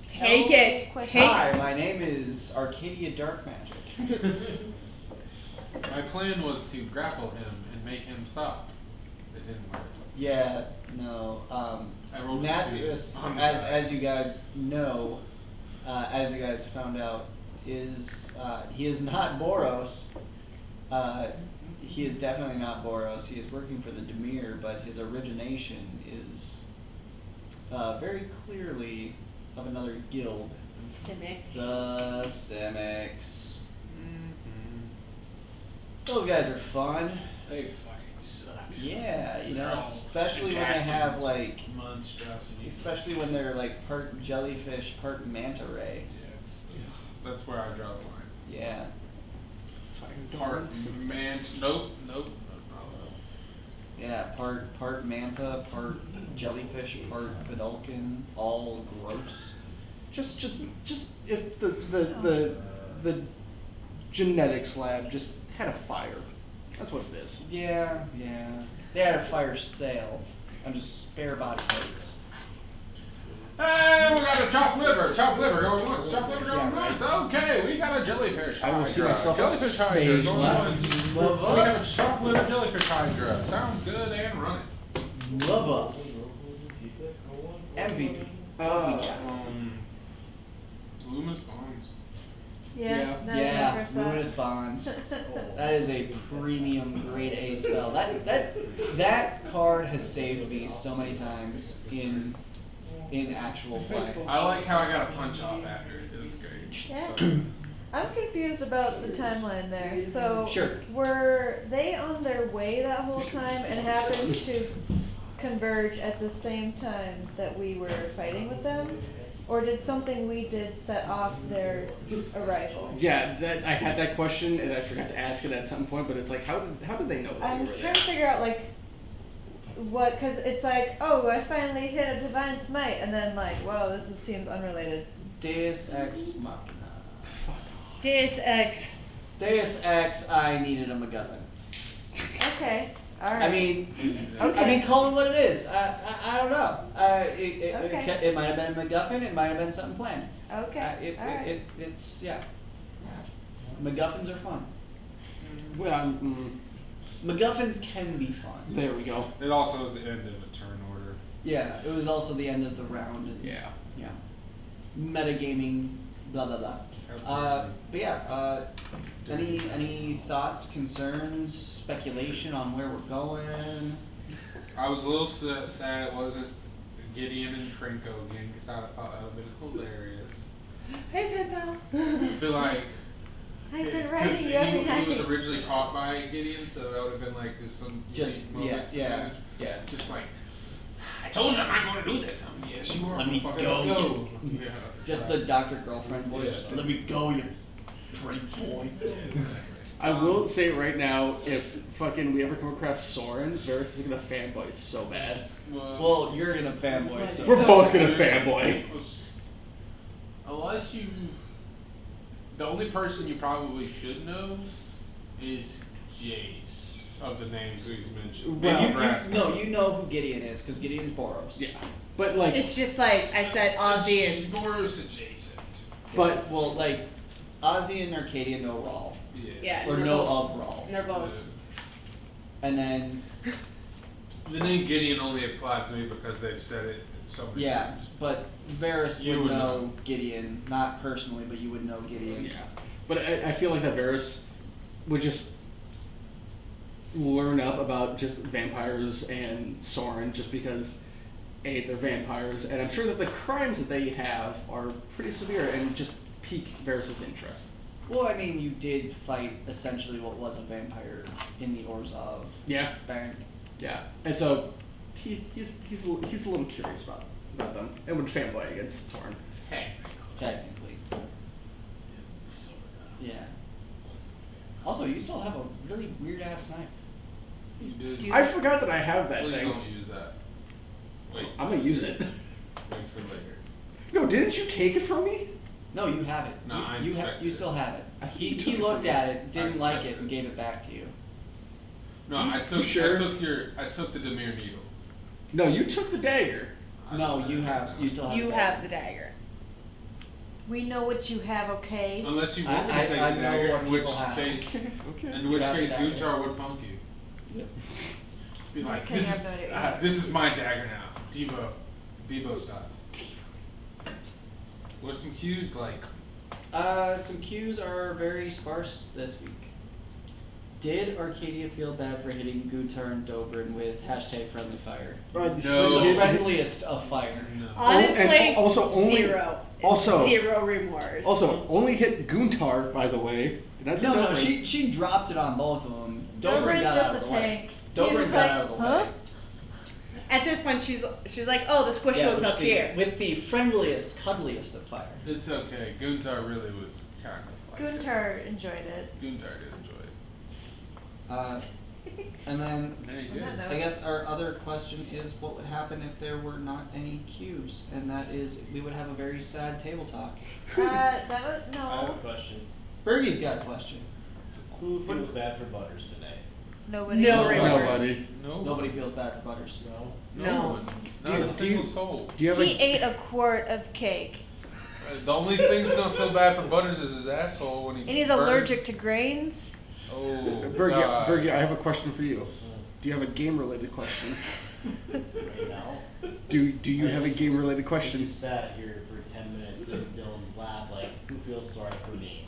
Take No it. question. Hi, my name is Arcadia Dark Magic. My plan was to grapple him and make him stop. It didn't work. Yeah, no. I rolled a Nassius, 20 on the die. as you guys know, as you guys found out, is he is not Boros. He is definitely not Boros. He is working for the Demir, but his origination is very clearly of another guild, Simic. the Simics. Those guys are fun. They fucking suck. Yeah, you know, They're all especially when they adapted have like. monstrosities. Especially when they're like part jellyfish, part manta ray. Yeah, That's where I draw the line. Yeah. Part man. Nope. Yeah, part manta, part jellyfish, part Vidalkin, all gross. Just if the genetics lab just had a fire. That's what it is. Yeah. They had a fire sale on just spare body parts. Hey, we got a chopped liver. Chopped liver going once. Chopped liver going Yeah, once. right. Okay, we got a jellyfish. I will see hydra. myself on Jellyfish hydra stage going left. once. Love We up. have a chopped liver jellyfish hydra. Sounds good and running. Love up. MVP. Luminous bonds. Yeah. That Yeah, never sucks. luminous bonds. That is a premium grade A spell. That card has saved me so many times in actual play. I like how I got a punch off after it. It was great. Yeah. So, I'm confused about the timeline there. So Sure. were they on their way that whole time and happened to converge at the same time that we were fighting with them? Or did something we did set off their arrival? Yeah, that I had that question and I forgot to ask it at some point, but it's like, how did they know that I'm we were trying there? to figure out like what, cause it's like, oh, I finally hit a divine smite, and then like, whoa, seems unrelated. Deus Ex Machina. Deus Ex. Deus Ex, I needed a MacGuffin. Okay, all right. I mean, Okay. call it what it is. I don't know. Okay. It might have been a MacGuffin. It might have been something planned. Okay, all right. It's yeah. MacGuffins are fun. Well, MacGuffins can be fun. there we go. it also is the end of a turn order. Yeah, it was also the end of the round. And, Yeah. Yeah. Metagaming, blah blah blah. But yeah. Any thoughts, concerns, speculation on where we're going? I was a little sad it wasn't Gideon and Krenko again because I thought that would have been hilarious. Hey, Pippo. Be like, I've been because writing you every night. he was originally caught by Gideon, so that would have been like this some Just unique moment. yeah. Just like, I told you I'm not going to do this. Yes, you are. Let me motherfucker, go. Let's go. Yeah. Just the doctor girlfriend voice. Yeah. Just let me go, you pretty boy. I will say right now, if fucking we ever come across Soren, Varys is gonna fanboy so bad. Well, you're gonna fanboy. So. We're both gonna fanboy. Unless you, the only person you probably should know is Jace of the names he's mentioned. Well, You know who Gideon is because Gideon's Boros. Yeah, but like, It's just like I said, Ozzy and Boros adjacent. but Well, like Ozzy and Arcadia know Rawl, yeah, or they're know both- of Rawl, and they're both. and then The name Gideon only applies to me because they've said it so many yeah, times. but Varys You would would know know. Gideon, not personally, but you would know Gideon. yeah, but I feel like that Varys would just learn up about just vampires and Soren just because A, they're vampires, and I'm sure that the crimes that they have are pretty severe and just pique Varys' interest. Well, I mean, you did fight essentially what was a vampire in the Orzhov Yeah, Bank. yeah, and so he's a little curious about them and would fanboy against Soren. Technically. Yeah. Also, you still have a really weird ass knife. You did. I forgot that I have that Please thing. don't use that. Wait, I'm gonna use it. wait for later. No, didn't you take it from me? No, you have it. No, I you inspected you it. still have it. He took it looked from you. at it, didn't like inspected it, and it. gave it back to you. No, I took sure? I took the Demir needle. No, you took the dagger. No, you still have. You it. have the dagger. We know what you have, okay? Unless you I- want me I- to take I a know dagger, what in which people have. case, Okay. in You which have the case dagger. Guntar would punk you. Yep. Be Just like, kidding, this I is, have no idea what you have. this is my dagger now, Debo style. What's some cues like? Some cues are very sparse this week. Did Arcadia feel bad for hitting Guntar and Dobrin with #friendly fire? No. The friendliest of fire. No. Honestly, and also only- zero. also- Zero remorse. Also, only hit Guntar, by the way. Not No, Dobrin. she dropped it on both of them. Dobrin Dobrin's got just out a of the way. tank. Dobrin He's just got like, out of the huh? way. At this point, she's like, oh, the squishy Yeah, one's which up the- here. With the friendliest, cuddliest of fire. It's okay. Guntar really was kind of like Guntar enjoyed it. Guntar did enjoy it. And then There you On that go. note- I guess our other question is what would happen if there were not any cues, and that is we would have a very sad table talk. That was, I have a no, question. Fergie's got a question. Who feels bad for Butters tonight? nobody. No Nobody. remorse. Nobody. No. Nobody feels bad for Butters. No. No No. one. Do Not you- a do single you- soul. Do you have He a ate a quart of cake, The only thing that's gonna feel bad for Butters is his asshole when he. and he's burns. allergic to grains. Oh. Bergie, God. Bergie, I have a question for you. Do you have a game-related question? Right now? Do you have a game-related I question? just sat here for 10 minutes in Dylan's lap, like, who feels sorry for me?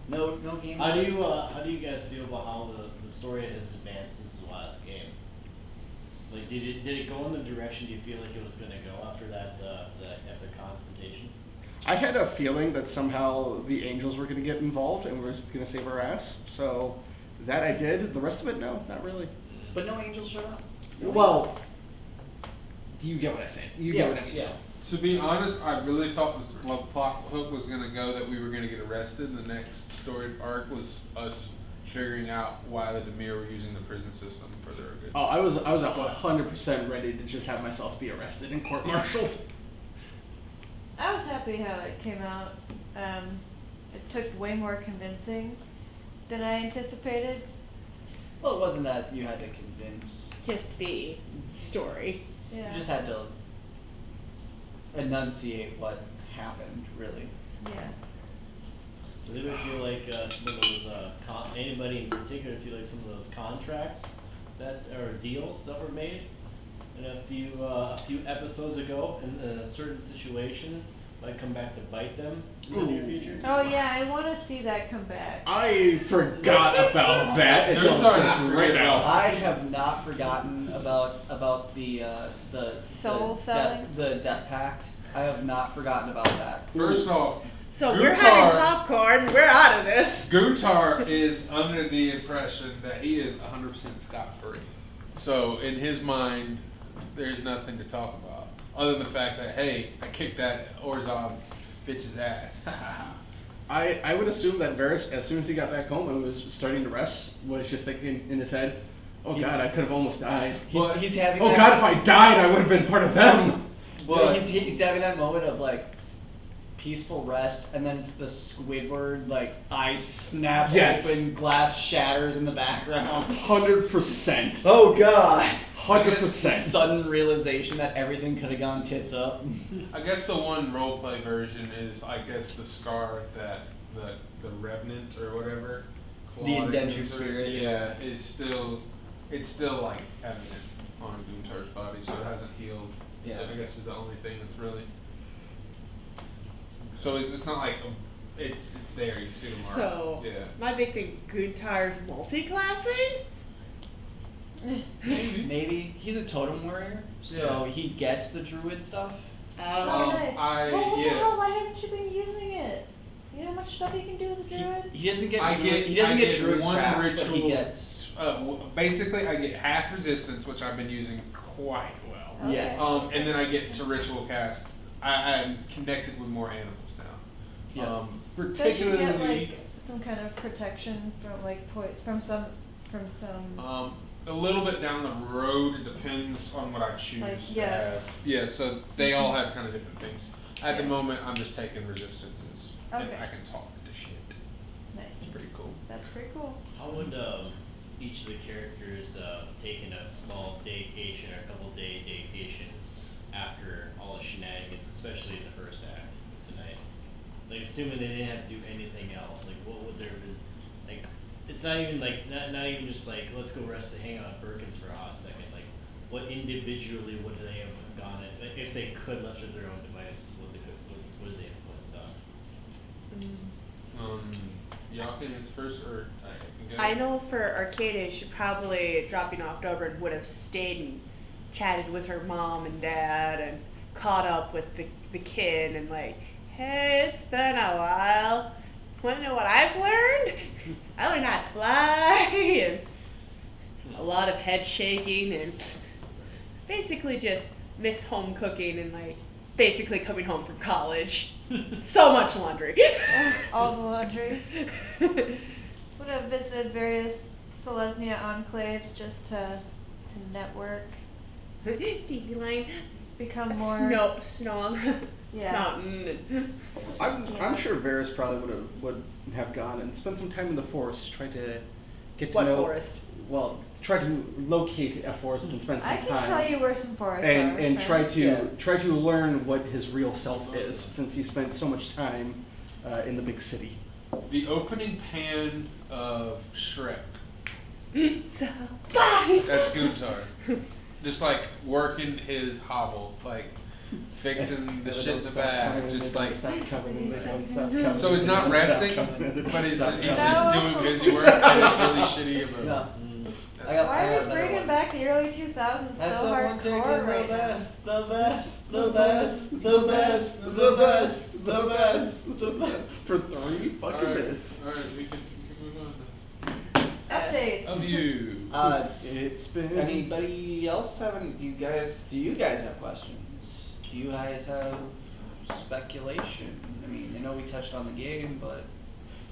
No game. How do you guys feel about how the story has advanced since the last game? Like, did it go in the direction you feel like it was gonna go after that epic confrontation? I had a feeling that somehow the Angels were going to get involved and we're going to save our ass. So that I did. The rest of it, no, not really. But no angels showed up. Well, you get what I say. You get what I mean. Yeah. To be honest, I really thought this plot hook was gonna go that we were gonna get arrested. And the next story arc was us figuring out why the Demir were using the prison system for their good. Oh, I was 100% ready to just have myself be arrested and court-martialed. I was happy how it came out. It took way more convincing than I anticipated. Well, it wasn't that you had to convince. Just the story. Yeah. You just had to enunciate what happened, really. Yeah. Does anybody feel like some of those, anybody in particular feel like some of those contracts or deals that were made in a few episodes ago in a certain situation might come back to bite them in the near future? Oh yeah, I want to see that come back. I forgot about that There's until already just right forget now. about I have not forgotten about the Soul selling? the death pact. I have not forgotten about that. First off, So we're having Guntar- popcorn. We're out of this. Guntar is under the impression that he is 100% scot-free. So in his mind, there's nothing to talk about other than the fact that, hey, I kicked that Orzhov bitch's ass. I would assume that Varys, as soon as he got back home and was starting to rest, was just thinking in his head, oh God, I could have almost died. He's having. Oh that, God, if I died, I would have been part of them. Well, he's having that moment of like peaceful rest, and then it's the Squidward like eyes snap Yes. open, glass shatters in the background. 100%. Oh God! 100%. Sudden realization that everything could have gone tits up. I guess the one roleplay version is, I guess, the scar that the Revenant or whatever. The Claude indentured Gunther, spirit, yeah. is still, it's still like evident on Guntar's body, so it hasn't healed. Yeah. I guess is the only thing that's really. So it's not like it's there. You can see the mark. So Yeah. my big thing, Guntar's multi-classing. Maybe he's a totem warrior, so Yeah. he gets the druid stuff. Oh, Um, nice. I- Well, what the yeah. hell? Why haven't you been using it? You know how much stuff you can do as a He, druid? he doesn't get I druid. get- he doesn't I get get druid one craft, but he ritual- gets. Basically, I get half resistance, which I've been using quite well. Okay. Yes. And then I get to ritual cast. I'm connected with more animals now. Yeah. Don't you Particularly. get like some kind of protection from like from some A little bit down the road, it depends on what I choose Like, to yeah. have. Yeah, so they all have kind of different things. At the Yeah. moment, I'm just taking resistances, and Okay. I can talk to shit. Nice. It's pretty cool. That's pretty cool. How would each of the characters taking a small vacation or a couple day vacation after all the shenanigans, especially in the first act tonight? Like assuming they didn't have to do anything else, like what would there be? Like it's not even like not even just like let's go rest and hang out at Birkins for a hot second. Like what individually would they have gone at like, if they could left of their own devices? What would they have done? Yakin's first, or I can go. I know for Arcadia, she probably, dropping off Dublin, would have stayed and chatted with her mom and dad and caught up with the kid and like, hey, it's been a while. Want to know what I've learned? I learned how to fly and a lot of head shaking and basically just miss home cooking and like basically coming home from college. So much laundry. All the laundry. Would have visited various Selesnya enclaves just to network, Dandelion, become more. snow, Yeah. mountain. I'm sure Varys probably would have gone and spent some time in the forest, try to get to What know. forest? Well, try to locate a forest and spend some I time. can tell you where some forests and are. and okay? try to learn what his real self is, since he spent so much time in the big city. The opening pan of Shrek. So, bye! That's Guntar. Just like working his hobble, like fixing the They shit don't in the stop bag, coming, just they don't like. stop coming, they don't stop coming, So he's they not don't stop resting, coming, they don't but he's stop just coming. doing busy work and it's really shitty about No. it. I got- Why I are got we another bringing one. back the early 2000s Has so someone taken hardcore right the now? best, the best, the best, best, the best, the best, the best, the best, for 3 fucking Alright, minutes. alright, we can move on Updates. then. Of you. It's been. Anybody else having? Do you guys have questions? Do you guys have speculation? I mean, I know we touched on the game, but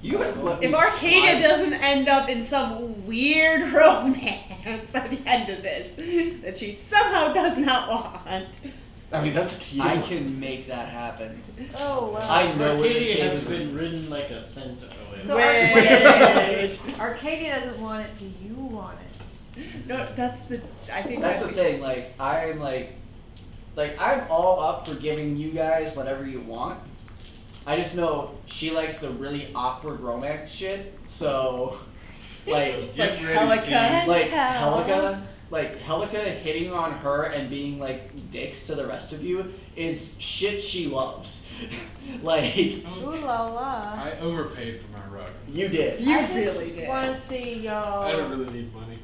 You have let If me Arcadia slide. doesn't end up in some weird romance by the end of this that she somehow does not want. I mean, that's up to you. I can make that happen. Oh wow. I know where this Arcadia game has is. been ridden like a cent away. So Wait. Arcadia doesn't want it. Do you want it? No, that's the. I think That's the thing. Like I'm like I'm all up for giving you guys whatever you want. I just know she likes the really awkward romance shit. So like Get ready Helica. to. like Helica hitting on her and being like dicks to the rest of you is shit she loves. Like Ooh la la. I overpaid for my rug. you did. You I just really did. want to see y'all I don't really need money.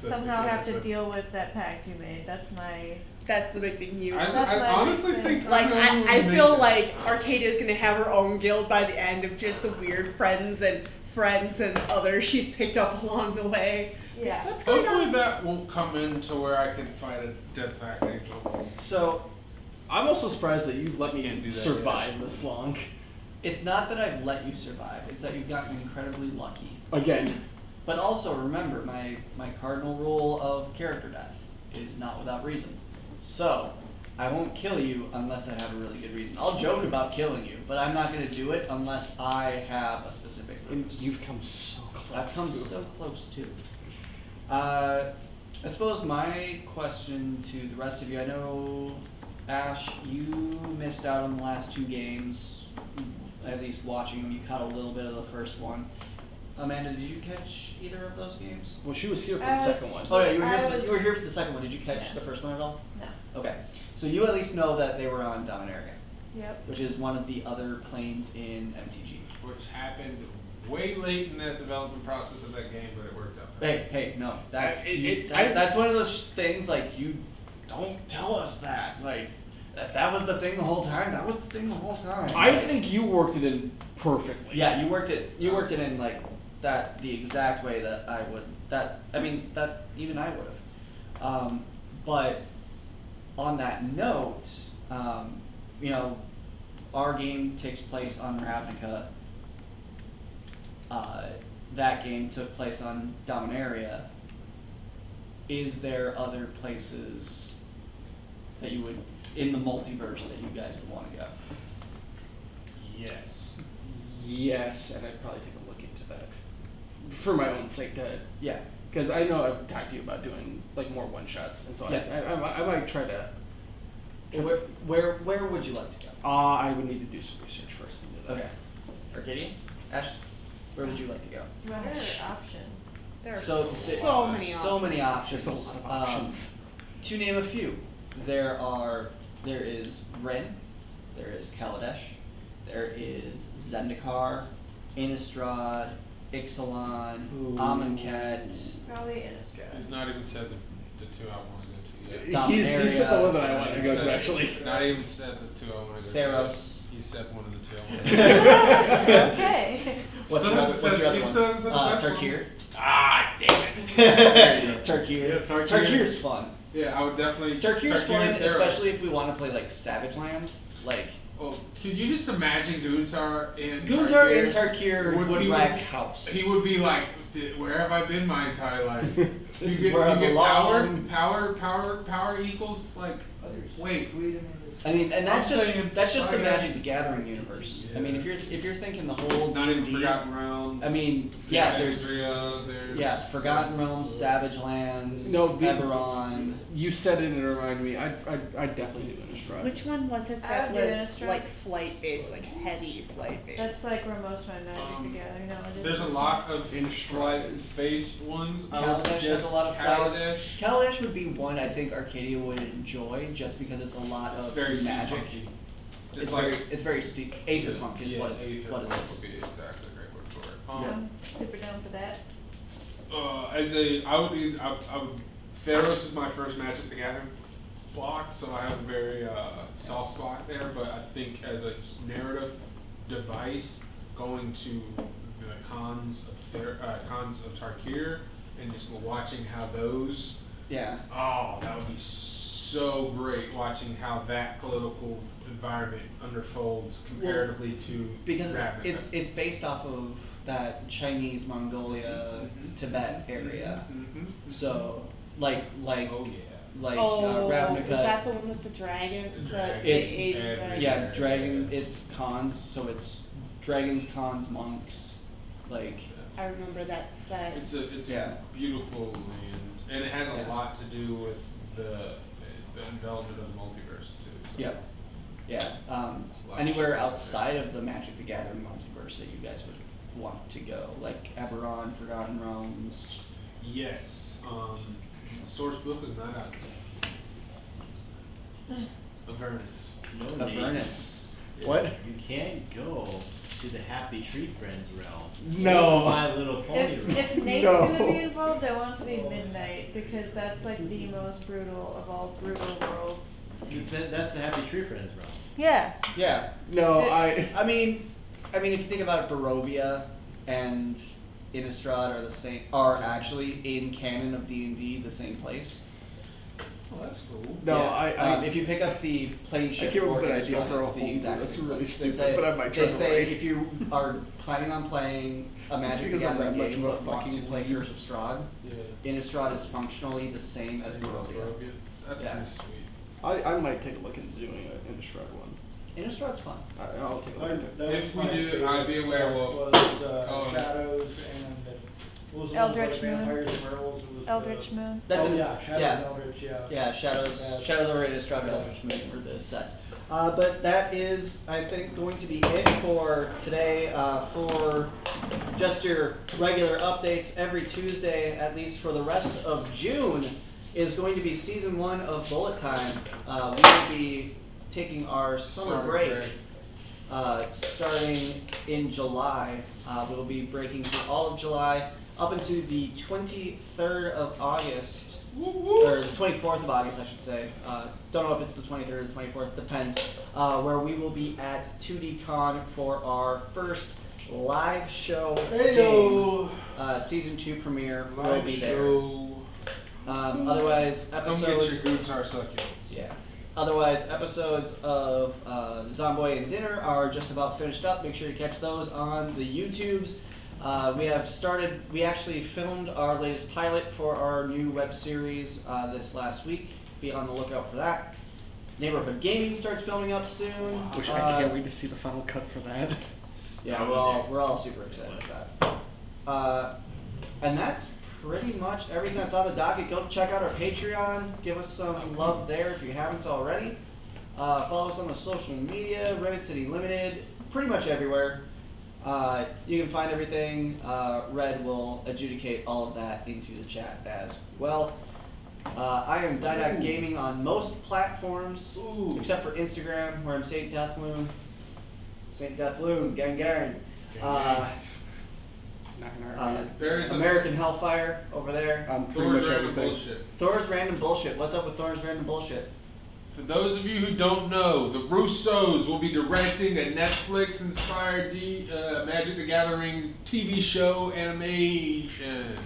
somehow have to deal with that pact you made. That's my. That's the big thing. You. I That's what I honestly think. think Like I'm gonna I make feel it. like Arcadia's gonna have her own guild by the end of just the weird friends and others she's picked up along the way. Yeah. What's going Hopefully on? that won't come into where I can fight a death pact angel. So I'm also surprised that you've let Can't me do that survive this long. it's not that I've let you survive. It's that you've gotten incredibly lucky. Again. But also remember, my cardinal rule of character death is not without reason. So, I won't kill you unless I have a really good reason. I'll joke about killing you, but I'm not going to do it unless I have a specific And reason. you've come so close. I've come to it. so close too. I suppose my question to the rest of you, I know, Ash, you missed out on the last 2 games, at least watching them. You caught a little bit of the first one. Amanda, did you catch either of those games? Well, she was here for I the was- second one. Oh yeah, you were I here. was- You were here for the second one. Did you catch Yeah. the first one at all? No. Okay, so you at least know that they were on Dominaria, Yep. which is one of the other planes in MTG. Which happened way late in that development process of that game, but it worked out. Hey, no, that's I- that's one of those things like you don't tell us that. Like that was the thing the whole time. That was the thing the whole time. I think you worked it in perfectly. Yeah, you worked it. You worked it in like that the exact way that I would. That even I would have. But on that note, you know, our game takes place on Ravnica. That game took place on Dominaria. Is there other places that you would in the multiverse that you guys would want to go? Yes. Yes, and I'd probably take a look into that for my own sake. Yeah. Because I know I've talked to you about doing like more one shots, and so Yeah. I might try to. Well, where would you like to go? I would need to do some research first into that. Okay. Arcadia? Ash, where would you like to go? What are options? There are So so many options. So many options. There's a lot of options. To name a few, there is Ren, there is Kaladesh, there is Zendikar, Innistrad, Ixalan, Ooh. Amonkhet, Probably Innistrad. He's not even said the two I want to go to yet. He's said the one that I Dominaria. want to go to actually. Not even said the two I want to go to. Theros. He said one of the two I want to go to. Okay. What's Still your hasn't other said- he one? still hasn't said the best one. Tarkir. Ah, damn it. Tarkir. Yeah, Tarkir. Tarkir's fun. Yeah, I would definitely. Tarkir's Tarkir fun, and Theros. especially if we want to play like Savage Lands. Like Oh, could you just imagine Guntar in Guntar and Tarkir Would- would he wreck would- house. He would be like, where have I been my entire life? This is you get, where I you get belong. power equals like. Wait, I mean, and that's I'm just saying the Tarkir. Magic the Gathering universe. I mean, if you're thinking the whole not even D&D Forgotten Realms. I mean, yeah, there's Alexandria, there's Forgotten Realms, Savage Lands, No, Eberron. You said it and it reminded me. I'd definitely do Innistrad. Which one was it I that would do was Innistrad. like flight based, like heavy flight based? That's like where most of my Magic the Gathering knowledge is. There's a lot of Innistrad. flight-based ones. I would Kaladesh has just- a lot of flies. Kaladesh. Kaladesh would be one I think Arcadia would enjoy just because it's a lot It's of very magic. steampunky. It's very steep. Aetherpunk is Yeah, what it Aetherpunk is. would be exactly the great word for it. I'm super down for that. I would. Theros is my first Magic the Gathering block, so I have a very soft spot there. But I think as a narrative device, going to the cons of Tarkir and just watching how those. Yeah. Oh, that would be so great watching how that political environment unfolds comparatively to Because Ravnica. it's based off of that Chinese Mongolia Mhm. Tibet area. Mhm. So like Oh yeah. like Ravnica. Ravnica. Is that the one with the dragon? The dragon. It's- Asian every- dragon? Yeah, dragon. It's cons. So it's dragons, cons, monks. Like I remember that set. It's Yeah. a beautiful land, and it has a Yeah. lot to do with the development of the multiverse too. So. yeah, yeah. Lot of Anywhere shit. outside of the Magic the Gathering multiverse that you guys would want to go, like Eberron, Forgotten Realms. Yes. The source book is not out yet. Avernus. No, Nate, Avernus. What? You can't go to the Happy Tree Friends realm. No. Or My Little Pony If realm. Nate's No. gonna be involved, I want it to be midnight because that's like the most brutal of all brutal worlds. That's the Happy Tree Friends realm. Yeah. Yeah. No, I mean, if you think about it, Barovia and Innistrad are the same. Are actually in canon of D&D the same place. Oh, that's cool. No, Yeah. If you pick up the plane I ship came up for with an Innistrad, idea for a it's the whole exact that's same really place. They stupid, say- but I might try They to say write. if you are planning on playing a Magic the because I'm Gathering that much game of a but want to fucking play geek. Curse of Strahd, Yeah. Innistrad is functionally the same as Barovia. That's Yeah. pretty sweet. I might take a look into doing an Innistrad one. Innistrad's fun. I'll take a look into it. If we do, I'd be a werewolf. Was Oh. Shadows and what was the Eldritch one where Moon. vampires and werewolves? It was, Eldritch Moon. That's oh an- yeah, Shadows yeah. and Eldritch, yeah. Yeah, Shadows over Innistrad, Eldritch Moon were the sets. But that is, I think, going to be it for today. For just your regular updates every Tuesday, at least for the rest of June, is going to be season 1 of Bullet Time. We will be taking our summer break. Starting in July. We'll be breaking through all of July up into the 23rd of August, or the 24th of August, I should say. Don't know if it's the 23rd or the 24th, depends. Where we will be at 2DCon for our first live show game. Season 2 premiere will be there. Otherwise, Come get episodes. your Guntar succulents. Yeah. Otherwise, episodes of Zomboy and Dinner are just about finished up. Make sure you catch those on the YouTubes. We actually filmed our latest pilot for our new web series this last week. Be on the lookout for that. Neighborhood Gaming starts filming up soon. Which I can't wait to see the final cut for that. Yeah, we're all super excited about that. And that's pretty much everything that's on the docket. Go check out our Patreon. Give us some love there if you haven't already. Follow us on the social media, Rivet City Limited, pretty much everywhere. You can find everything. Red will adjudicate all of that into the chat as well. I am Didact Gaming on most platforms, except for Instagram, where I'm Saint Deathloon. Saint Deathloon, gang gang. There's American Hellfire over there. Pretty Thor's much random everything. bullshit. Thor's Random Bullshit. What's up with Thor's Random Bullshit? For those of you who don't know, the Russos will be directing a Netflix-inspired Magic the Gathering TV show animation.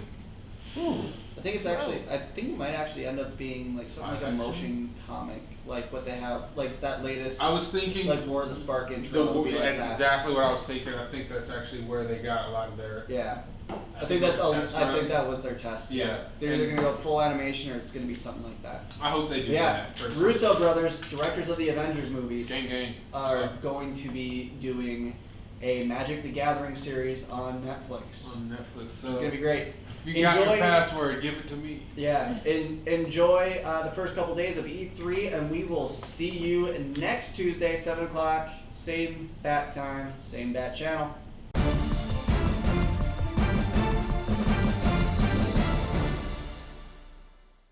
I think it's actually, I think it might actually end up being like something like a motion comic, like what they have, like that latest, I was thinking like War of the Spark intro will be like that's that. exactly what I was thinking. I think that's actually where they got a lot of their. Yeah. I think think that's that's all, a test I run. think that was their test. Yeah. They're either And- gonna go full animation or it's gonna be something like that. I hope they do Yeah. that. personally. Russo brothers, directors of the Avengers movies, Gang gang. are going to be doing a Magic the Gathering series on Netflix. On Netflix. So It's gonna be great. if you got your Enjoy- password, give it to me. Yeah, enjoy the first couple days of E3, and we will see you next Tuesday, 7 o'clock, same bat time, same bat channel.